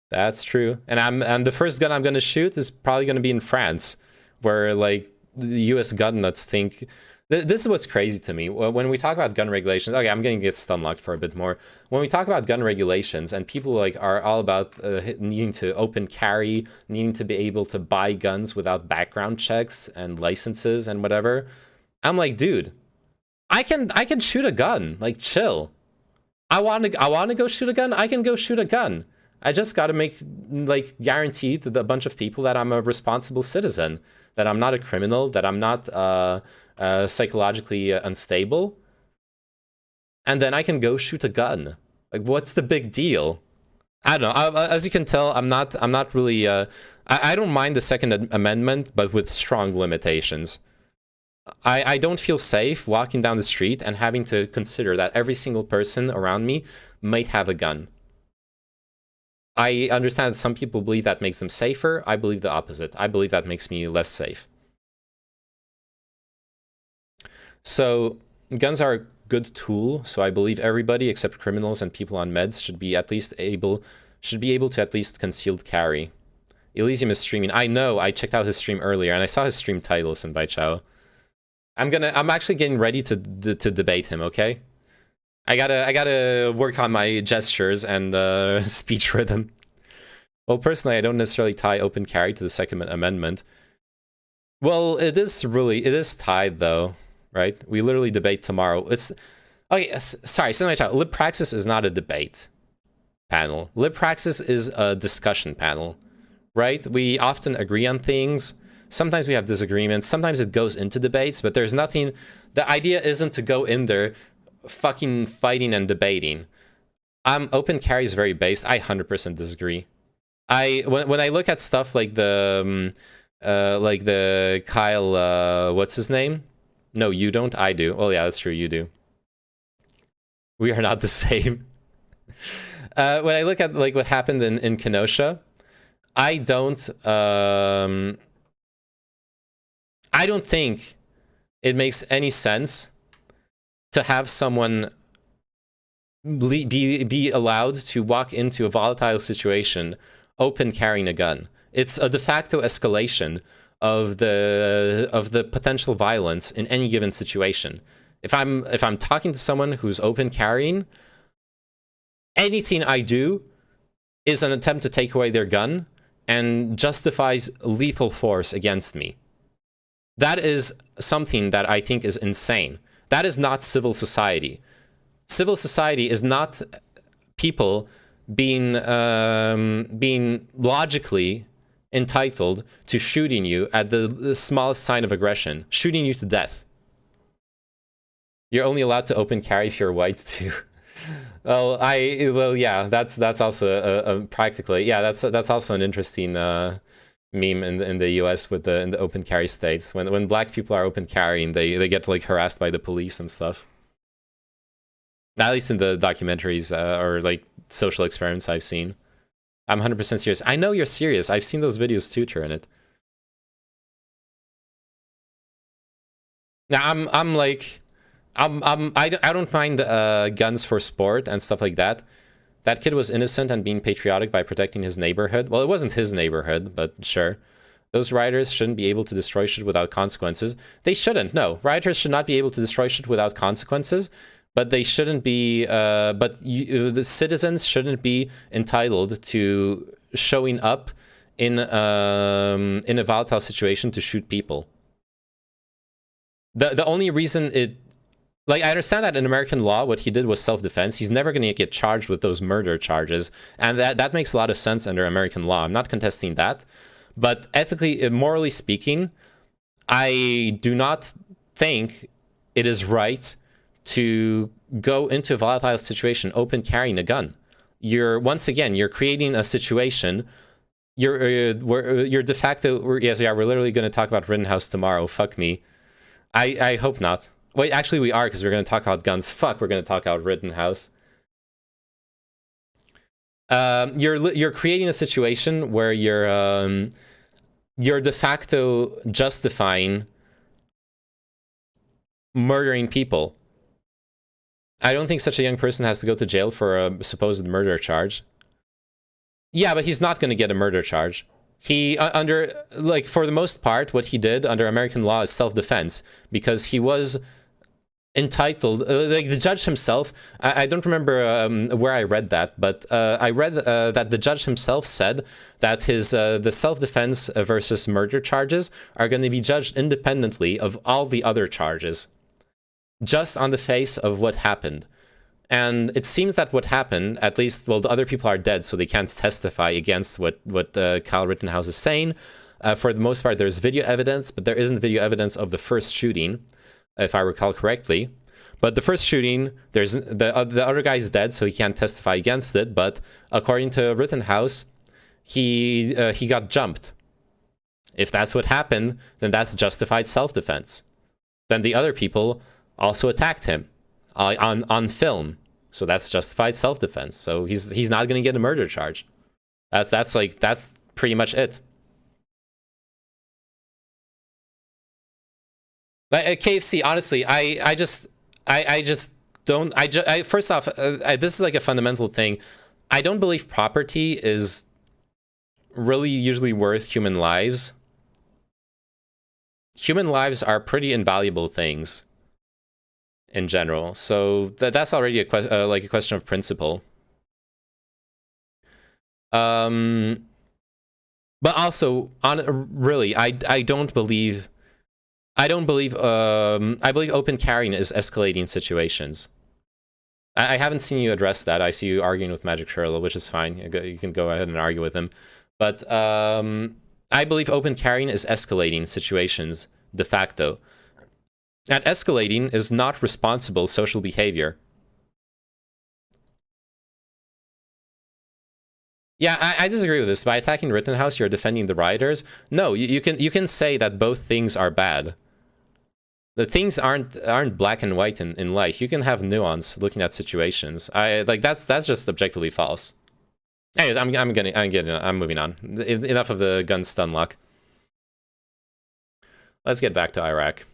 That's true. And the first gun I'm gonna shoot is probably gonna be in France, where like the US gun nuts think this is what's crazy to me. When we talk about gun regulations, okay, I'm gonna get stun locked for a bit more. When we talk about gun regulations and people like are all about needing to open carry, needing to be able to buy guns without background checks and licenses and whatever, I'm like, dude, I can shoot a gun. Like, chill. I want to go shoot a gun. I can go shoot a gun. I just got to make like guarantee to a bunch of people that I'm a responsible citizen, that I'm not a criminal, that I'm not psychologically unstable, and then I can go shoot a gun. Like, what's the big deal? I don't know. As you can tell, I'm not really. I don't mind the Second Amendment, but with strong limitations. I don't feel safe walking down the street and having to consider that every single person around me might have a gun. I understand that some people believe that makes them safer. I believe the opposite. I believe that makes me less safe. So guns are a good tool. So I believe everybody except criminals and people on meds should be able to at least concealed carry. Illisium is streaming. I know. I checked out his stream earlier and I saw his stream title, Senpai Chao. I'm actually getting ready to debate him. Okay. I gotta work on my gestures and speech rhythm. Well, personally, I don't necessarily tie open carry to the Second Amendment. Well, it is tied though, right? We literally debate tomorrow. It's okay. Sorry, Lib Praxis is not a debate panel. Lib Praxis is a discussion panel, right? We often agree on things. Sometimes we have disagreements. Sometimes it goes into debates, but there's nothing. The idea isn't to go in there fucking fighting and debating. Open carry is very based. I 100% disagree. When I look at stuff like the Kyle, what's his name? No, you don't. I do. Oh yeah, that's true. You do. We are not the same. When I look at like what happened in Kenosha, I don't think it makes any sense to have someone be allowed to walk into a volatile situation open carrying a gun. It's a de facto escalation of the potential violence in any given situation. If I'm talking to someone who's open carrying, anything I do is an attempt to take away their gun and justifies lethal force against me. That is something that I think is insane. That is not civil society. Civil society is not people being logically entitled to shooting you at the smallest sign of aggression, shooting you to death. You're only allowed to open carry if you're white too. Well, yeah, that's also practically, yeah, that's also an interesting meme in the U.S. with in the open carry states. When black people are open carrying, they get like harassed by the police and stuff. At least in the documentaries or like social experiments I've seen. I'm 100% serious. I know you're serious. I've seen those videos too, Turnit. Now I don't mind guns for sport and stuff like that. That kid was innocent and being patriotic by protecting his neighborhood. Well, it wasn't his neighborhood, but sure. Those rioters shouldn't be able to destroy shit without consequences. They shouldn't. No, rioters should not be able to destroy shit without consequences. But they shouldn't be. The citizens shouldn't be entitled to showing up in a volatile situation to shoot people. The only reason it. Like, I understand that in American law, what he did was self-defense. He's never going to get charged with those murder charges. And that makes a lot of sense under American law. I'm not contesting that. But ethically, morally speaking, I do not think it is right to go into a volatile situation, open carrying a gun. Once again, you're creating a situation. You're de facto. Yes, yeah, we're literally going to talk about Rittenhouse tomorrow. Fuck me. I hope not. Wait, actually we are, because we're going to talk about guns. Fuck, we're going to talk about Rittenhouse. You're creating a situation where you're de facto justifying murdering people. I don't think such a young person has to go to jail for a supposed murder charge. Yeah, but he's not going to get a murder charge. He, for the most part, what he did under American law is self-defense, because he was entitled, like the judge himself, I don't remember where I read that, but I read that the judge himself said that the self-defense versus murder charges are going to be judged independently of all the other charges, just on the face of what happened. And it seems that what happened, at least, well, the other people are dead, so they can't testify against what Kyle Rittenhouse is saying. For the most part, there's video evidence, but there isn't video evidence of the first shooting, if I recall correctly. But the first shooting, there's the other guy's dead, so he can't testify against it. But according to Rittenhouse, he got jumped. If that's what happened, then that's justified self-defense. Then the other people also attacked him on film, so that's justified self-defense. So he's not going to get a murder charge. That's pretty much it. KFC, honestly, I just don't. First off, this is like a fundamental thing. I don't believe property is really usually worth human lives. Human lives are pretty invaluable things. in general. So that's already a question of principle. But also, really, I believe open carrying is escalating situations. I haven't seen you address that. I see you arguing with Magic Sherlock, which is fine. You can go ahead and argue with him. But I believe open carrying is escalating situations de facto. And escalating is not responsible social behavior. Yeah, I disagree with this. By attacking Rittenhouse, you're defending the rioters. No, you can say that both things are bad. The things aren't black and white in life. You can have nuance looking at situations. That's just objectively false. Anyways, I'm moving on. Enough of the gun stun luck. Let's get back to Iraq.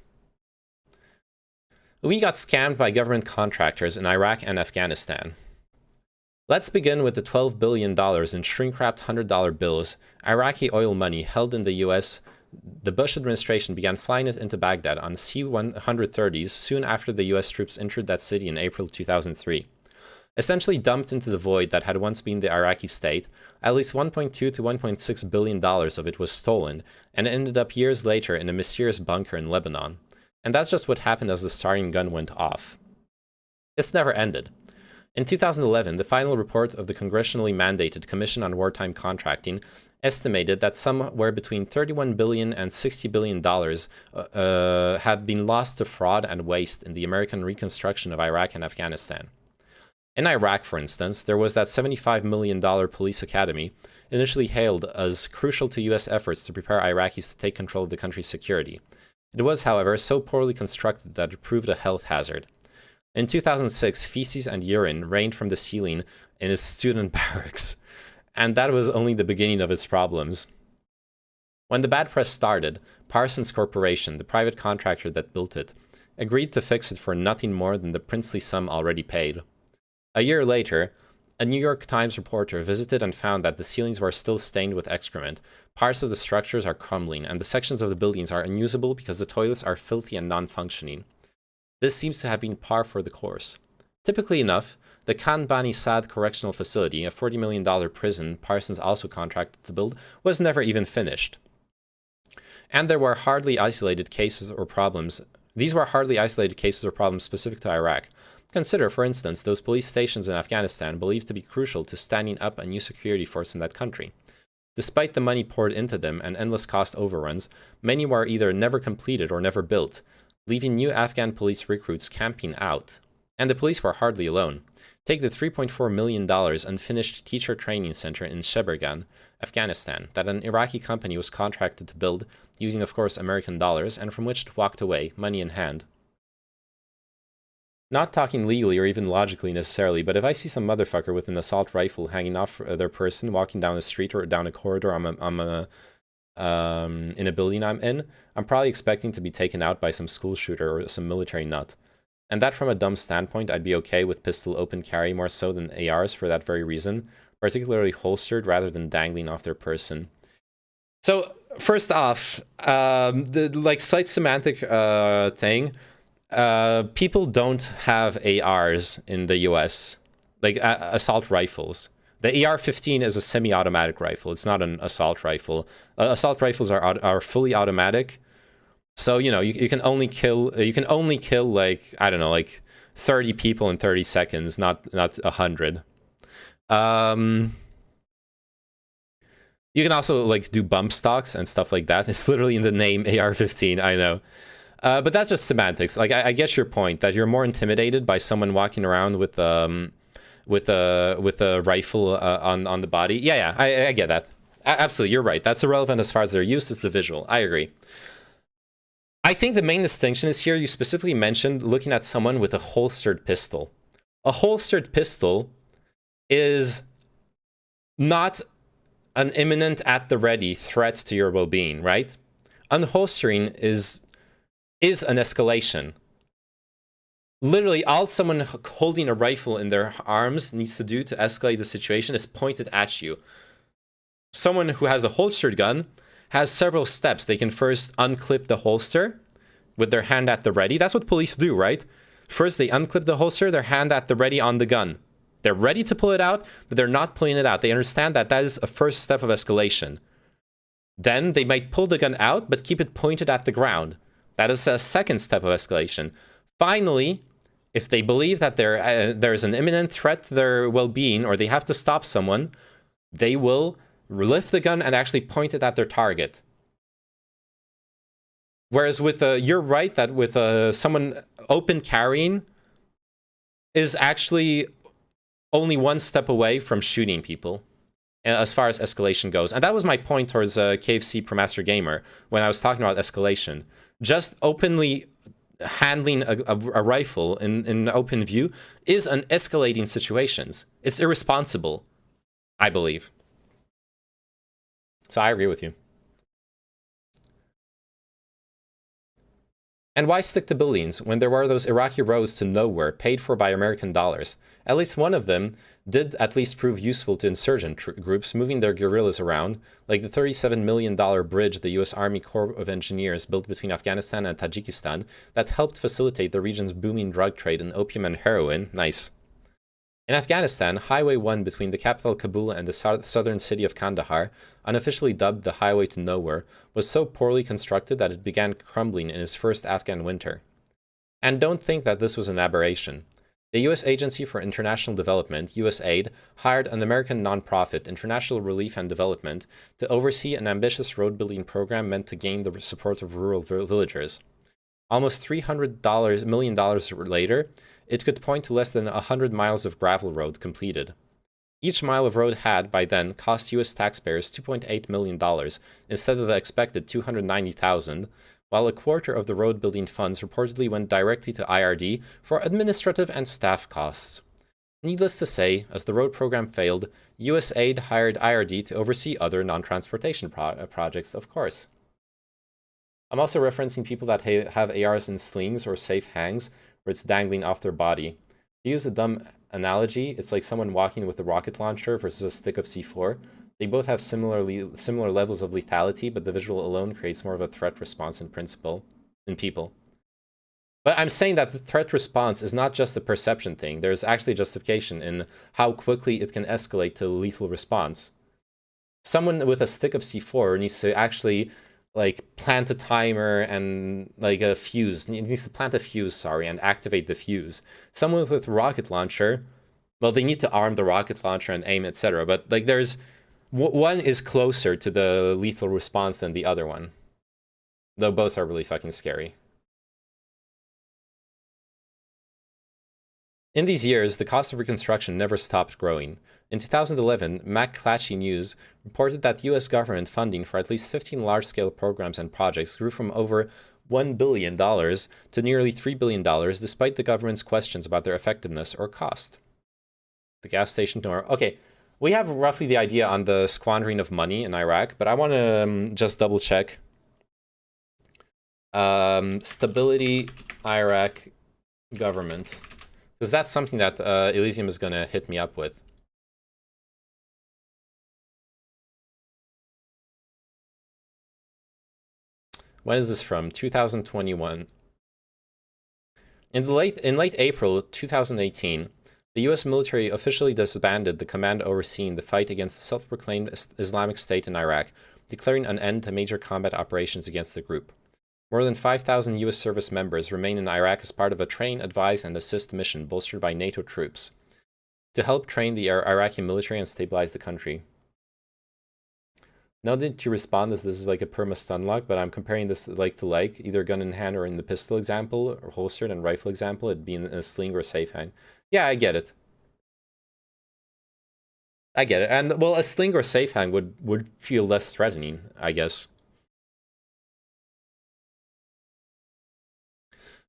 We got scammed by government contractors in Iraq and Afghanistan. Let's begin with the $12 billion in shrink-wrapped $100 bills, Iraqi oil money held in the US. The Bush administration began flying it into Baghdad on C-130s soon after the US troops entered that city in April 2003. Essentially dumped into the void that had once been the Iraqi state, at least $1.2 to $1.6 billion of it was stolen and ended up years later in a mysterious bunker in Lebanon. And that's just what happened as the starting gun went off. This never ended. In 2011, the final report of the congressionally mandated Commission on Wartime Contracting estimated that somewhere between $31 billion and $60 billion had been lost to fraud and waste in the American reconstruction of Iraq and Afghanistan. In Iraq, for instance, there was that $75 million police academy, initially hailed as crucial to US efforts to prepare Iraqis to take control of the country's security. It was, however, so poorly constructed that it proved a health hazard. In 2006, feces and urine rained from the ceiling in its student barracks, and that was only the beginning of its problems. When the bad press started, Parsons Corporation, the private contractor that built it, agreed to fix it for nothing more than the princely sum already paid. A year later, a New York Times reporter visited and found that the ceilings were still stained with excrement, parts of the structures are crumbling, and the sections of the buildings are unusable because the toilets are filthy and non-functioning. This seems to have been par for the course. Typically enough, the Khan Bani Sad Correctional Facility, a $40 million prison Parsons also contracted to build, was never even finished. And there were hardly isolated cases or problems. These were hardly isolated cases or problems specific to Iraq. Consider, for instance, those police stations in Afghanistan believed to be crucial to standing up a new security force in that country. Despite the money poured into them and endless cost overruns, many were either never completed or never built, leaving new Afghan police recruits camping out. And the police were hardly alone. Take the $3.4 million unfinished teacher training center in Sheberghan, Afghanistan, that an Iraqi company was contracted to build, using of course American dollars, and from which it walked away, money in hand. Not talking legally or even logically necessarily, but if I see some motherfucker with an assault rifle hanging off their person walking down the street or down a corridor in a building I'm in, I'm probably expecting to be taken out by some school shooter or some military nut. And that from a dumb standpoint, I'd be okay with pistol open carry more so than ARs for that very reason, particularly holstered rather than dangling off their person. So, first off, the slight semantic thing, people don't have ARs in the US, assault rifles. The AR-15 is a semi-automatic rifle. It's not an assault rifle. Assault rifles are fully automatic. So, you can only kill I don't know, 30 people in 30 seconds, not 100. You can also do bump stocks and stuff like that. It's literally in the name AR-15, I know. But that's just semantics. I get your point that you're more intimidated by someone walking around with a rifle on the body. Yeah, I get that. Absolutely, you're right. That's irrelevant as far as their use is the visual. I agree. I think the main distinction is here, you specifically mentioned looking at someone with a holstered pistol. A holstered pistol is not an imminent at-the-ready threat to your well-being, right? Unholstering is an escalation. Literally, all someone holding a rifle in their arms needs to do to escalate the situation is point it at you. Someone who has a holstered gun has several steps. They can first unclip the holster with their hand at the ready. That's what police do, right? First, they unclip the holster, their hand at the ready on the gun. They're ready to pull it out, but they're not pulling it out. They understand that that is a first step of escalation. Then they might pull the gun out, but keep it pointed at the ground. That is a second step of escalation. Finally, if they believe that there is an imminent threat to their well-being, or they have to stop someone, they will lift the gun and actually point it at their target. Whereas with you're right that with someone open carrying is actually only one step away from shooting people as far as escalation goes. And that was my point towards KFC Promaster Gamer when I was talking about escalation. Just openly handling a rifle in open view is an escalating situation. It's irresponsible, I believe. So I agree with you. And why stick to buildings when there were those Iraqi roads to nowhere paid for by American dollars? At least one of them did at least prove useful to insurgent groups moving their guerrillas around, like the $37 million bridge the US Army Corps of Engineers built between Afghanistan and Tajikistan that helped facilitate the region's booming drug trade in opium and heroin. Nice. In Afghanistan, Highway 1 between the capital Kabul and the southern city of Kandahar, unofficially dubbed the Highway to Nowhere, was so poorly constructed that it began crumbling in its first Afghan winter. And don't think that this was an aberration. The U.S. Agency for International Development, USAID, hired an American nonprofit, International Relief and Development, to oversee an ambitious road-building program meant to gain the support of rural villagers. Almost $300 million later, it could point to less than 100 miles of gravel road completed. Each mile of road had, by then, cost U.S. taxpayers $2.8 million instead of the expected $290,000, while a quarter of the road-building funds reportedly went directly to IRD for administrative and staff costs. Needless to say, as the road program failed, USAID hired IRD to oversee other non-transportation projects, of course. I'm also referencing people that have ARs in slings or safe hangs, where it's dangling off their body. To use a dumb analogy, it's like someone walking with a rocket launcher versus a stick of C4. They both have similar levels of lethality, but the visual alone creates more of a threat response in principle in people. But I'm saying that the threat response is not just a perception thing. There's actually justification in how quickly it can escalate to a lethal response. Someone with a stick of C4 needs to actually plant a timer and a fuse. It needs to plant a fuse, and activate the fuse. Someone with a rocket launcher, well, they need to arm the rocket launcher and aim, etc. But there's one is closer to the lethal response than the other one. Though both are really fucking scary. In these years, the cost of reconstruction never stopped growing. In 2011, McClatchy News reported that U.S. government funding for at least 15 large-scale programs and projects grew from over $1 billion to nearly $3 billion, despite the government's questions about their effectiveness or cost. The gas station tomorrow. Okay, we have roughly the idea on the squandering of money in Iraq, but I want to just double-check. Stability Iraq government. Because that's something that Illisium is going to hit me up with. When is this from? 2021. In late April 2018, the U.S. military officially disbanded the command overseeing the fight against the self-proclaimed Islamic State in Iraq, declaring an end to major combat operations against the group. More than 5,000 U.S. service members remain in Iraq as part of a train, advise, and assist mission bolstered by NATO troops to help train the Iraqi military and stabilize the country. No need to respond as this is like a perma-stun lock, but I'm comparing this like to like, either gun in hand or in the pistol example, or holstered and rifle example, it'd be in a sling or safe hang. Yeah, I get it. I get it. And, well, a sling or safe hang would feel less threatening, I guess.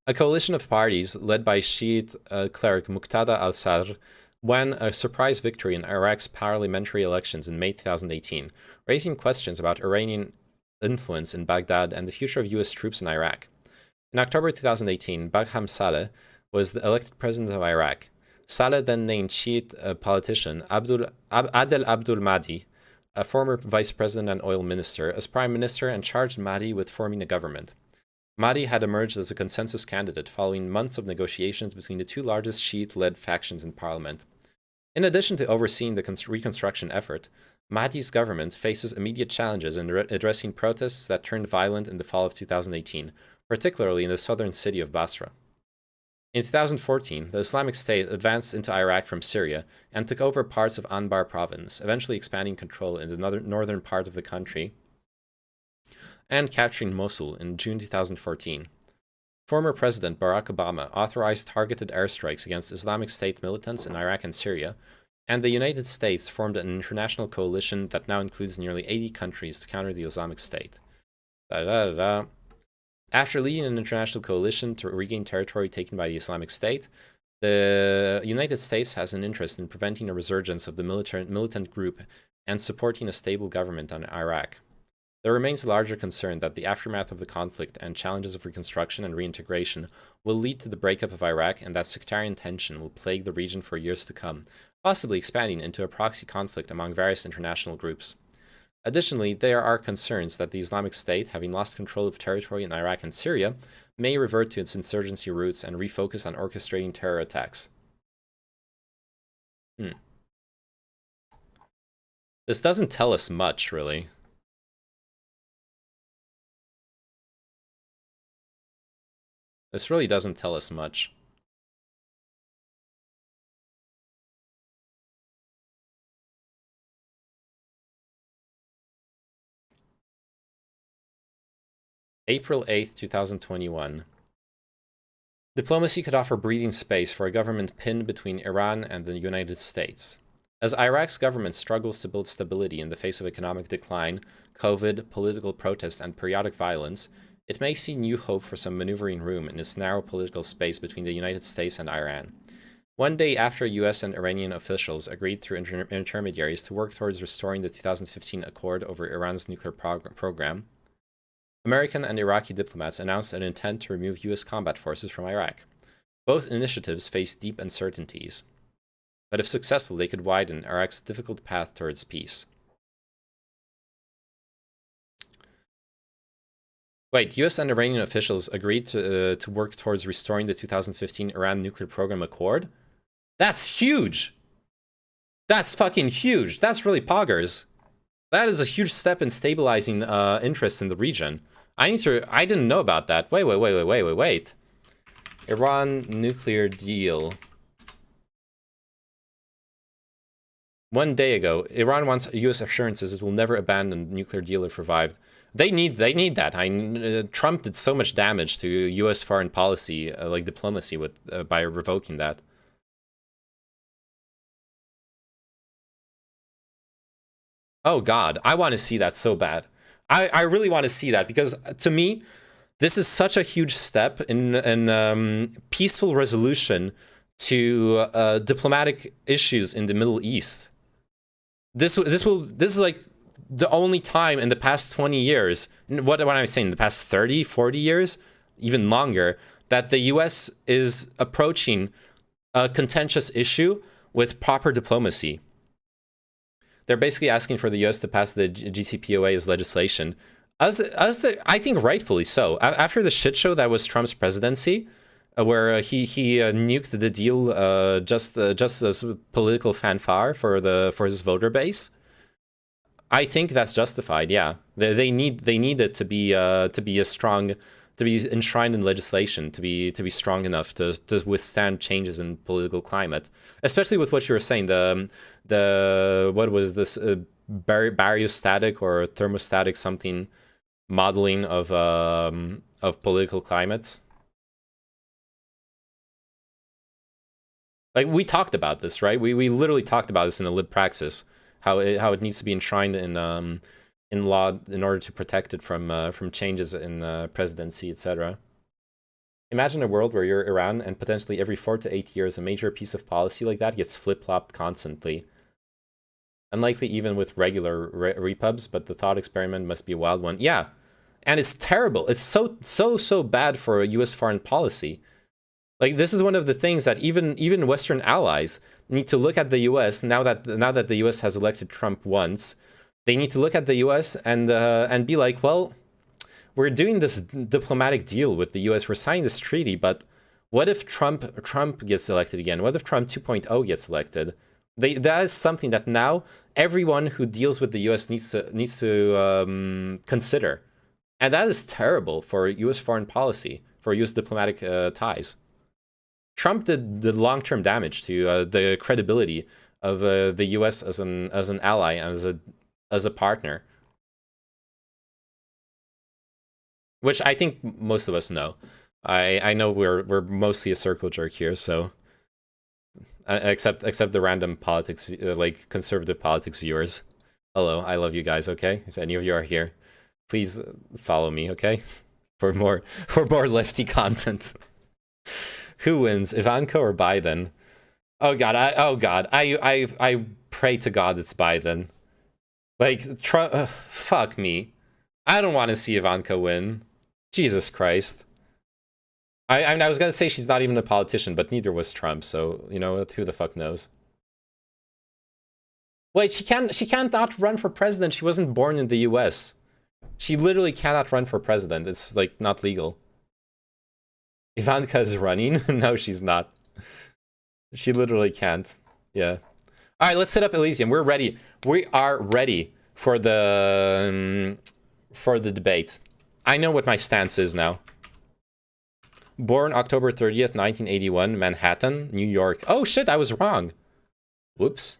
A coalition of parties, led by Shiite cleric Muqtada al-Sadr, won a surprise victory in Iraq's parliamentary elections in May 2018, raising questions about Iranian influence in Baghdad and the future of U.S. troops in Iraq. In October 2018, Bagham Saleh was the elected president of Iraq. Saleh then named Shiite politician Adel Abdul Mahdi, a former vice president and oil minister, as prime minister and charged Mahdi with forming a government. Mahdi had emerged as a consensus candidate following months of negotiations between the two largest Shiite-led factions in parliament. In addition to overseeing the reconstruction effort, Mahdi's government faces immediate challenges in addressing protests that turned violent in the fall of 2018, particularly in the southern city of Basra. In 2014, the Islamic State advanced into Iraq from Syria and took over parts of Anbar province, eventually expanding control in the northern part of the country and capturing Mosul in June 2014. Former President Barack Obama authorized targeted airstrikes against Islamic State militants in Iraq and Syria, and the United States formed an international coalition that now includes nearly 80 countries to counter the Islamic State. After leading an international coalition to regain territory taken by the Islamic State, the United States has an interest in preventing a resurgence of the militant group and supporting a stable government in Iraq. There remains a larger concern that the aftermath of the conflict and challenges of reconstruction and reintegration will lead to the breakup of Iraq, and that sectarian tension will plague the region for years to come, possibly expanding into a proxy conflict among various international groups. Additionally, there are concerns that the Islamic State, having lost control of territory in Iraq and Syria, may revert to its insurgency roots and refocus on orchestrating terror attacks. This doesn't tell us much, really. This really doesn't tell us much. April 8th, 2021. Diplomacy could offer breathing space for a government pinned between Iran and the United States. As Iraq's government struggles to build stability in the face of economic decline, COVID, political protest, and periodic violence, it may see new hope for some maneuvering room in its narrow political space between the United States and Iran. One day after US and Iranian officials agreed through intermediaries to work towards restoring the 2015 accord over Iran's nuclear program, American and Iraqi diplomats announced an intent to remove US combat forces from Iraq. Both initiatives face deep uncertainties, but if successful, they could widen Iraq's difficult path towards peace. Wait, US and Iranian officials agreed to work towards restoring the 2015 Iran nuclear program accord? That's huge! That's fucking huge! That's really poggers! That is a huge step in stabilizing interest in the region. I didn't know about that. Wait. Iran nuclear deal. 1 day ago, Iran wants US assurances it will never abandon nuclear deal if revived. They need that. Trump did so much damage to US foreign policy, like diplomacy, by revoking that. Oh God, I want to see that so bad. I really want to see that, because to me, this is such a huge step in peaceful resolution to diplomatic issues in the Middle East. This is like the only time in the past 20 years, what am I saying, the past 30, 40 years, even longer, that the US is approaching a contentious issue with proper diplomacy. They're basically asking for the US to pass the GCPOA as legislation. I think rightfully so. After the shit show that was Trump's presidency, where he nuked the deal just as political fanfare for his voter base, I think that's justified. Yeah, they need it to be enshrined in legislation, to be strong enough to withstand changes in political climate, especially with what you were saying, the what was this baryostatic or thermostatic something modeling of political climates. Like, we talked about this, right? We literally talked about this in the Lib Praxis, how it needs to be enshrined in law in order to protect it from changes in presidency, etc. Imagine a world where you're Iran and potentially every 4 to 8 years a major piece of policy like that gets flip-flopped constantly. Unlikely even with regular repubs, but the thought experiment must be a wild one. Yeah, and it's terrible. It's so bad for US foreign policy. Like, this is one of the things that even Western allies need to look at the US now that the US has elected Trump once. They need to look at the US and be like, well, we're doing this diplomatic deal with the US, we're signing this treaty, but what if Trump gets elected again? What if Trump 2.0 gets elected? That is something that now everyone who deals with the US needs to consider. And that is terrible for US foreign policy, for US diplomatic ties. Trump did the long-term damage to the credibility of the US as an ally and as a partner. Which I think most of us know. I know we're mostly a circle jerk here, so except the random politics, like conservative politics viewers. Hello, I love you guys. Okay, if any of you are here, please follow me. Okay, for more lefty content. Who wins, Ivanka or Biden? Oh God, I pray to God it's Biden. Like Trump, fuck me. I don't want to see Ivanka win. Jesus Christ. I mean, I was gonna say she's not even a politician, but neither was Trump, so you know who the fuck knows. Wait, she can't not run for president. She wasn't born in the US. She literally cannot run for president. It's like not legal. Ivanka is running? No, she's not. She literally can't. Yeah. All right, let's set up Illisium. We're ready. We are ready for the debate. I know what my stance is now. Born October 30th, 1981, Manhattan, New York. Oh shit, I was wrong. Whoops.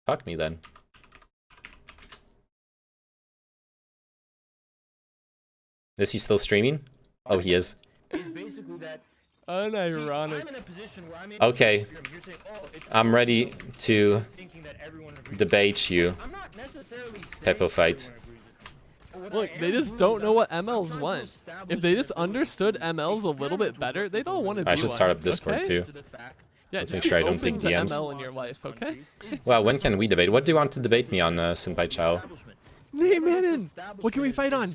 Fuck me then. Is he still streaming? Oh, he is.
It's basically that.
Unironic.
Okay. I'm ready to debate you. Peppo fight.
Look, they just don't know what MLs want. If they just understood MLs a little bit better, they'd all want to be
I should start up Discord
okay?
too.
Yeah,
Let's
just
make
be
sure I don't
open
think
to
DMs.
ML in your life, okay?
Well, when can we debate? What do you want to debate me on, Senpai Chao?
Hey, Manon! What can we fight on?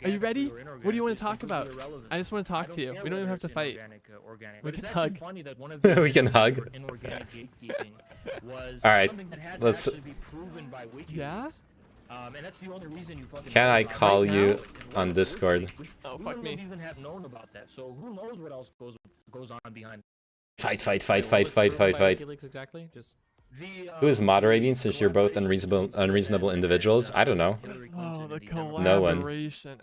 Are you ready? What do you want to talk about? I just want to talk to you. We don't even have to fight. We can hug.
We can hug. Alright, let's...
Yeah?
And that's the only reason you fucking
Can I call you on Discord?
Oh, fuck me.
even have known about that. So who knows what else goes on behind.
Fight.
Exactly. Just
Who is moderating since you're both unreasonable individuals? I don't know.
Oh, the collaboration.
No one.
I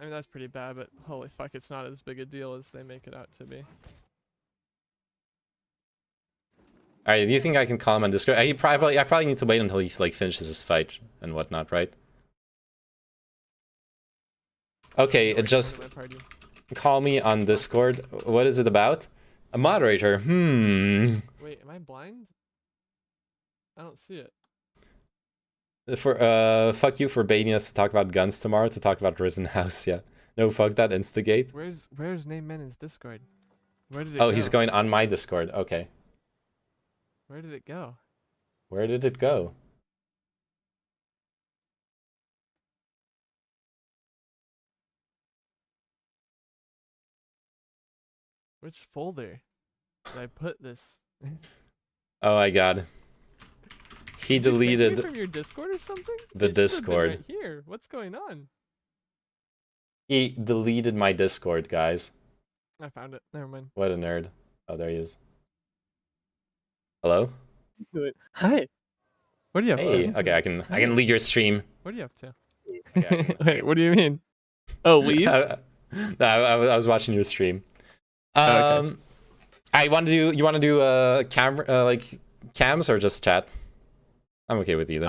mean, that's pretty bad, but holy fuck, it's not as big a deal as they make it out to be.
Alright, do you think I can call him on Discord? I probably need to wait until he like finishes his fight and whatnot, right? Okay, just call me on Discord. What is it about? A moderator.
Wait, am I blind? I don't see it.
Fuck you for baiting us to talk about guns tomorrow, to talk about Rittenhouse, yeah. No, fuck that, instigate.
Where's Name Menon's Discord? Where did it
Oh,
go?
he's going on my Discord, okay.
Where did it go?
Where did it go?
Which folder did I put this?
Oh my god. He
Did you take me
deleted
from your Discord or something?
the
It should've been
Discord.
right here. What's going on?
He deleted my Discord, guys.
I found it. Never mind.
What a nerd. Oh, there he is. Hello?
Hi. What are you up
Hey,
to?
okay, I can lead your stream.
What are you up to? Wait, what do you mean? Oh, lead?
No, I was watching your stream.
Okay.
You want to do camera like cams or just chat? I'm okay with either.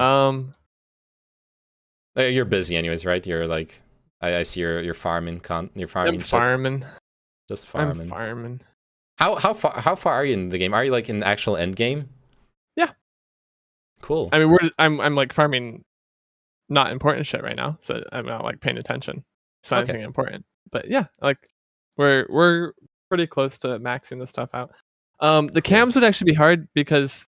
You're busy anyways, right? You're like I see you're farming you're farming.
I'm farming.
Just farming.
I'm farming.
How far are you in the game? Are you like in the actual end game?
Yeah.
Cool.
I mean, I'm like farming not important shit right now, so I'm not like paying attention. It's not anything important. But yeah, like we're pretty close to maxing the stuff out. The cams would actually be hard because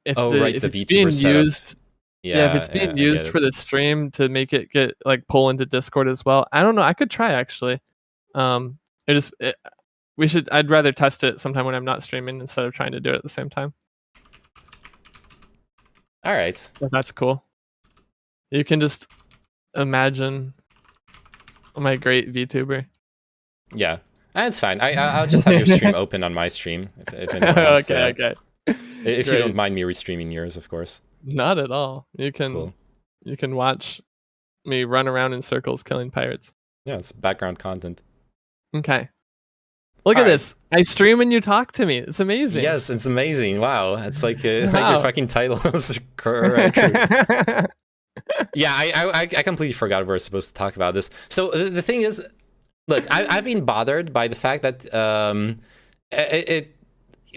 if it's being used, if it's being used for the stream to make it get like pull into Discord as well. I don't know. I could try actually. I'd rather test it sometime when I'm not streaming instead of trying to do it at the same time.
All right.
That's cool. You can just imagine My great VTuber.
Yeah, that's fine. I'll just have your stream open on my stream if anyone wants.
Okay.
If you don't mind me restreaming yours, of course.
Not at all. You can
Cool.
you can watch me run around in circles killing pirates.
Yeah, it's background content.
Okay. Look at this. I stream and you talk to me. It's amazing.
Yes, it's amazing. Wow, it's like your
Wow.
fucking title is correct. Yeah, I completely forgot we were supposed to talk about this. So the thing is, look, I've been bothered by the fact that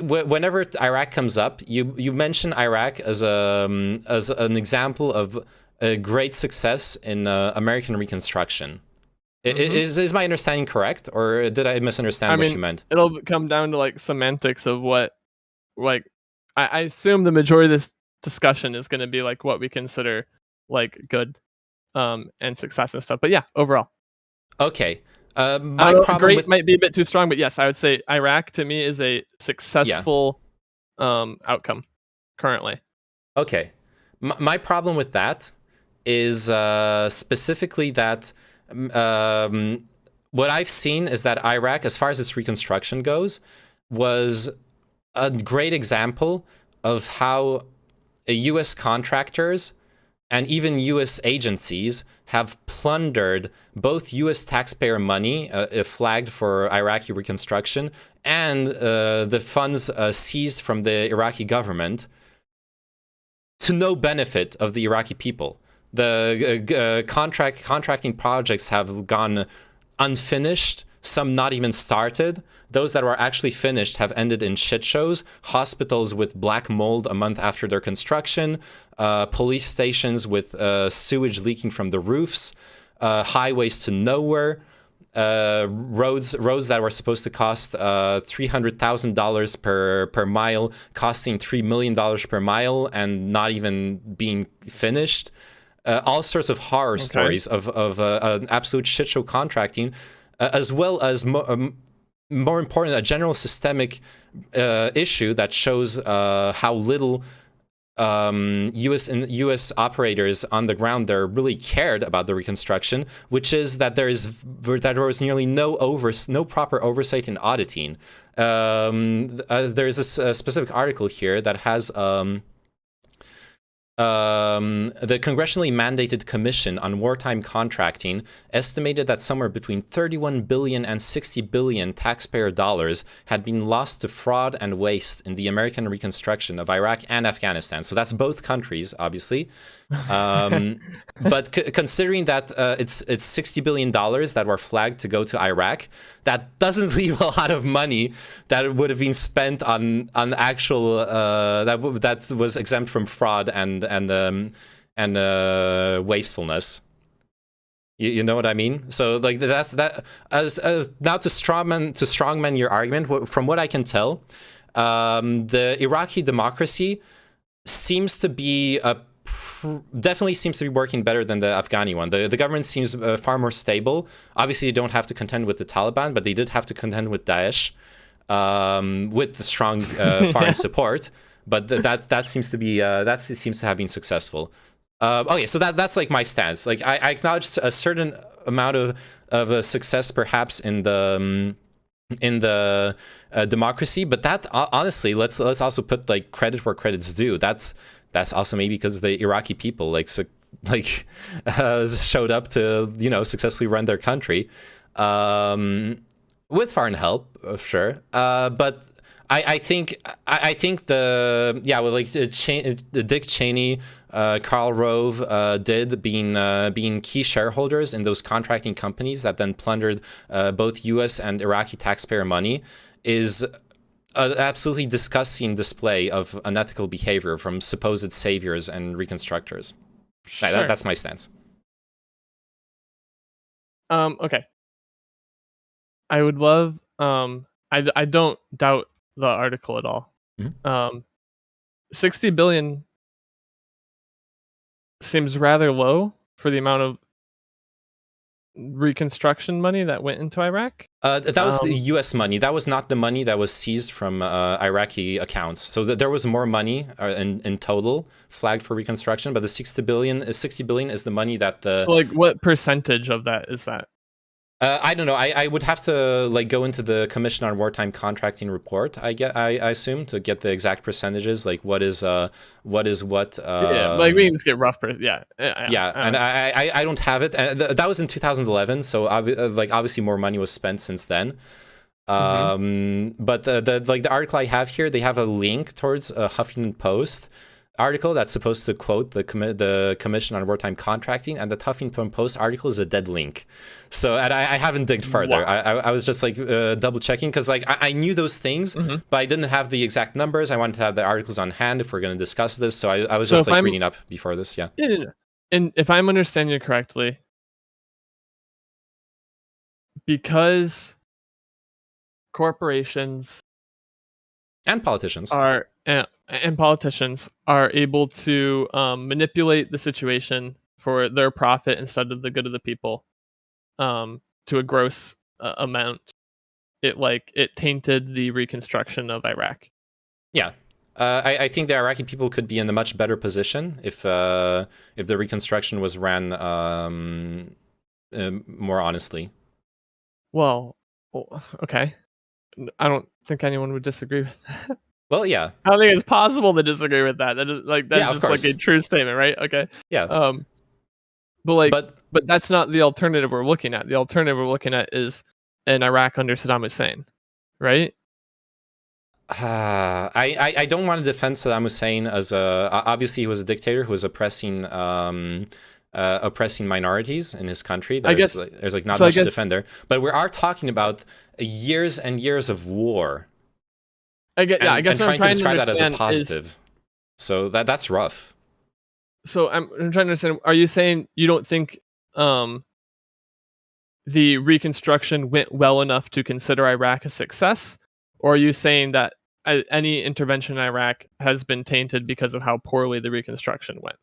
whenever Iraq comes up, you mention Iraq as an example of a great success in American Reconstruction. Is my understanding correct, or did I misunderstand what you meant?
It'll come down to like semantics of what, like, I assume the majority of this discussion is going to be like what we consider like good, and success and stuff. But yeah, overall.
Okay. My problem
great
with
might be a bit too strong, but yes, I would say Iraq to me is a successful outcome currently.
Okay. My problem with that is specifically that what I've seen is that Iraq, as far as its reconstruction goes, was a great example of how U.S. contractors and even U.S. agencies have plundered both U.S. taxpayer money flagged for Iraqi reconstruction and the funds seized from the Iraqi government to no benefit of the Iraqi people. The contracting projects have gone unfinished, some not even started. Those that were actually finished have ended in shit shows, hospitals with black mold a month after their construction, police stations with sewage leaking from the roofs, highways to nowhere, roads that were supposed to cost $300,000 per mile, costing $3 million per mile and not even being finished. All sorts of horror stories of an absolute shit show contracting, as well as more important, a general systemic issue that shows how little U.S. operators on the ground there really cared about the reconstruction, which is that there was nearly no proper oversight in auditing. There is a specific article here that has the congressionally mandated Commission on Wartime Contracting estimated that somewhere between 31 billion and 60 billion taxpayer dollars had been lost to fraud and waste in the American reconstruction of Iraq and Afghanistan. So that's both countries, obviously. But considering that it's $60 billion that were flagged to go to Iraq, that doesn't leave a lot of money that would have been spent on actual that was exempt from fraud and wastefulness. You know what I mean? So like that's that. As now to strongman your argument. From what I can tell, the Iraqi democracy seems to be definitely seems to be working better than the Afghani one. The government seems far more stable. Obviously, they don't have to contend with the Taliban, but they did have to contend with Daesh with the strong foreign support. But that seems to be that seems to have been successful. Okay, so that's like my stance. Like I acknowledge a certain amount of success, perhaps in the democracy, but that honestly, let's also put like credit where credit's due. That's also maybe because the Iraqi people showed up to successfully run their country with foreign help, sure. But I think the Dick Cheney, Karl Rove being key shareholders in those contracting companies that then plundered both U.S. and Iraqi taxpayer money is an absolutely disgusting display of unethical behavior from supposed saviors and reconstructors.
Sure.
That's my stance.
Okay. I would love. I don't doubt the article at all.
Mm-hmm.
60 billion seems rather low for the amount of reconstruction money that went into Iraq.
That was the U.S. money. That was not the money that was seized from Iraqi accounts. So there was more money in total flagged for reconstruction, but the 60 billion is the money that the.
So like, what percentage of that is that?
I don't know. I would have to like go into the Commission on Wartime Contracting report. I assume to get the exact percentages, like what is what.
Yeah, like we can just get rough. Yeah.
And I don't have it. And that was in 2011, so like obviously more money was spent since then. But the article I have here, they have a link towards a Huffington Post article that's supposed to quote the Commission on Wartime Contracting, and the Huffington Post article is a dead link. So and I haven't digged further. Wow. I was just like double checking because like I knew those things, but I didn't have the exact numbers. I wanted to have the articles on hand if we're going to discuss this. So I was just like reading up before this. Yeah.
And if I'm understanding you correctly, because corporations
and politicians
are able to manipulate the situation for their profit instead of the good of the people, to a gross amount, it tainted the reconstruction of Iraq.
Yeah. I think the Iraqi people could be in a much better position if the reconstruction was ran more honestly.
Well, okay. I don't think anyone would disagree with that.
Well, yeah.
I don't think it's possible to disagree with that. That is that's
yeah,
just like a true statement, right? Okay.
Yeah.
But that's not the alternative we're looking at. The alternative we're looking at is an Iraq under Saddam Hussein, right?
I don't want to defend Saddam Hussein as obviously he was a dictator who was oppressing minorities in his country. There's like not much to defend there. But we are talking about years and years of war.
I guess
and
what
trying
I'm trying
to describe
to
that as a positive. So that's rough.
So I'm trying to understand. Are you saying you don't think the reconstruction went well enough to consider Iraq a success, or are you saying that any intervention in Iraq has been tainted because of how poorly the reconstruction went?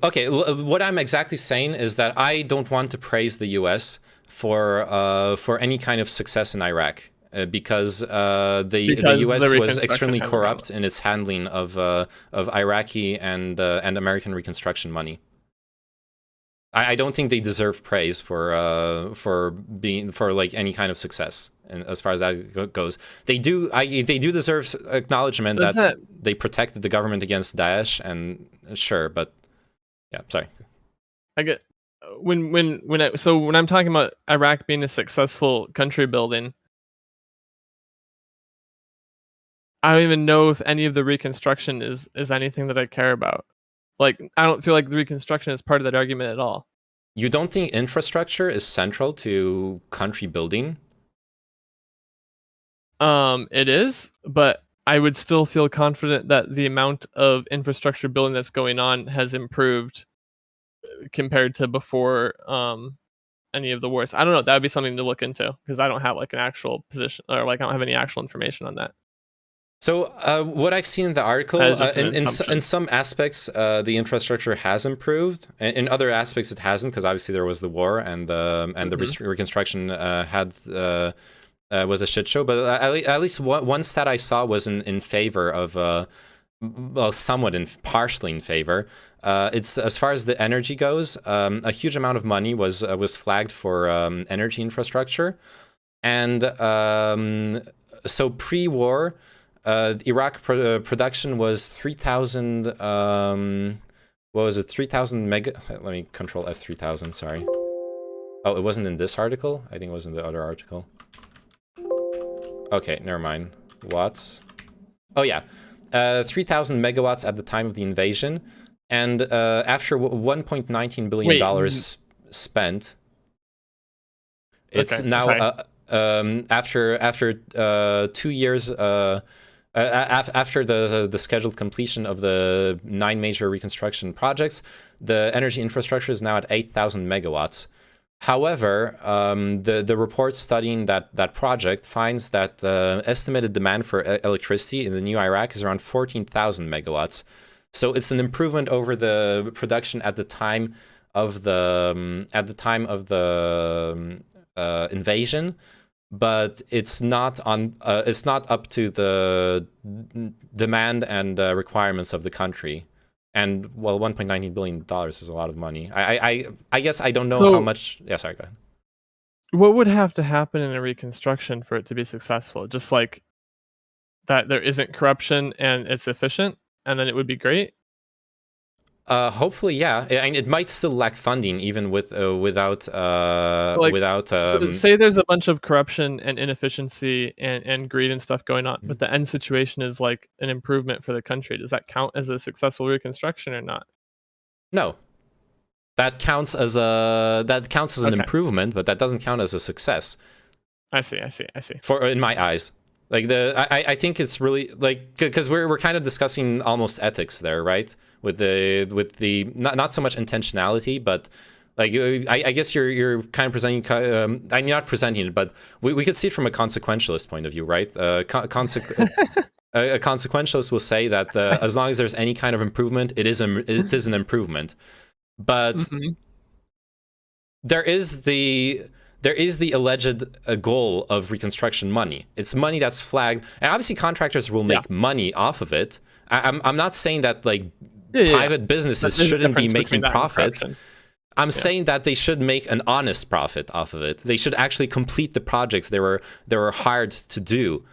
Okay, what I'm exactly saying is that I don't want to praise the U.S. for any kind of success in Iraq. Because the U.S. was extremely corrupt in its handling of Iraqi and American reconstruction money. I don't think they deserve praise for like any kind of success, and as far as that goes, they do deserve acknowledgement that they protected the government against Daesh, and sure, but yeah, sorry.
I get when I'm talking about Iraq being a successful country building, I don't even know if any of the reconstruction is anything that I care about. Like, I don't feel like the reconstruction is part of that argument at all.
You don't think infrastructure is central to country building?
It is, but I would still feel confident that the amount of infrastructure building that's going on has improved compared to before any of the wars. I don't know. That would be something to look into because I don't have like an actual position, or like I don't have any actual information on that.
So what I've seen in the article, in some aspects, the infrastructure has improved. In other aspects, it hasn't, because obviously there was the war and the reconstruction was a shit show. But at least one stat I saw was in favor of, well, partially in favor. It's as far as the energy goes, a huge amount of money was flagged for energy infrastructure, and so pre-war. Iraq production was 3,000. What was it? 3,000 mega. Let me control F3000. Sorry. Oh, it wasn't in this article. I think it was in the other article. Okay, never mind. Watts. Oh yeah, 3,000 megawatts at the time of the invasion, and after $1.19 billion spent, it's now after 2 years. After the scheduled completion of the 9 major reconstruction projects, the energy infrastructure is now at 8,000 megawatts. However, the report studying that project finds that the estimated demand for electricity in the new Iraq is around 14,000 megawatts. So it's an improvement over the production at the time of the invasion. But it's not up to the demand and requirements of the country, and well, $1.19 billion is a lot of money. I guess I don't know how much. Yeah, sorry, go ahead.
What would have to happen in a reconstruction for it to be successful? Just like that there isn't corruption and it's efficient, and then it would be great?
Hopefully, yeah. And it might still lack funding even without
Like,
without
say there's a bunch of corruption and inefficiency and greed and stuff going on, but the end situation is like an improvement for the country. Does that count as a successful reconstruction or not?
No. That counts as an improvement, but that doesn't count as a success.
I see.
For in my eyes. Like I think it's really like, because we're kind of discussing almost ethics there, right? With the not so much intentionality, but like I guess you're kind of presenting. I'm not presenting it, but we could see it from a consequentialist point of view, right? A consequentialist will say that as long as there's any kind of improvement, it is an improvement. But there is the alleged goal of reconstruction money. It's money that's flagged, and obviously contractors will make money off of it. I'm not saying that like private businesses shouldn't be making profit. I'm saying that they should make an honest profit off of it. They should actually complete the projects they were hired to do.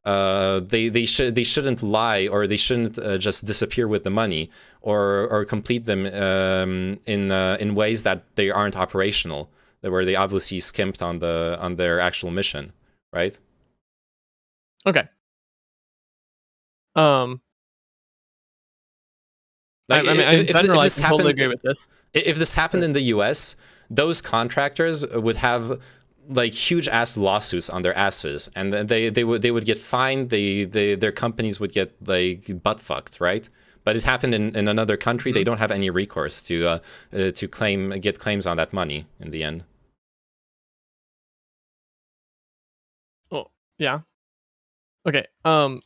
They shouldn't lie, or they shouldn't just disappear with the money, or complete them in ways that they aren't operational, where they obviously skimped on their actual mission, right?
Okay.
Like,
I mean, in general, I totally agree with this.
If this happened in the U.S., those contractors would have like huge ass lawsuits on their asses, and they would get fined. Their companies would get like butt fucked, right? But it happened in another country. They don't have any recourse to get claims on that money in the end.
Oh, yeah. Okay. I'll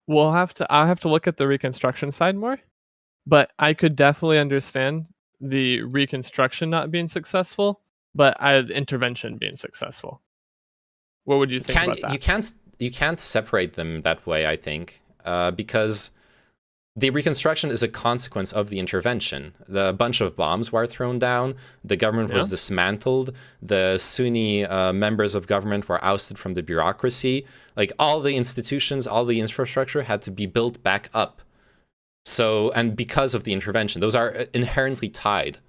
have to look at the reconstruction side more, but I could definitely understand the reconstruction not being successful, but the intervention being successful. What would you think about that?
You can't separate them that way, I think, because the reconstruction is a consequence of the intervention. A bunch of bombs were thrown down, the government was dismantled, the Sunni members of government were ousted from the bureaucracy. Like, all the institutions, all the infrastructure had to be built back up. So, and because of the intervention, those are inherently tied.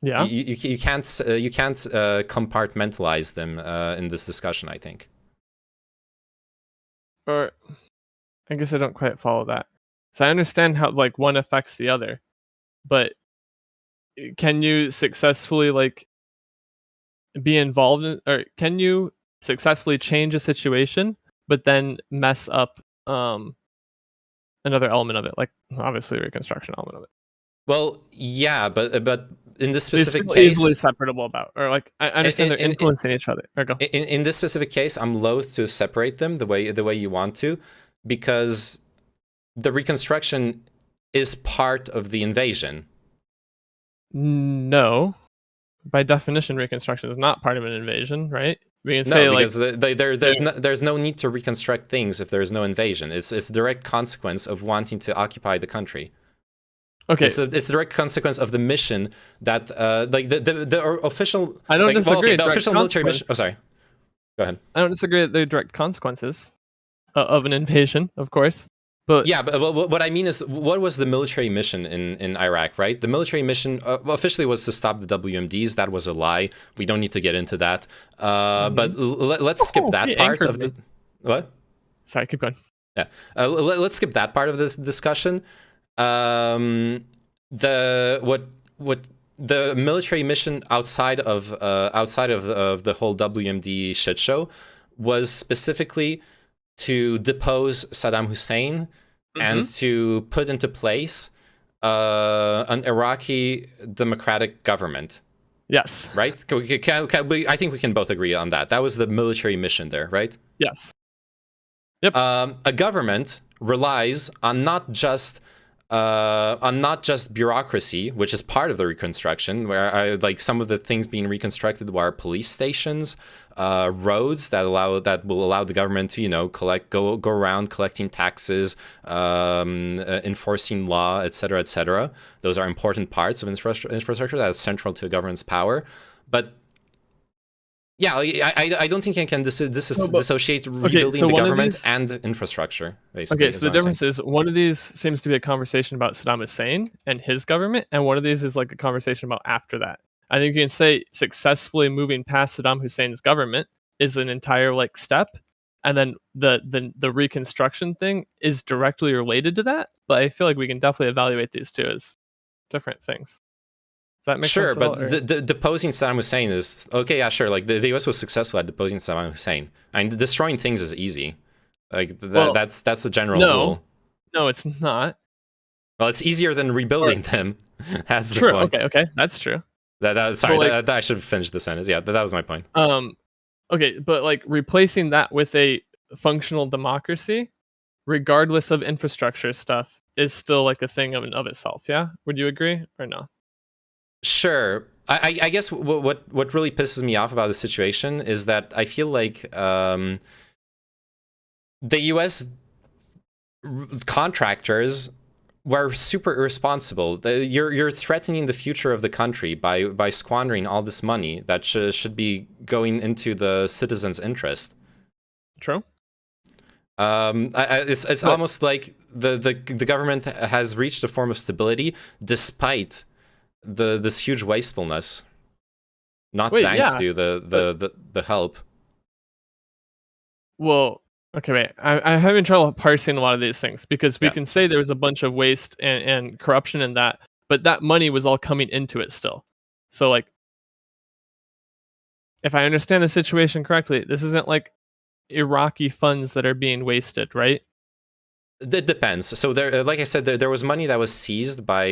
Yeah.
You can't compartmentalize them in this discussion, I think.
Or I guess I don't quite follow that. So I understand how like one affects the other, but can you successfully like be involved in, or can you successfully change a situation but then mess up another element of it, like obviously the reconstruction element of it?
Well, yeah, but in this specific
it's
case,
easily separable about, or like I understand they're influencing each other. Or go.
In this specific case, I'm loath to separate them the way you want to, because the reconstruction is part of the invasion.
No, by definition, reconstruction is not part of an invasion, right? We can say
because
like
there's no need to reconstruct things if there is no invasion. It's a direct consequence of wanting to occupy the country.
Okay,
it's a direct consequence of the mission that like the official.
I don't disagree.
The official military mission. Oh, sorry. Go ahead.
I don't disagree that they're direct consequences of an invasion, of course. But
yeah, but what I mean is, what was the military mission in Iraq, right? The military mission officially was to stop the WMDs. That was a lie. We don't need to get into that. But let's skip that part of the... What?
Sorry, keep going.
Yeah. Let's skip that part of this discussion. The military mission outside of the whole WMD shit show was specifically to depose Saddam Hussein and to put into place an Iraqi democratic government.
Yes.
Right? I think we can both agree on that. That was the military mission there, right?
Yes. Yep.
A government relies on not just bureaucracy, which is part of the reconstruction, where like some of the things being reconstructed were police stations, roads that will allow the government to go around collecting taxes, enforcing law, etc., etc. Those are important parts of infrastructure that is central to a government's power. But Yeah, I don't think I can dissociate
okay,
rebuilding
so
the
one of
government
these-
and the infrastructure, basically.
Okay, so the difference is one of these seems to be a conversation about Saddam Hussein and his government, and one of these is like a conversation about after that. I think you can say successfully moving past Saddam Hussein's government is an entire like step, and then the reconstruction thing is directly related to that. But I feel like we can definitely evaluate these two as different things. Does that make
Sure,
sense at all,
but
or-
the deposing Saddam Hussein is okay. Yeah, sure. Like the US was successful at deposing Saddam Hussein. I mean, destroying things is easy. Like
Well,
that's the general
no,
rule.
No, it's not.
Well, it's easier than rebuilding them. That's the
True.
point.
Okay. That's true.
Sorry,
But, like-
I should have finished the sentence. Yeah, that was my point.
Okay, but like replacing that with a functional democracy, regardless of infrastructure stuff, is still like a thing of and of itself. Yeah, would you agree or no?
Sure. I guess what really pisses me off about the situation is that I feel like the U.S. Contractors were super irresponsible. You're threatening the future of the country by squandering all this money that should be going into the citizens' interest.
True.
It's almost like the government has reached a form of stability despite this huge wastefulness, not
Wait,
thanks
yeah,
to the help.
Well, okay, wait. I'm having trouble parsing a lot of these things because we
Yeah.
can say there was a bunch of waste and corruption in that, but that money was all coming into it still. So, like, if I understand the situation correctly, this isn't like Iraqi funds that are being wasted, right?
It depends. So there, like I said, there was money that was seized by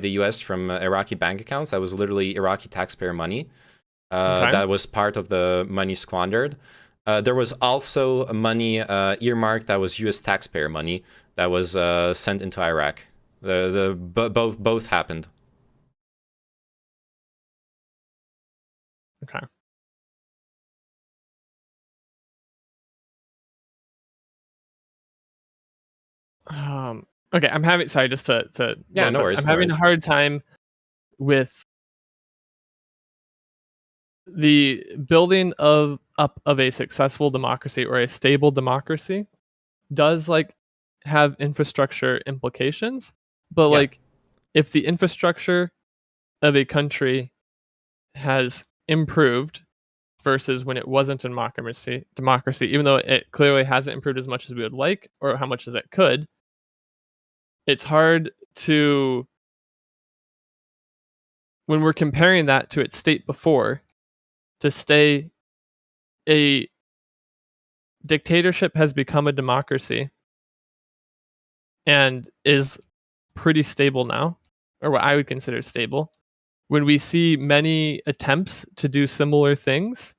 the U.S. from Iraqi bank accounts. That was literally Iraqi taxpayer money.
Okay.
That was part of the money squandered. There was also money earmarked that was U.S. taxpayer money that was sent into Iraq. Both happened.
Okay. Okay, I'm having sorry just to
Yeah,
run
no
this.
worries,
I'm
no
having a
worries.
hard time with the building of a successful democracy or a stable democracy does like have infrastructure implications, but
Yeah.
like if the infrastructure of a country has improved versus when it wasn't a democracy, even though it clearly hasn't improved as much as we would like or how much as it could, it's hard to, when we're comparing that to its state before, to stay a dictatorship has become a democracy and is pretty stable now, or what I would consider stable. When we see many attempts to do similar things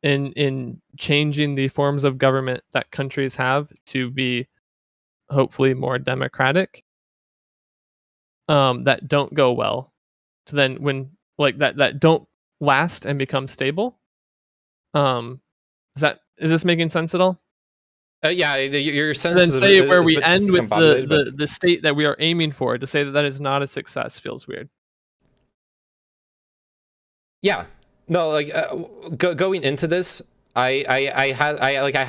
in changing the forms of government that countries have to be hopefully more democratic, that don't go well. So then when like that don't last and become stable, is this making sense at all?
Yeah, your
And
sense
then
is
say where
is a
we
bit
end with
discombobulated, but
the state that we are aiming for, to say that is not a success feels weird.
yeah, no, like going into this, I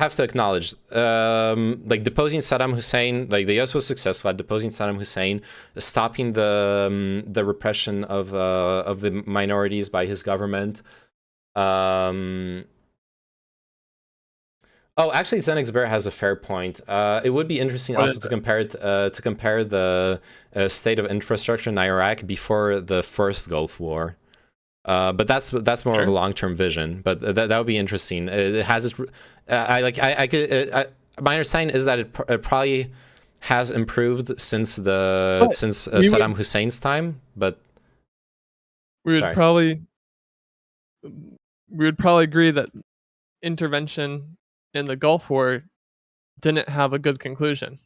have to acknowledge, like deposing Saddam Hussein, like the U.S. was successful at deposing Saddam Hussein, stopping the repression of the minorities by his government. Oh, actually, Zenix Bear has a fair point. It would be interesting
What
also
is
to compare the state of infrastructure in Iraq before the first Gulf War. But that's more of a long-term vision. But that would be interesting. It has my understanding is that it probably has improved since Saddam Hussein's time. But
we would
sorry.
probably agree that intervention in the Gulf War didn't have a good conclusion.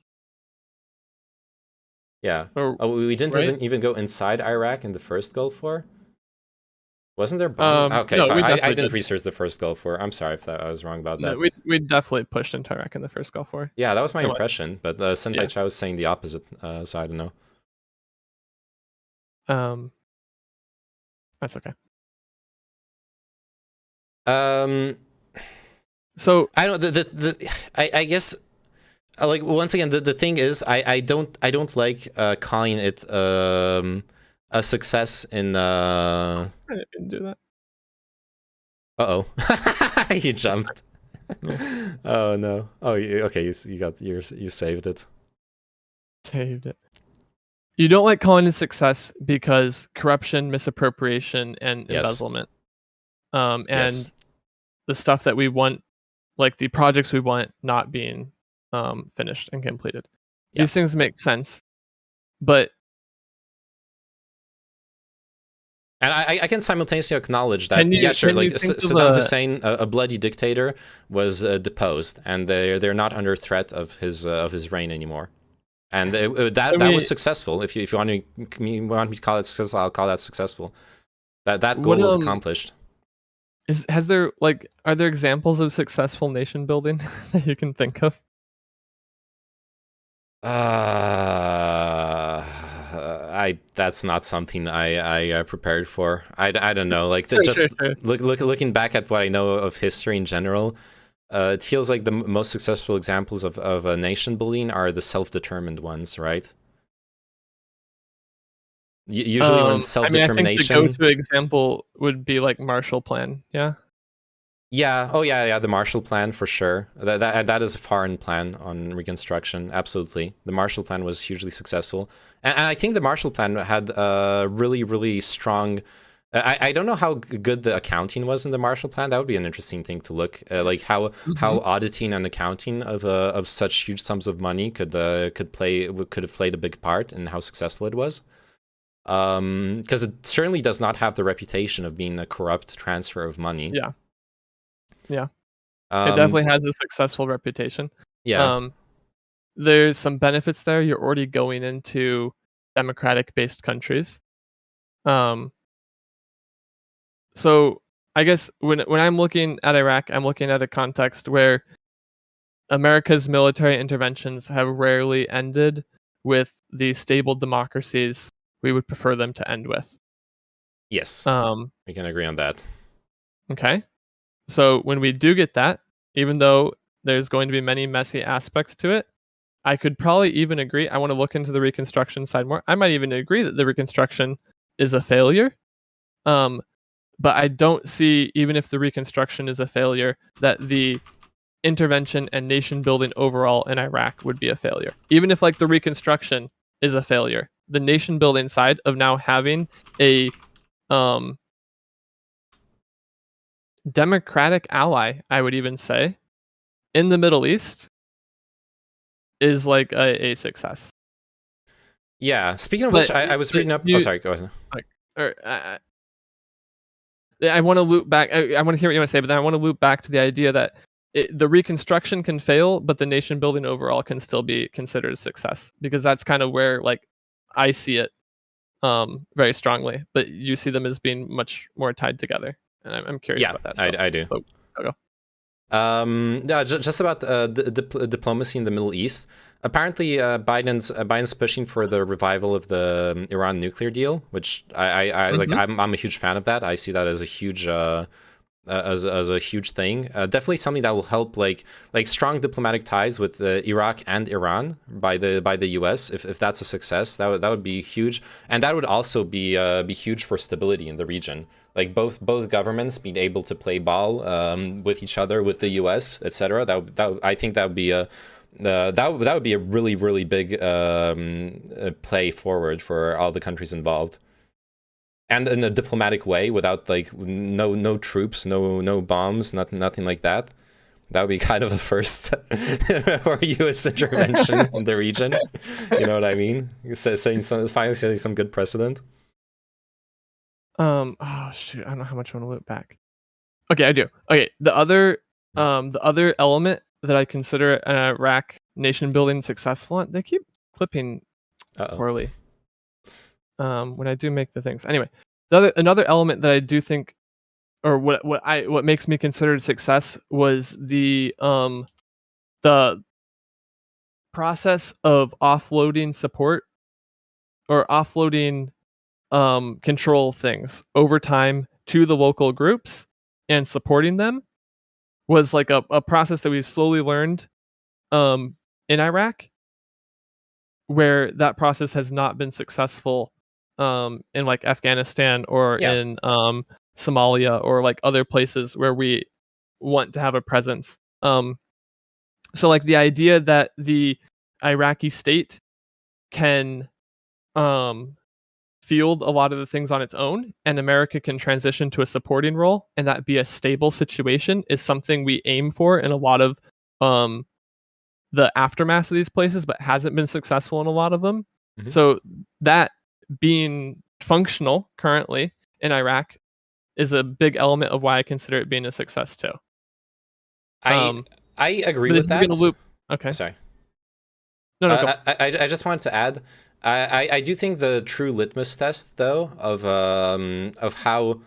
Yeah.
Or-
We didn't
right?
even go inside Iraq in the first Gulf War. Wasn't there bombing? Okay,
no,
fine.
we
I
definitely
didn't
did.
research the first Gulf War. I'm sorry if I was wrong about
No,
that.
we definitely pushed into Iraq in the first Gulf War.
Yeah, that was my
Come on.
impression. But Senpai
Yeah.
Chao was saying the opposite, so I don't know.
That's okay. So
I don't. I guess. Like once again, the thing is, I don't like calling it a success in.
I didn't do that.
Uh oh, you jumped. Oh no. Oh, okay. You saved it.
Saved it. You don't like calling it success because corruption, misappropriation, and
Yes.
embezzlement. And
Yes.
the stuff that we want, like the projects we want, not being finished and completed.
Yeah.
These things make sense, but
And I can simultaneously acknowledge that,
Can you-
yeah, sure,
can you
like
think of
Saddam Hussein, a bloody dictator, was deposed, and they're not under threat of his reign anymore. And that was successful. If you want me to call it successful, I'll call that successful. That goal was accomplished.
Are there examples of successful nation building that you can think of?
That's not something I prepared for. I don't know. Like
Sure.
looking back at what I know of history in general, it feels like the most successful examples of a nation building are the self-determined ones, right? Usually when self-determination.
I think the go-to example would be like Marshall Plan. Yeah.
Yeah. Oh, yeah. The Marshall Plan for sure. That is a foreign plan on reconstruction. Absolutely, the Marshall Plan was hugely successful, and I think the Marshall Plan had really strong. I don't know how good the accounting was in the Marshall Plan. That would be an interesting thing to look like how auditing and accounting of such huge sums of money could have played a big part in how successful it was. Because it certainly does not have the reputation of being a corrupt transfer of money.
Yeah. It definitely has a successful reputation.
Yeah.
There's some benefits there. You're already going into democratic-based countries. So I guess when I'm looking at Iraq, I'm looking at a context where America's military interventions have rarely ended with the stable democracies we would prefer them to end with.
Yes. We can agree on that.
Okay. So when we do get that, even though there's going to be many messy aspects to it, I could probably even agree. I want to look into the reconstruction side more. I might even agree that the reconstruction is a failure. But I don't see, even if the reconstruction is a failure, that the intervention and nation building overall in Iraq would be a failure. Even if like the reconstruction is a failure, the nation building side of now having a democratic ally, I would even say, in the Middle East is like a success.
Yeah. Speaking of which, I was reading up. Oh, sorry. Go ahead.
I want to loop back. I want to hear what you want to say, but then I want to loop back to the idea that the reconstruction can fail, but the nation building overall can still be considered a success, because that's kind of where like I see it very strongly. But you see them as being much more tied together, and I'm curious about that.
I do.
So, I'll go.
Yeah, just about diplomacy in the Middle East. Apparently, Biden's pushing for the revival of the Iran nuclear deal, which I like. I'm a huge fan of that. I see that as a huge as a huge thing. Definitely something that will help like strong diplomatic ties with Iraq and Iran by the U.S. If that's a success, that would be huge, and that would also be huge for stability in the region. Like both governments being able to play ball with each other, with the U.S., etc. I think that would be a that would be a really big play forward for all the countries involved, and in a diplomatic way, without like no troops, no bombs, nothing like that. That would be kind of a first for U.S. intervention in the region. You know what I mean? Finally setting some good precedent.
Oh shoot, I don't know how much I want to loop back. Okay, I do. Okay, the other element that I consider an Iraq nation building successful, they keep clipping poorly when I do make the things. Anyway, another element that I do think, or what makes me consider it success, was the process of offloading support or offloading control things over time to the local groups and supporting them was like a process that we've slowly learned in Iraq, where that process has not been successful in like Afghanistan or
Yeah.
in Somalia or like other places where we want to have a presence. So like the idea that the Iraqi state can field a lot of the things on its own and America can transition to a supporting role and that be a stable situation is something we aim for in a lot of the aftermath of these places, but hasn't been successful in a lot of them.
Mhm.
So that being functional currently in Iraq is a big element of why I consider it being a success too.
I agree
but this
with
is
that.
gonna loop. Okay.
Sorry.
No, go.
I just wanted to add, I do think the true litmus test though of how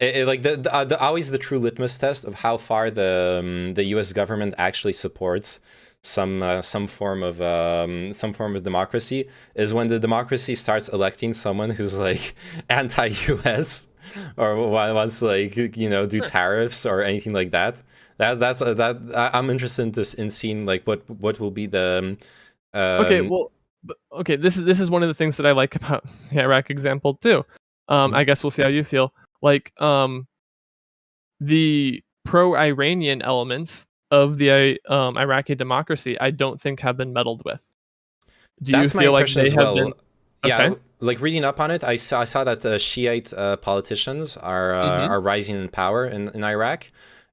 like the always the true litmus test of how far the U.S. government actually supports some form of democracy is when the democracy starts electing someone who's like anti-U.S. or wants to like do tariffs or anything like that. I'm interested in seeing like what will be the
Okay, well, okay. This is one of the things that I like about the Iraq example too. I guess we'll see how you feel. Like, the pro-Iranian elements of the Iraqi democracy, I don't think have been meddled with. Do
That's
you
my
feel like
impression
they
as
have
well.
been?
Yeah,
Okay.
like reading up on it, I saw that Shiite politicians are rising in power in Iraq,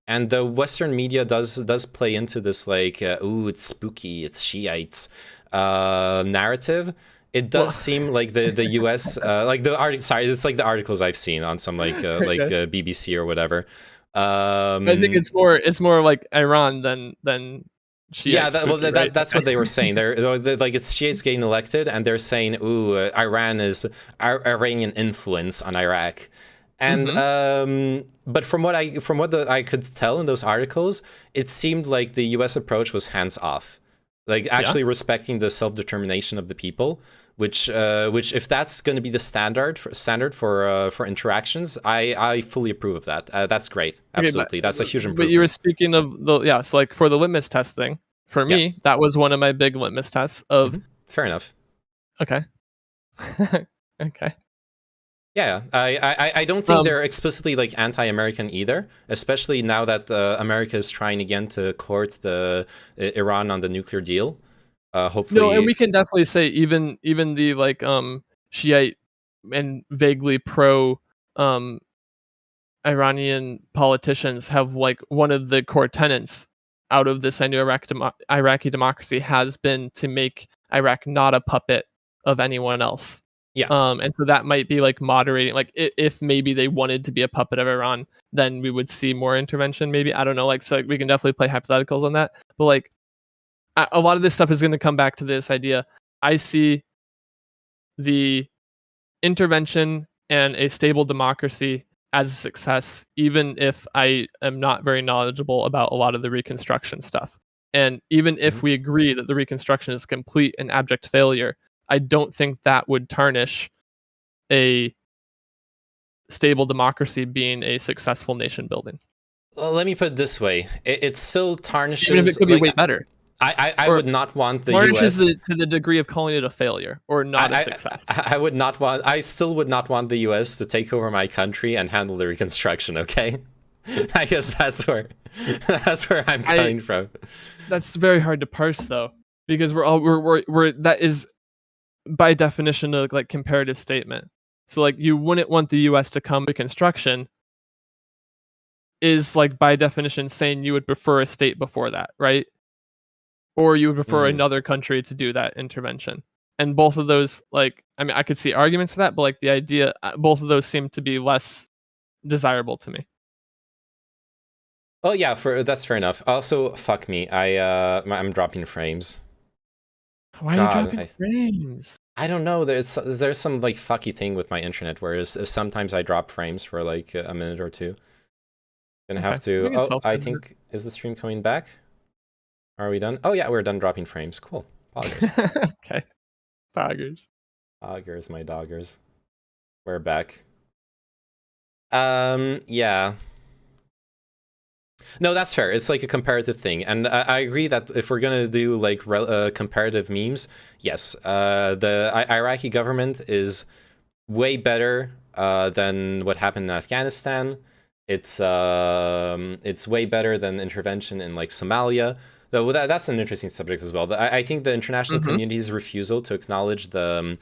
and the Western media does play into this like, ooh, it's spooky, it's Shiites narrative. It does seem like the U.S. Like it's like the articles I've seen on some like
Okay.
BBC or whatever.
I think it's more like Iran than Shiite
Yeah,
spooky, right?
that's what they were saying. They're like it's Shiites getting elected, and they're saying, "Ooh, Iran is Iranian influence on Iraq." And but from what I could tell in those articles, it seemed like the U.S. approach was hands off, like actually respecting the self-determination of the people. Which if that's going to be the standard for interactions, I fully approve of that. That's great. Absolutely, that's a huge improvement.
But you were speaking of the so like for the litmus test thing. For me, that was one of my big litmus tests of.
Fair enough.
Okay. Okay.
Yeah, I don't think they're explicitly like anti-American either, especially now that America is trying again to court the Iran on the nuclear deal. Hopefully,
No, and we can definitely say even the like Shiite and vaguely pro Iranian politicians have like one of the core tenets out of this Iraqi democracy has been to make Iraq not a puppet of anyone else.
Yeah.
And so that might be like moderating, like if maybe they wanted to be a puppet of Iran, then we would see more intervention. Maybe, I don't know. Like, so we can definitely play hypotheticals on that. But like, a lot of this stuff is going to come back to this idea. I see the intervention and a stable democracy as a success, even if I am not very knowledgeable about a lot of the Reconstruction stuff. And even if we agree that the Reconstruction is complete and abject failure, I don't think that would tarnish a stable democracy being a successful nation building.
Let me put it this way: it still tarnishes.
Even if it could be way better.
I would not want the
tarnishes
U.S.
to the degree of calling it a failure or not a success.
I still would not want the U.S. to take over my country and handle the Reconstruction. Okay, I guess that's where I'm coming from.
That's very hard to parse though, because we're that is by definition a like comparative statement. So like you wouldn't want the U.S. to come to Reconstruction is like by definition saying you would prefer a state before that, right? Or you would prefer another country to do that intervention. And both of those, like, I mean, I could see arguments for that, but like the idea, both of those seem to be less desirable to me.
Oh yeah, that's fair enough. Also, fuck me, I'm dropping frames.
Why are you dropping frames?
I don't know. There's some like fucky thing with my internet, whereas sometimes I drop frames for like a minute or two. Gonna have to. Oh, I think is the stream coming back? Are we done? Oh yeah, we're done dropping frames. Cool. Poggers.
Okay. Poggers.
Poggers, my doggers. We're back. Yeah. No, that's fair. It's like a comparative thing, and I agree that if we're gonna do like comparative memes, yes, the Iraqi government is way better than what happened in Afghanistan. It's way better than intervention in like Somalia. Though that's an interesting subject as well. I think the international community's refusal to acknowledge the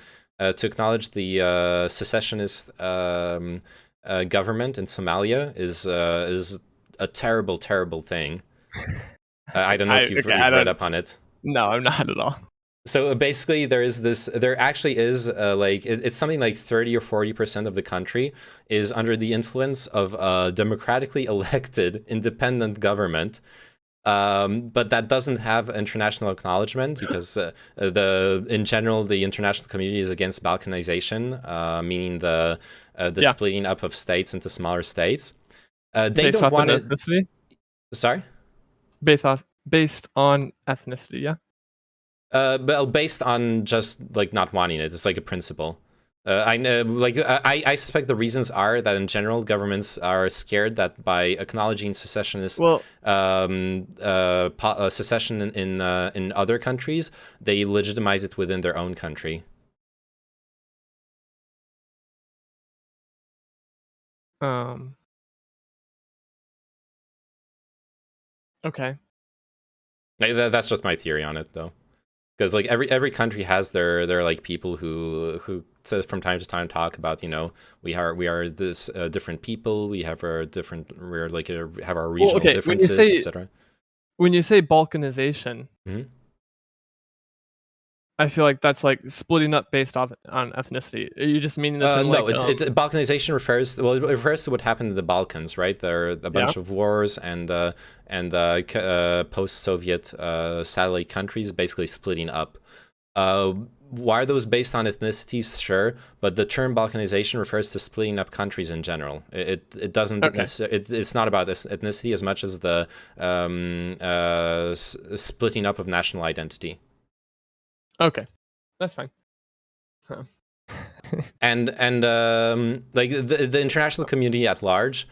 secessionist government in Somalia is a terrible, terrible thing. I don't know if you've read up on it.
No, I'm not at all.
So basically, there actually is like it's something like 30 or 40% of the country is under the influence of a democratically elected independent government. But that doesn't have international acknowledgement because in general the international community is against Balkanization, meaning the splitting up of states into smaller states. They
based
don't want
ethnicity.
Sorry,
based on ethnicity, yeah.
Well, based on just like not wanting it, it's like a principle. I know, like I suspect the reasons are that in general governments are scared that by acknowledging secessionist secession in other countries, they legitimize it within their own country.
Okay.
That's just my theory on it, though. Because like every country has their like people who from time to time talk about, you know, we are this different people, we have our different, we're like have our regional differences, etc.
When you say Balkanization, I feel like that's like splitting up based on ethnicity. Are you just meaning this?
No, Balkanization refers to what happened in the Balkans, right? There are a bunch of wars and post-Soviet satellite countries basically splitting up. Why are those based on ethnicities? Sure, but the term Balkanization refers to splitting up countries in general. It doesn't it's not about ethnicity as much as the splitting up of national identity.
Okay, that's fine.
and like the international community at large,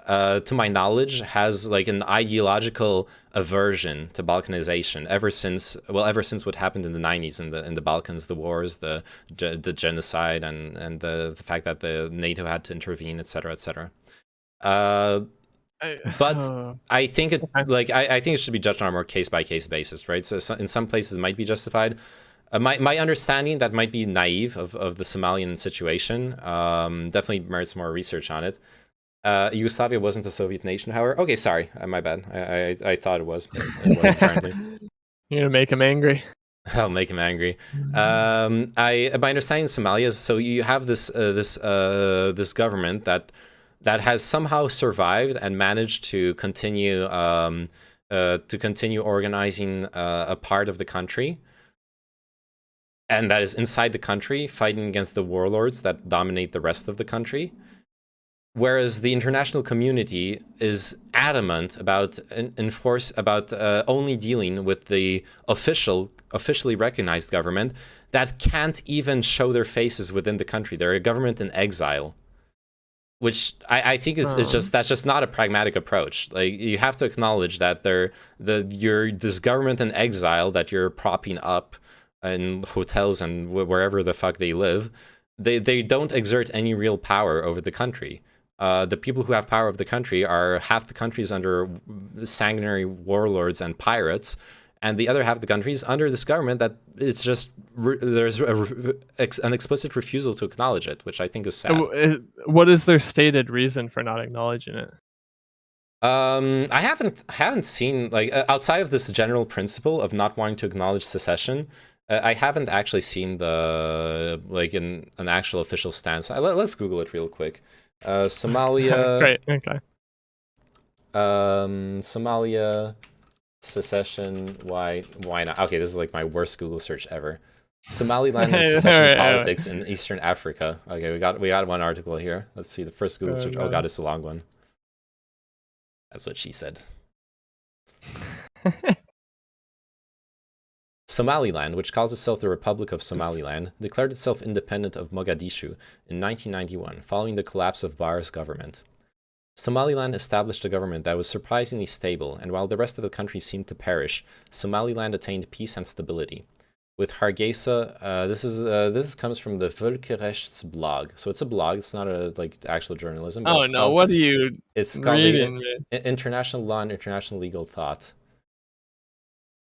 to my knowledge, has like an ideological aversion to Balkanization ever since what happened in the 90s in the Balkans, the wars, the genocide, and the fact that the NATO had to intervene, etc., etc. But I think I think it should be judged on a more case-by-case basis, right? So in some places it might be justified. My understanding, that might be naive of the Somalian situation, definitely merits more research on it. Yugoslavia wasn't a Soviet nation, however. Okay, sorry, my bad. I thought it was, but it wasn't apparently.
You're gonna make him angry.
I'll make him angry. My understanding in Somalia is, so you have this government that has somehow survived and managed to continue organizing a part of the country. And that is inside the country, fighting against the warlords that dominate the rest of the country. Whereas the international community is adamant about only dealing with the officially recognized government that can't even show their faces within the country. They're a government in exile, which I think is that's just not a pragmatic approach. Like, you have to acknowledge that you're this government in exile that you're propping up in hotels and wherever the fuck they live. They don't exert any real power over the country. The people who have power over the country are half the country's under sanguinary warlords and pirates, and the other half of the country is under this government that it's just there's an explicit refusal to acknowledge it, which I think is sad.
What is their stated reason for not acknowledging it?
I haven't seen, like, outside of this general principle of not wanting to acknowledge secession. I haven't actually seen the in an actual official stance. Let's Google it real quick. Somalia.
Great. Okay.
Somalia secession. Why not? Okay, this is like my worst Google search ever. Somaliland and secession politics in Eastern Africa. Okay, we got one article here. Let's see the first Google search. Oh god, it's a long one. That's what she said. Somaliland, which calls itself the Republic of Somaliland, declared itself independent of Mogadishu in 1991, following the collapse of Barre's government. Somaliland established a government that was surprisingly stable, and while the rest of the country seemed to perish, Somaliland attained peace and stability. With Hargeisa, this comes from the Völkerrechts blog, so it's a blog. It's not a actual journalism. But
Oh
it's
no!
called,
What are you
it's called
reading?
International Law and International Legal Thought.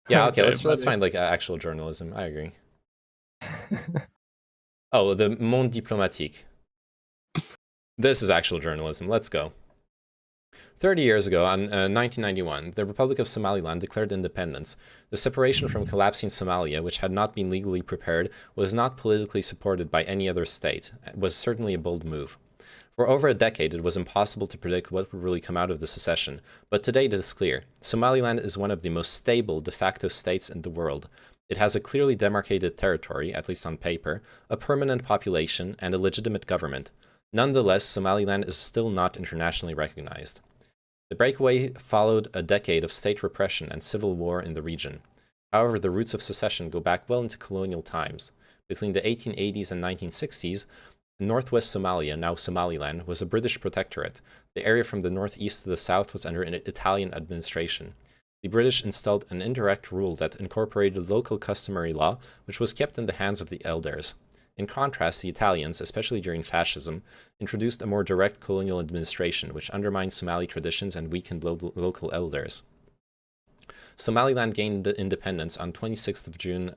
Yeah, okay. Let's find actual journalism. I agree. Oh, the Monde Diplomatique. This is actual journalism. Let's go. 30 years ago, on 1991, the Republic of Somaliland declared independence. The separation from collapsing Somalia, which had not been legally prepared, was not politically supported by any other state. It was certainly a bold move. For over a decade, it was impossible to predict what would really come out of the secession, but today it is clear. Somaliland is one of the most stable de facto states in the world. It has a clearly demarcated territory, at least on paper, a permanent population, and a legitimate government. Nonetheless, Somaliland is still not internationally recognized. The breakaway followed a decade of state repression and civil war in the region. However, the roots of secession go back well into colonial times. Between the 1880s and 1960s, northwest Somalia, now Somaliland, was a British protectorate. The area from the northeast to the south was under an Italian administration. The British installed an indirect rule that incorporated local customary law, which was kept in the hands of the elders. In contrast, the Italians, especially during fascism, introduced a more direct colonial administration, which undermined Somali traditions and weakened local elders. Somaliland gained independence on 26th of June